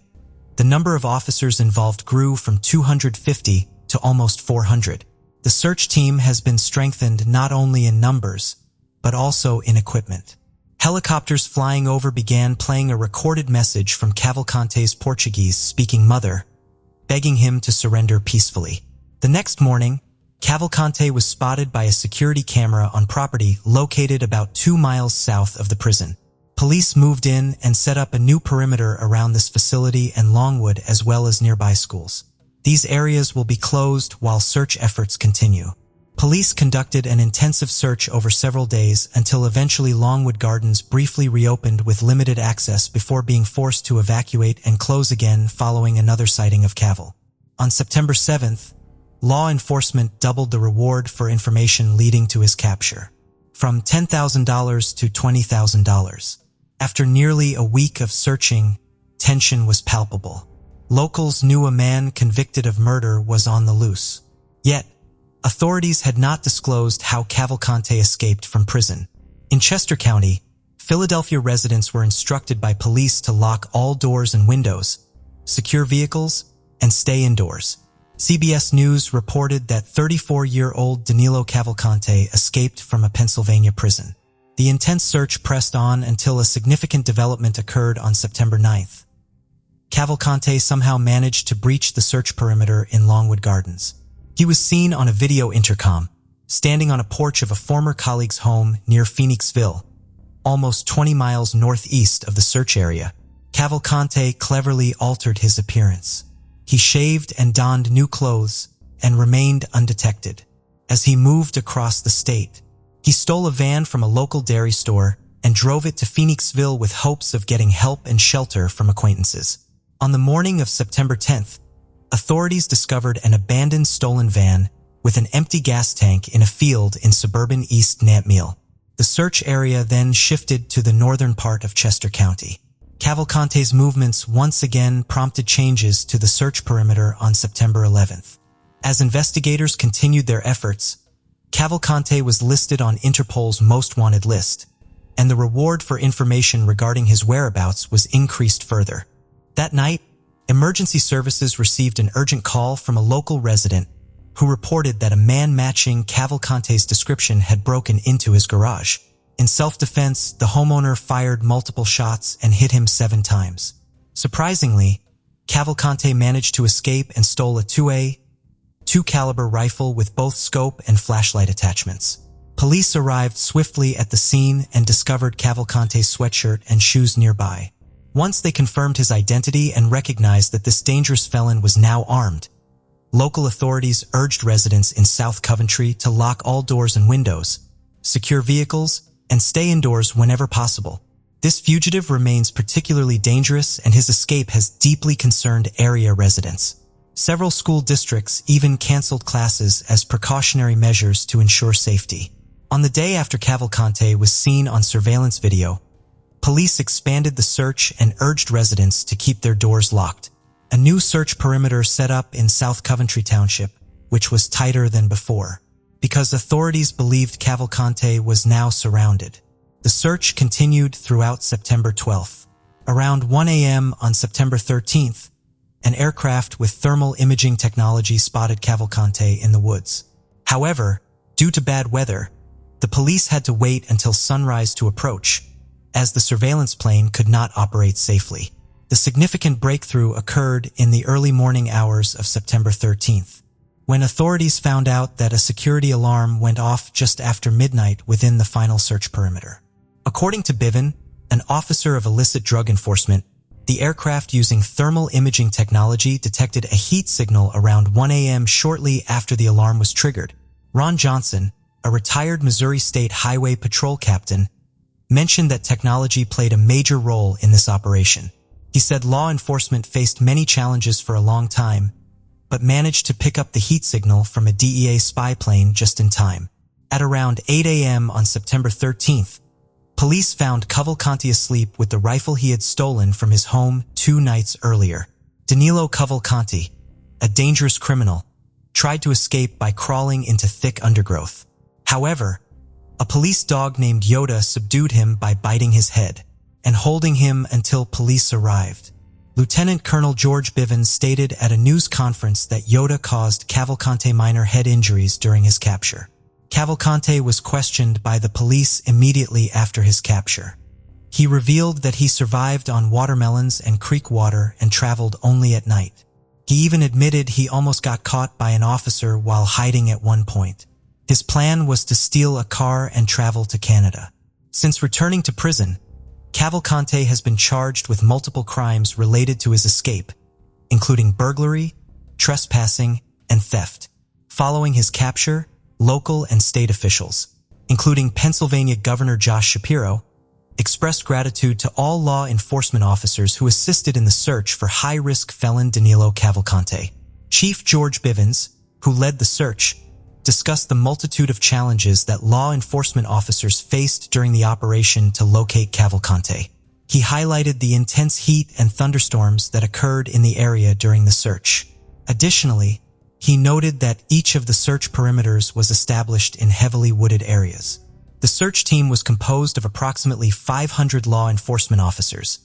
the number of officers involved grew from 250 to almost 400. The search team has been strengthened not only in numbers, but also in equipment. Helicopters flying over began playing a recorded message from Cavalcante's Portuguese-speaking mother, begging him to surrender peacefully. The next morning, Cavalcante was spotted by a security camera on property located about 2 miles south of the prison. Police moved in and set up a new perimeter around this facility and Longwood as well as nearby schools. These areas will be closed while search efforts continue. Police conducted an intensive search over several days until eventually Longwood Gardens briefly reopened with limited access before being forced to evacuate and close again following another sighting of Caval. On September 7th, law enforcement doubled the reward for information leading to his capture, from $10,000 to $20,000. After nearly a week of searching, tension was palpable. Locals knew a man convicted of murder was on the loose. Yet, authorities had not disclosed how Cavalcante escaped from prison. In Chester County, Philadelphia residents were instructed by police to lock all doors and windows, secure vehicles, and stay indoors. CBS News reported that 34-year-old Danilo Cavalcante escaped from a Pennsylvania prison. The intense search pressed on until a significant development occurred on September 9th. Cavalcante somehow managed to breach the search perimeter in Longwood Gardens. He was seen on a video intercom, standing on a porch of a former colleague's home near Phoenixville, almost 20 miles northeast of the search area. Cavalcante cleverly altered his appearance. He shaved and donned new clothes and remained undetected. As he moved across the state, he stole a van from a local dairy store and drove it to Phoenixville with hopes of getting help and shelter from acquaintances. On the morning of September 10th, authorities discovered an abandoned stolen van with an empty gas tank in a field in suburban East Nantmeal. The search area then shifted to the northern part of Chester County. Cavalcante's movements once again prompted changes to the search perimeter on September 11th. As investigators continued their efforts, Cavalcante was listed on Interpol's most wanted list, and the reward for information regarding his whereabouts was increased further. That night, emergency services received an urgent call from a local resident who reported that a man matching Cavalcante's description had broken into his garage. In self-defense, the homeowner fired multiple shots and hit him 7 times. Surprisingly, Cavalcante managed to escape and stole a .2 caliber rifle with both scope and flashlight attachments. Police arrived swiftly at the scene and discovered Cavalcante's sweatshirt and shoes nearby. Once they confirmed his identity and recognized that this dangerous felon was now armed, local authorities urged residents in South Coventry to lock all doors and windows, secure vehicles, and stay indoors whenever possible. This fugitive remains particularly dangerous, and his escape has deeply concerned area residents. Several school districts even canceled classes as precautionary measures to ensure safety. On the day after Cavalcante was seen on surveillance video, police expanded the search and urged residents to keep their doors locked. A new search perimeter set up in South Coventry Township, which was tighter than before, because authorities believed Cavalcante was now surrounded. The search continued throughout September 12th. Around 1 a.m. on September 13th, an aircraft with thermal imaging technology spotted Cavalcante in the woods. However, due to bad weather, the police had to wait until sunrise to approach, as the surveillance plane could not operate safely. The significant breakthrough occurred in the early morning hours of September 13th, when authorities found out that a security alarm went off just after midnight within the final search perimeter. According to Biven, an officer of illicit drug enforcement, the aircraft using thermal imaging technology detected a heat signal around 1 a.m. shortly after the alarm was triggered. Ron Johnson, a retired Missouri State Highway Patrol captain, mentioned that technology played a major role in this operation. He said law enforcement faced many challenges for a long time, but managed to pick up the heat signal from a DEA spy plane just in time. At around 8 a.m. on September 13th, police found Cavalcante asleep with the rifle he had stolen from his home 2 nights earlier. Danilo Cavalcante, a dangerous criminal, tried to escape by crawling into thick undergrowth. However, a police dog named Yoda subdued him by biting his head and holding him until police arrived. Lieutenant Colonel George Bivens stated at a news conference that Yoda caused Cavalcante minor head injuries during his capture. Cavalcante was questioned by the police immediately after his capture. He revealed that he survived on watermelons and creek water and traveled only at night. He even admitted he almost got caught by an officer while hiding at one point. His plan was to steal a car and travel to Canada. Since returning to prison, Cavalcante has been charged with multiple crimes related to his escape, including burglary, trespassing, and theft. Following his capture, local and state officials, including Pennsylvania Governor Josh Shapiro, expressed gratitude to all law enforcement officers who assisted in the search for high-risk felon Danilo Cavalcante. Chief George Bivens, who led the search, discussed the multitude of challenges that law enforcement officers faced during the operation to locate Cavalcante. He highlighted the intense heat and thunderstorms that occurred in the area during the search. Additionally, he noted that each of the search perimeters was established in heavily wooded areas. The search team was composed of approximately 500 law enforcement officers,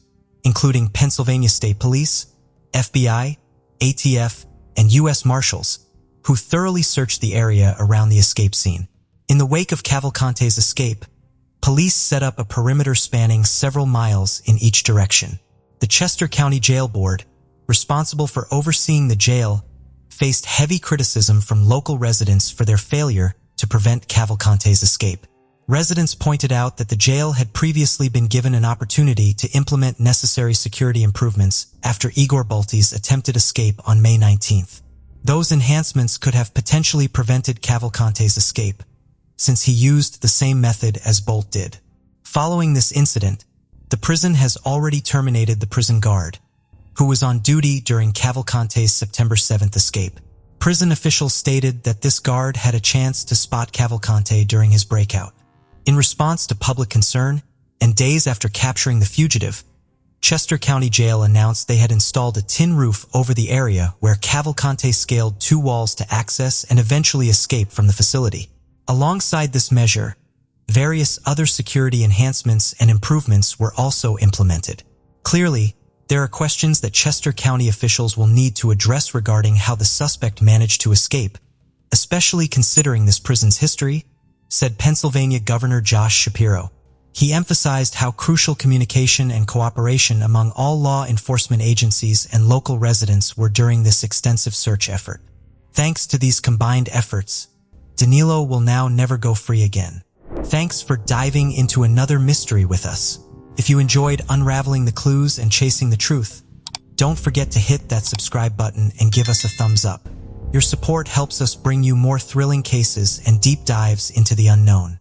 including Pennsylvania State Police, FBI, ATF, and U.S. Marshals, who thoroughly searched the area around the escape scene. In the wake of Cavalcante's escape, police set up a perimeter spanning several miles in each direction. The Chester County Jail Board, responsible for overseeing the jail, faced heavy criticism from local residents for their failure to prevent Cavalcante's escape. Residents pointed out that the jail had previously been given an opportunity to implement necessary security improvements after Igor Bulty's attempted escape on May 19th. Those enhancements could have potentially prevented Cavalcante's escape, since he used the same method as Bolt did. Following this incident, the prison has already terminated the prison guard, who was on duty during Cavalcante's September 7th escape. Prison officials stated that this guard had a chance to spot Cavalcante during his breakout. In response to public concern, and days after capturing the fugitive, Chester County Jail announced they had installed a tin roof over the area where Cavalcante scaled 2 walls to access and eventually escape from the facility. Alongside this measure, various other security enhancements and improvements were also implemented. Clearly, there are questions that Chester County officials will need to address regarding how the suspect managed to escape, especially considering this prison's history, said Pennsylvania Governor Josh Shapiro. He emphasized how crucial communication and cooperation among all law enforcement agencies and local residents were during this extensive search effort. Thanks to these combined efforts, Danilo will now never go free again. Thanks for diving into another mystery with us. If you enjoyed unraveling the clues and chasing the truth, don't forget to hit that subscribe button and give us a thumbs up. Your support helps us bring you more thrilling cases and deep dives into the unknown.